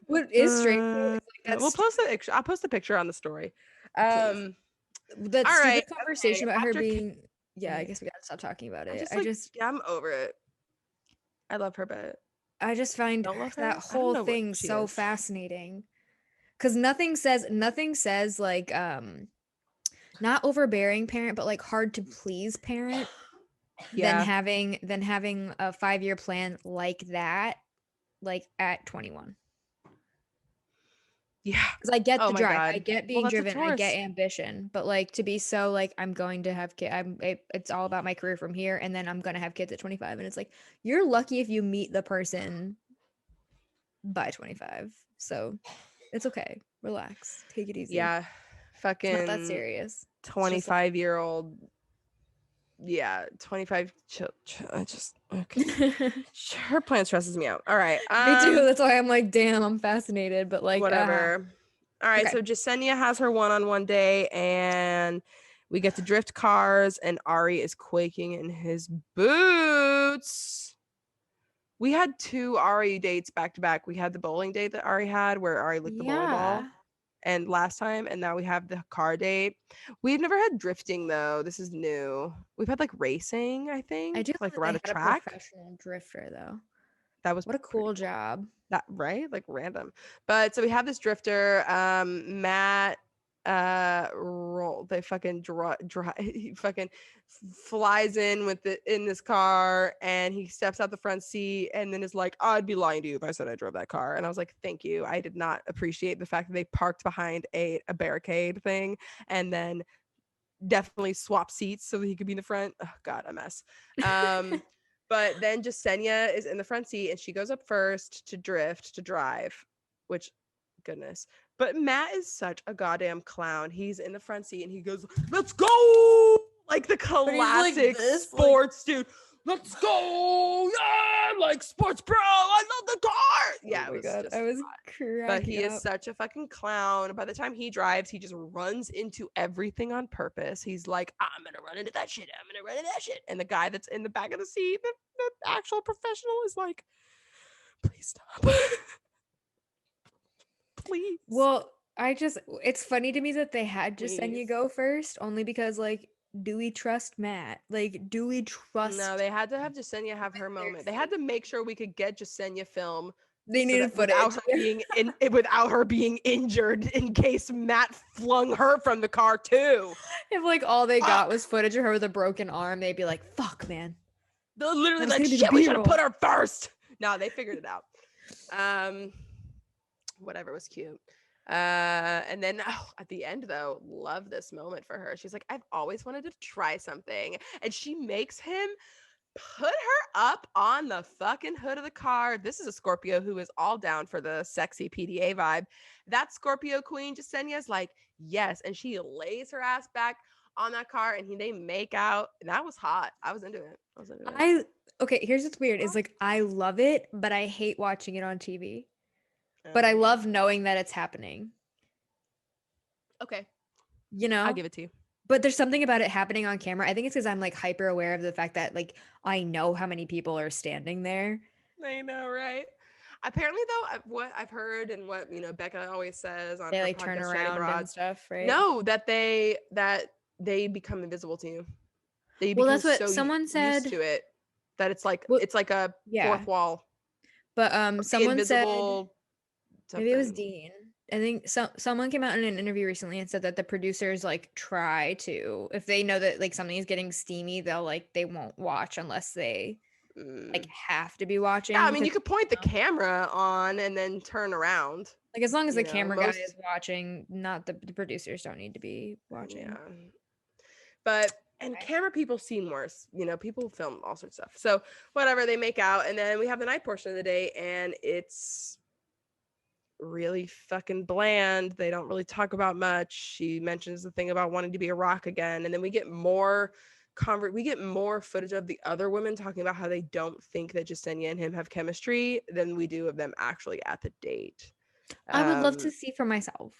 What is strange? Like We'll post the picture. I'll post the picture on the story. That all stupid right, conversation about her after being. Yeah, I guess we gotta stop talking about it. yeah, I'm over it. I love her, but I just find don't love her. that whole thing so fascinating. Because nothing says like not overbearing parent, but like hard to please parent Yeah. than having a 5-year plan like that, like at 21. Yeah. Because I get Oh the my drive, God. I get being driven, I get ambition, but like to be so like I'm going to have kids, it's all about my career from here, and then I'm gonna have kids at 25, and it's like you're lucky if you meet the person by 25. So it's okay. Relax. Take it easy. Yeah. Fucking It's not that serious. 25-year-old. Yeah, 25. I just okay. Her plan stresses me out. All right. Me too. That's why I'm like, damn, I'm fascinated. But like, whatever. All right. Okay. So Jasenia has her one-on-one day, and we get to drift cars, and Ari is quaking in his boots. We had 2 Ari dates back to back. We had the bowling date that Ari had, where Ari licked the bowling ball. And last time, and now we have the car date. We've never had drifting though. This is new. We've had like racing, I think. I do like around a track. A professional drifter though. That was what a cool job. That right? Like random. But so we have this drifter. Matt they fucking he fucking flies in in this car, and he steps out the front seat and then is like, I'd be lying to you if I said I drove that car. And I was like, thank you. I did not appreciate the fact that they parked behind a barricade thing and then definitely swap seats so that he could be in the front. Oh God, a mess. But then Jasenia is in the front seat, and she goes up first to drive, which goodness. But Matt is such a goddamn clown. He's in the front seat and he goes, let's go! Like the classic sports dude. Let's go! Yeah! Like sports bro! I love the car! Yeah, oh my God. I was cracking But he up. is such a fucking clown. By the time he drives, he just runs into everything on purpose. He's like, I'm gonna run into that shit. I'm gonna run into that shit. And the guy that's in the back of the seat, the actual professional, is like, please stop. Please. Well, it's funny to me that they had Jasenia go first, only because like do we trust Matt? Like, do we trust? No, they had to have Jasenia have her moment. They had to make sure we could get Jasenia film They so needed that without footage. her being without her being injured in case Matt flung her from the car too. If like all they got Fuck. was footage of her with a broken arm, they'd be like, "Fuck, man, They're that literally was like, gonna be the shit, we should have B-roll." put her first. No, they figured it out. Whatever was cute. And then at the end though, love this moment for her. She's like, I've always wanted to try something. And she makes him put her up on the fucking hood of the car. This is a Scorpio who is all down for the sexy PDA vibe. That Scorpio queen, Jasenia's like, yes. And she lays her ass back on that car and they make out. And that was hot. I was into it. Okay, here's what's weird is like I love it, but I hate watching it on TV. But I love knowing that it's happening. Okay. You know? I'll give it to you. But there's something about it happening on camera. I think it's because I'm like hyper aware of the fact that like I know how many people are standing there. I know, right? Apparently, though, what I've heard and what Becca always says on They her like podcast, turn Straight around Abroad, and stuff, right? no, that they become invisible to you. They Well, become that's what so someone used said. to it that it's like Well, a yeah. fourth wall. But The someone said invisible maybe it was something. Dean. I think someone came out in an interview recently and said that the producers like try to, if they know that like something is getting steamy, they won't watch unless they like have to be watching. Yeah, I mean, you because, could point the camera on and then turn around. like as long as the know, camera guy is watching, not the producers don't need to be watching. Yeah. But and camera people seem worse. People film all sorts of stuff. So whatever, they make out, and then we have the night portion of the day, and it's really fucking bland. They don't really talk about much. She mentions the thing about wanting to be a rock again, and then we get more footage of the other women talking about how they don't think that Jasenia and him have chemistry than we do of them actually at the date. I would love to see for myself.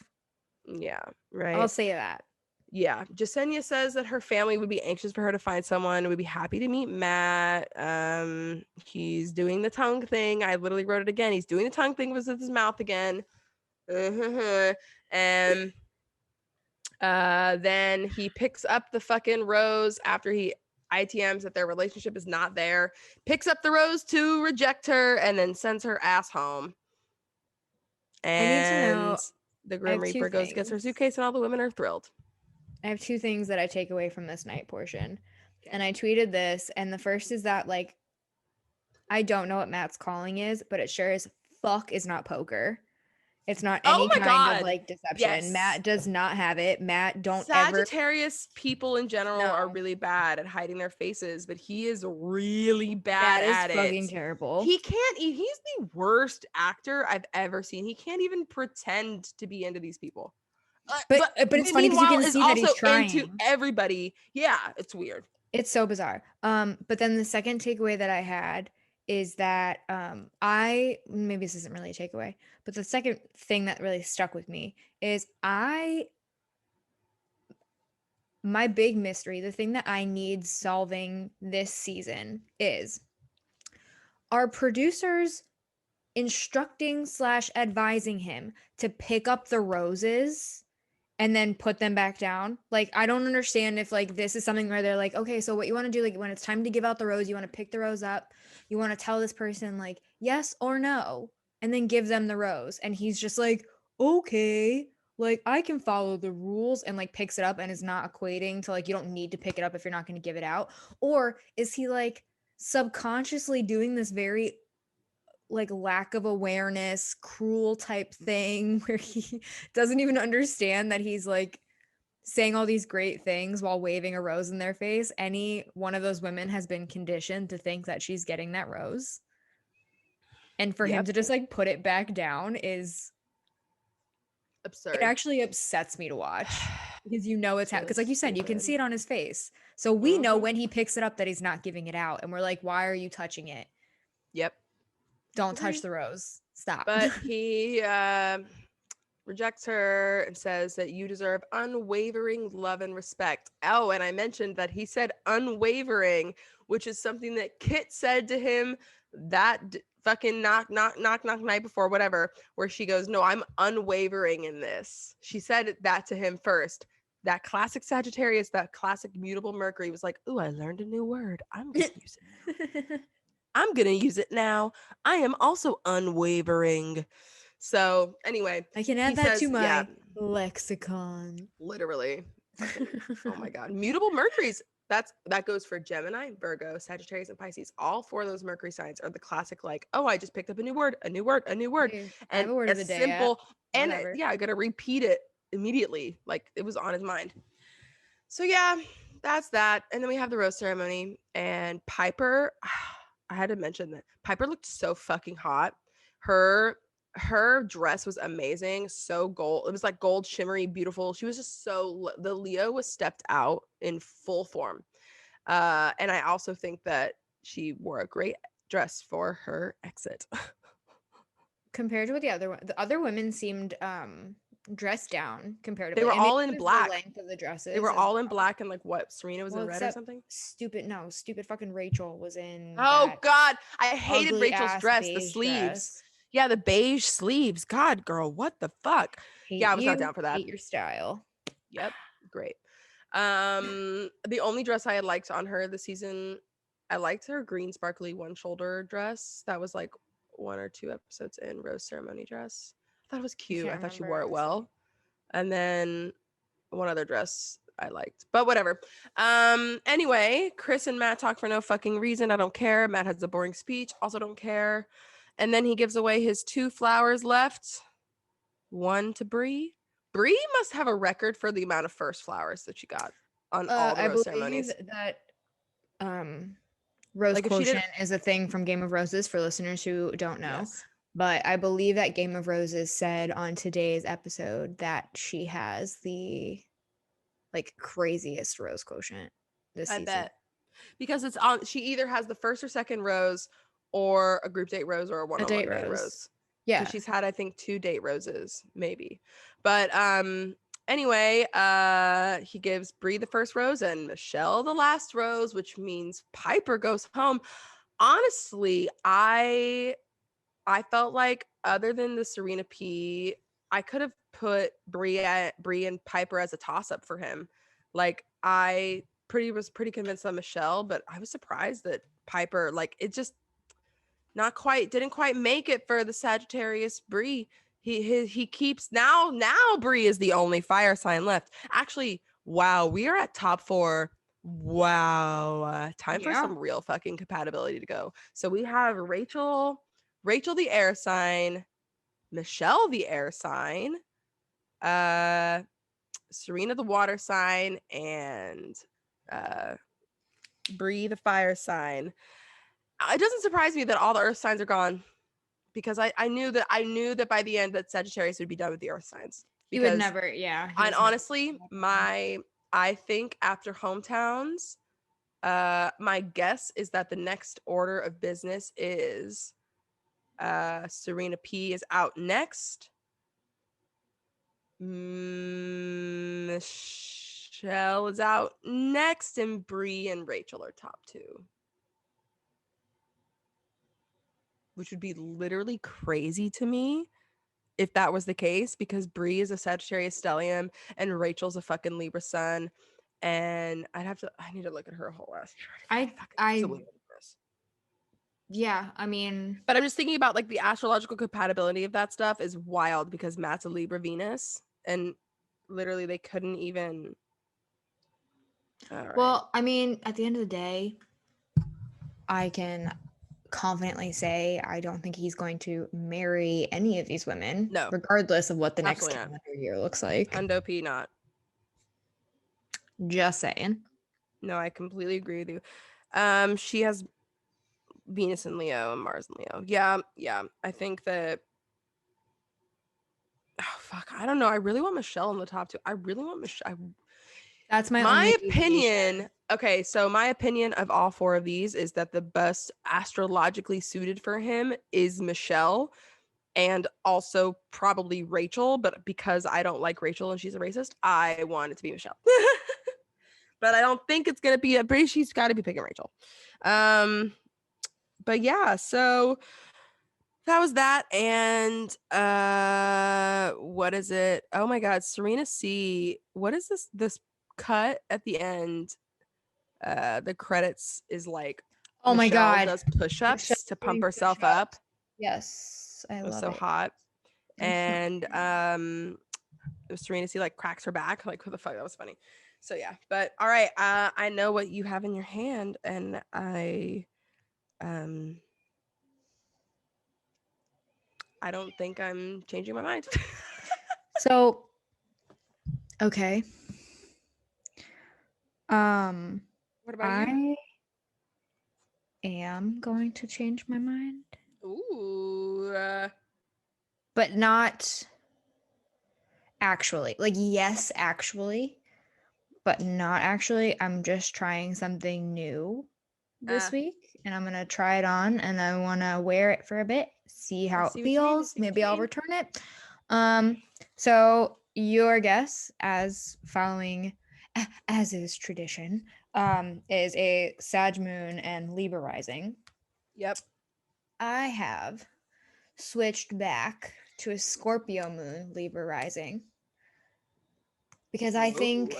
Yeah, right. I'll say that. Yeah, Jasenia says that her family would be anxious for her to find someone, would be happy to meet Matt. He's doing the tongue thing. I literally wrote it again. He's doing the tongue thing with his mouth again. And then he picks up the fucking rose after he ITMs that their relationship is not there, picks up the rose to reject her, and then sends her ass home. And I need to know, the Grim Reaper goes, gets her suitcase, and all the women are thrilled. I have two things that I take away from this night portion. Okay. And I tweeted this, and the first is that like I don't know what Matt's calling is, but it sure as fuck is not poker. It's not any kind of like deception. Yes. Matt does not have it. Matt Sagittarius people in general are really bad at hiding their faces, but he is really bad at it. That is fucking terrible. He can't. He's the worst actor I've ever seen. He can't even pretend to be into these people. But it's funny because you can see that he's trying into everybody. Yeah, it's weird. It's so bizarre. But then the second takeaway that I had is that maybe this isn't really a takeaway, but the second thing that really stuck with me is my big mystery, the thing that I need solving this season is, are producers instructing / advising him to pick up the roses and then put them back down? Like, I don't understand if like this is something where they're like, okay, so what you want to do, like when it's time to give out the rose, you want to pick the rose up, you want to tell this person like yes or no, and then give them the rose. And he's just like, okay, like I can follow the rules, and like picks it up and is not equating to like you don't need to pick it up if you're not going to give it out. Or is he like subconsciously doing this very like lack of awareness, cruel type thing where he doesn't even understand that he's like saying all these great things while waving a rose in their face? Any one of those women has been conditioned to think that she's getting that rose. And for him to just like put it back down is absurd. It actually upsets me to watch because it's happening. Because like you said, you can see it on his face. So we know when he picks it up that he's not giving it out. And we're like, why are you touching it? Yep. Don't touch the rose. Stop. But he rejects her and says that you deserve unwavering love and respect. Oh, and I mentioned that he said unwavering, which is something that Kit said to him that fucking knock night before, whatever, where she goes, no, I'm unwavering in this. She said that to him first. that classic Sagittarius, that classic mutable Mercury was like, ooh, I learned a new word. I'm going to use it. I'm going to use it now. I am also unwavering. So anyway, I can add he that says, to my yeah, lexicon. literally. Fucking, oh my God. Mutable Mercuries. That goes for Gemini, Virgo, Sagittarius, and Pisces. All 4 of those Mercury signs are the classic, like, oh, I just picked up a new word, a new word, a new word. Hey, I have And a word of the it's day simple. And Whatever. yeah, I got to repeat it immediately. Like it was on his mind. So yeah, that's that. And then we have the rose ceremony. And Pieper, I had to mention that Pieper looked so fucking hot. Her dress was amazing, so gold. It was like gold, shimmery, beautiful. She was just the Leo was stepped out in full form. And I also think that she wore a great dress for her exit. Compared to what the other women seemed dressed down comparatively. They were And maybe all it in was black. the length of the dresses. They were as all in well. black, and like what? Serena was in red or except something? stupid fucking Rachel was in Oh that God, I hated ugly Rachel's ass dress, the beige sleeves. dress. Yeah, the beige sleeves. God, girl, what the fuck? Hate Yeah, I was not you, down for that. hate your style. Yep, great. The only dress I had liked on her this season, I liked her green sparkly one shoulder dress. That was like 1 or 2 episodes in, rose ceremony dress. I thought it was cute. I thought she wore it well. And then one other dress I liked, but whatever. Anyway, Chris and Matt talk for no fucking reason. I don't care. Matt has a boring speech. Also don't care. And then he gives away his 2 flowers left. 1 to Bree. Bree must have a record for the amount of first flowers that she got on all the I rose believe ceremonies. that rose Like if she quotient did, is a thing from Game of Roses for listeners who don't know. yes. But I believe that Game of Roses said on today's episode that she has the like craziest rose quotient this I season. bet. Because it's on, she either has the first or second rose, or a group date rose, or a one-on-one date rose. Yeah. So she's had, I think, 2 date roses, maybe. But anyway, he gives Bree the first rose and Michelle the last rose, which means Pieper goes home. Honestly, I felt like, other than the Serena P, I could have put Bree and Pieper as a toss-up for him. Like I was pretty convinced on Michelle, but I was surprised that Pieper, like, it just didn't quite make it for the Sagittarius Bree. He keeps now Bree is the only fire sign left. Actually, wow, we are at top 4. Wow, time for some real fucking compatibility to go. So we have Rachel the air sign, Michelle the air sign, Serena the water sign, and Bree the fire sign. It doesn't surprise me that all the earth signs are gone, because I knew that by the end that Sagittarius would be done with the earth signs. He would never, And honestly, I think after hometowns, my guess is that the next order of business is Serena P is out next. Michelle is out next, and Bree and Rachel are top 2. Which would be literally crazy to me if that was the case, because Bree is a Sagittarius stellium and Rachel's a fucking Libra sun. And I need to look at her whole ass chart. Yeah, I mean, but I'm just thinking about like the astrological compatibility of that stuff is wild, because Matt's a Libra Venus, and literally they couldn't even. Well, I mean, at the end of the day, I can confidently say I don't think he's going to marry any of these women, regardless of what the next calendar year looks like. Hundo P not. Just saying. No, I completely agree with you. She has Venus in Leo and Mars in Leo. Yeah. I think that. Oh fuck! I don't know. I really want Michelle in the top 2. I really want Michelle. That's my opinion. Okay, so my opinion of all 4 of these is that the best astrologically suited for him is Michelle, and also probably Rachel. But because I don't like Rachel and she's a racist, I want it to be Michelle. But I don't think it's gonna be she's got to be picking Rachel. But yeah, so That was that. And what is it? Oh my God, Serena C. What is this cut at the end? The credits is like Oh my Michelle God. does push-ups to pump herself up. Yes, I It was love so it. hot. And Mhm. it was Serena C like cracks her back. Like, what the fuck? That was funny. So yeah. But all right, I know what you have in your hand, and I don't think I'm changing my mind. So, okay. What about you? I am going to change my mind, Ooh. but not actually. Like, yes, actually, but not actually. I'm just trying something new this week, and I'm gonna try it on, and I want to wear it for a bit, see how see it what you mean. feels. Maybe I'll return it. So your guess, as following, as is tradition, is a Sag moon and Libra rising. Yep. I have switched back to a Scorpio moon, Libra rising, because I think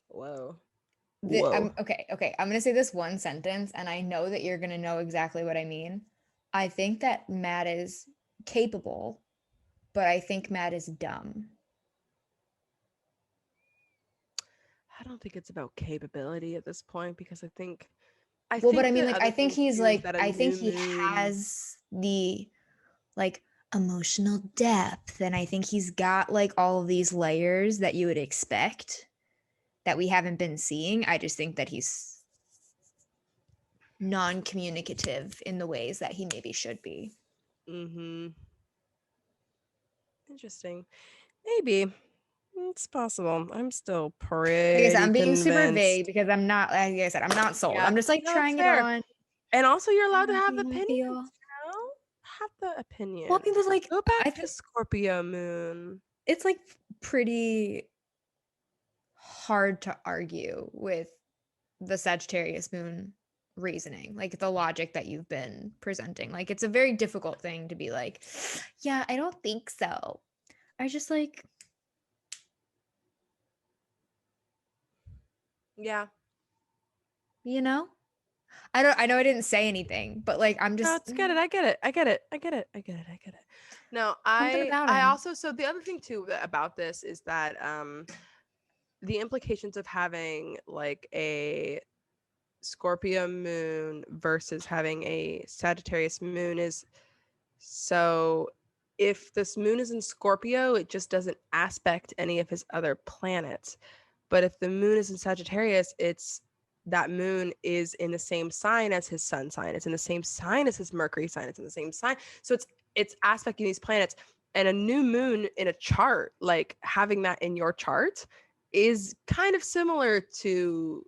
Whoa. I'm okay. I'm gonna say this one sentence, and I know that you're gonna know exactly what I mean. I think that Matt is capable, but I think Matt is dumb. I don't think it's about capability at this point because I think But I mean, the like, other I think thing he's too is like, that a I think new he moon. has the like emotional depth, and I think he's got like all of these layers that you would expect that we haven't been seeing. I just think that he's non-communicative in the ways that he maybe should be. Mm-hmm. Interesting. Maybe. It's possible. I'm still Like I said, pretty I'm being super vague convinced. because I'm not, like I said, I'm not sold. Yeah. I'm just like No, it's trying it fair. on, And also you're allowed to have see how I opinions, feel. Have the Well, opinion. I think there's like, Go back I to think Scorpio moon. it's like pretty hard to argue with the Sagittarius moon reasoning, like the logic that you've been presenting. Like it's a very difficult thing to be like, yeah, I don't think so. I just like, Yeah. you know, I know I didn't say anything, but like I'm No, just it's get it. I get it. I get it. I get it. I get it. I get it. No, something about I him. also so the other thing too about this is that the implications of having like a Scorpio moon versus having a Sagittarius moon is so if this moon is in Scorpio, it just doesn't aspect any of his other planets. But if the moon is in Sagittarius, it's that moon is in the same sign as his sun sign. It's in the same sign as his Mercury sign. It's in the same sign. So it's aspecting these planets. And a new moon in a chart, like having that in your chart, is kind of similar to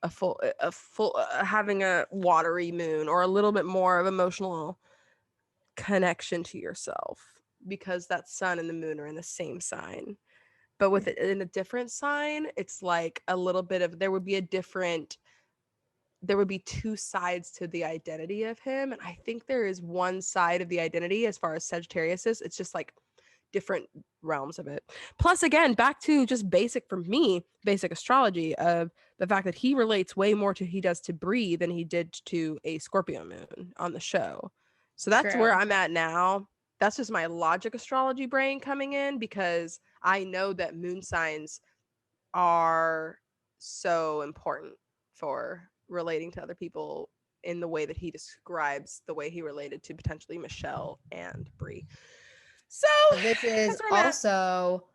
a full having a watery moon or a little bit more of emotional connection to yourself because that sun and the moon are in the same sign. But with it in a different sign, it's like a little bit of there would be two sides to the identity of him. And I think there is one side of the identity as far as Sagittarius is. It's just like different realms of it. Plus, again, back to just basic for me, basic astrology of the fact that he relates way more to he does to Bree than he did to a Scorpio moon on the show. So that's where True. I'm at now. That's just my logic astrology brain coming in because I know that moon signs are so important for relating to other people in the way that he describes the way he related to potentially Michelle and Bree. So This is that's where I'm at. also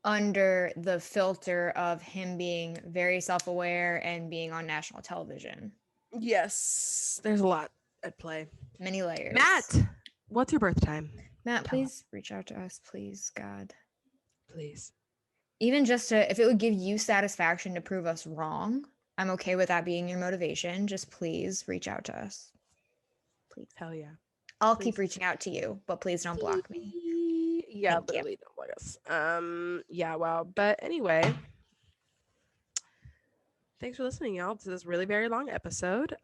under the filter of him being very self-aware and being on national television. Yes, there's a lot at play. Many layers. Matt, what's your birth time? Matt, Tell please reach out to us, please, God. Please. Even just to, if it would give you satisfaction to prove us wrong, I'm okay with that being your motivation. Just please reach out to us. Please. Hell yeah. I'll Please. keep reaching out to you, but please don't block me. Yeah, Thank you. literally don't block us. Yeah, wow. But anyway, thanks for listening, y'all. To this really very long episode.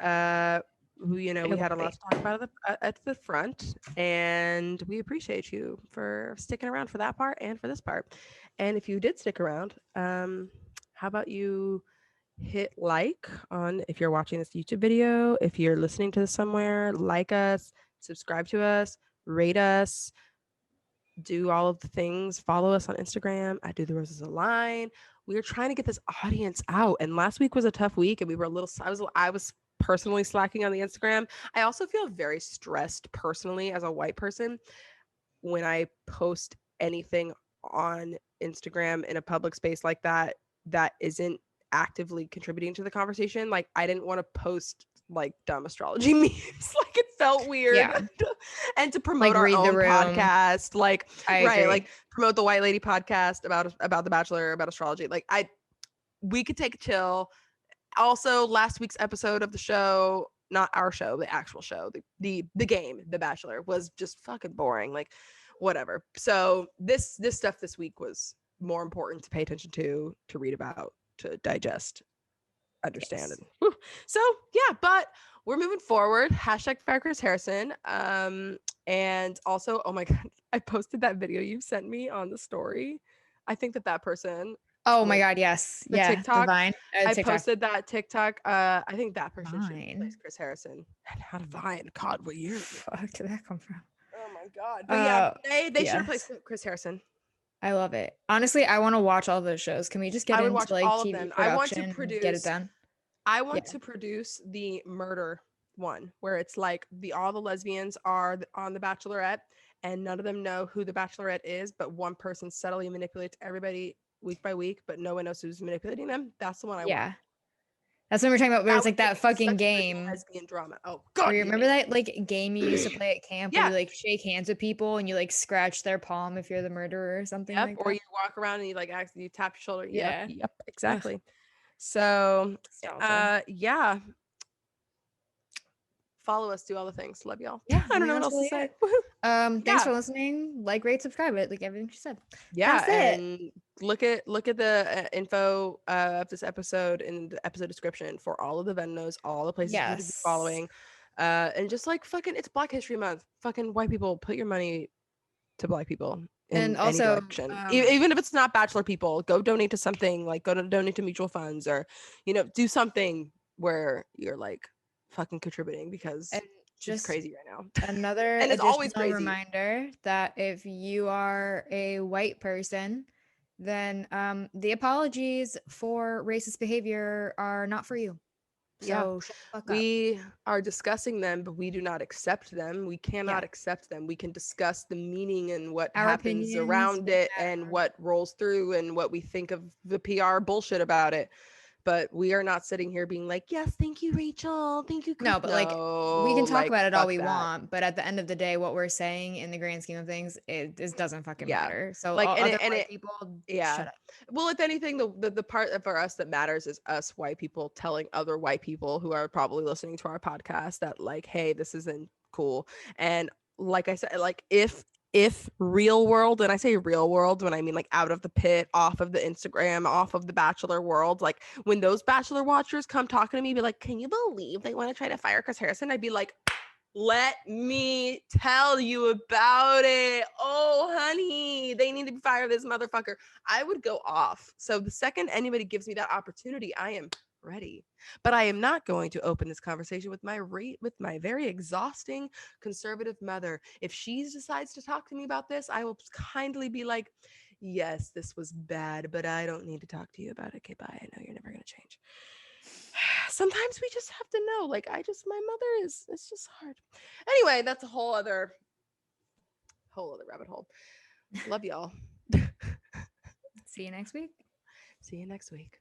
we It'll had a be. lot to talk about at the front, and we appreciate you for sticking around for that part and for this part. And if you did stick around, how about you hit like on, if you're watching this YouTube video, if you're listening to this somewhere, like us, subscribe to us, rate us, do all of the things, follow us on Instagram. I do the roses align. We are trying to get this audience out, and last week was a tough week, and we were a little, I was personally slacking on the Instagram. I also feel very stressed personally as a white person when I post anything on Instagram in a public space like that that isn't actively contributing to the conversation. Like, I didn't want to post like dumb astrology memes. Like, it felt weird. Yeah. And to promote Like, our read the own room. podcast, like, I right, agree. like promote the White Lady podcast about the Bachelor, about astrology. Like, we could take a chill. Also, last week's episode of the show, not our show, the actual show, the game, The Bachelor, was just fucking boring. Like, whatever. So this stuff this week was more important to pay attention to read about, to digest, understand. Yes. And whew. So yeah, but we're moving forward. Hashtag fire Chris Harrison. And also, oh my god, I posted that video you sent me on the story. I think that person, Oh my like, God, yes. the Yeah, the TikTok, Vine. I TikTok. posted that TikTok. I think that person should Vine. replace Chris Harrison. And how did Vine? God, what year? Fuck did that come from? Oh my god. But yeah, they should replace Yes. Chris Harrison. I love it. Honestly, I want to watch all those shows. Can we just get I would into watch like all of TV them. production and get it done? I want Yeah. to produce the murder one, where it's like all the lesbians are on the Bachelorette, and none of them know who the Bachelorette is, but one person subtly manipulates everybody week by week, but no one knows who's manipulating them. That's the one I want. Yeah. That's what we're talking about. Where That it's would like that make fucking such a good game. lesbian drama. Oh Where god, you damn remember it. that like game you used to play at camp where Yeah. you like shake hands with people and you like scratch their palm if you're the murderer or something Yep. like Or that? you walk around and you like you tap your shoulder. Yeah. Yep. Exactly. So Nostalgia. yeah. Follow us, do all the things. Love y'all. Yeah, I don't know what that's else to really say. it. Thanks Yeah. for listening. Like, rate, subscribe, it, like everything she said. Yeah, That's it. and look at the info of this episode in the episode description for all of the Venmos, all the places for you to be following, and just like fucking, it's Black History Month. Fucking white people, put your money to Black people in And any also, direction. Even if it's not Bachelor people, go donate to something. Like, go to donate to mutual funds, or do something where you're like fucking contributing, because and it's just crazy right now. another And it's always additional crazy. reminder that if you are a white person, then the apologies for racist behavior are not for you. So shut the fuck up. We are discussing them, but we do not accept them. We cannot accept them. We can discuss the meaning and what Our happens opinions around don't it and matter. what rolls through and what we think of the PR bullshit about it. But we are not sitting here being like, yes, thank you, Rachel. Thank you, Chris. No, but like we can talk about it all fuck we that. want, but at the end of the day, what we're saying in the grand scheme of things, it doesn't fucking matter. So Like, all and other it, and white it, people, yeah. shut up. Well, if anything, the part for us that matters is us white people telling other white people who are probably listening to our podcast that, like, hey, this isn't cool. And like I said, like, if real world, and I say real world when I mean like out of the pit, off of the Instagram, off of the Bachelor world, like when those Bachelor watchers come talking to me, be like, can you believe they want to try to fire Chris Harrison? I'd be like, let me tell you about it. Oh, honey, they need to fire this motherfucker. I would go off. So the second anybody gives me that opportunity, I am ready. But I am not going to open this conversation with my very exhausting conservative mother. If she decides to talk to me about this, I will kindly be like, yes, this was bad, but I don't need to talk to you about it. Okay, bye. I know you're never going to change. Sometimes we just have to know. Like, my mother is, it's just hard. Anyway, that's a whole other rabbit hole. Love y'all. See you next week. See you next week.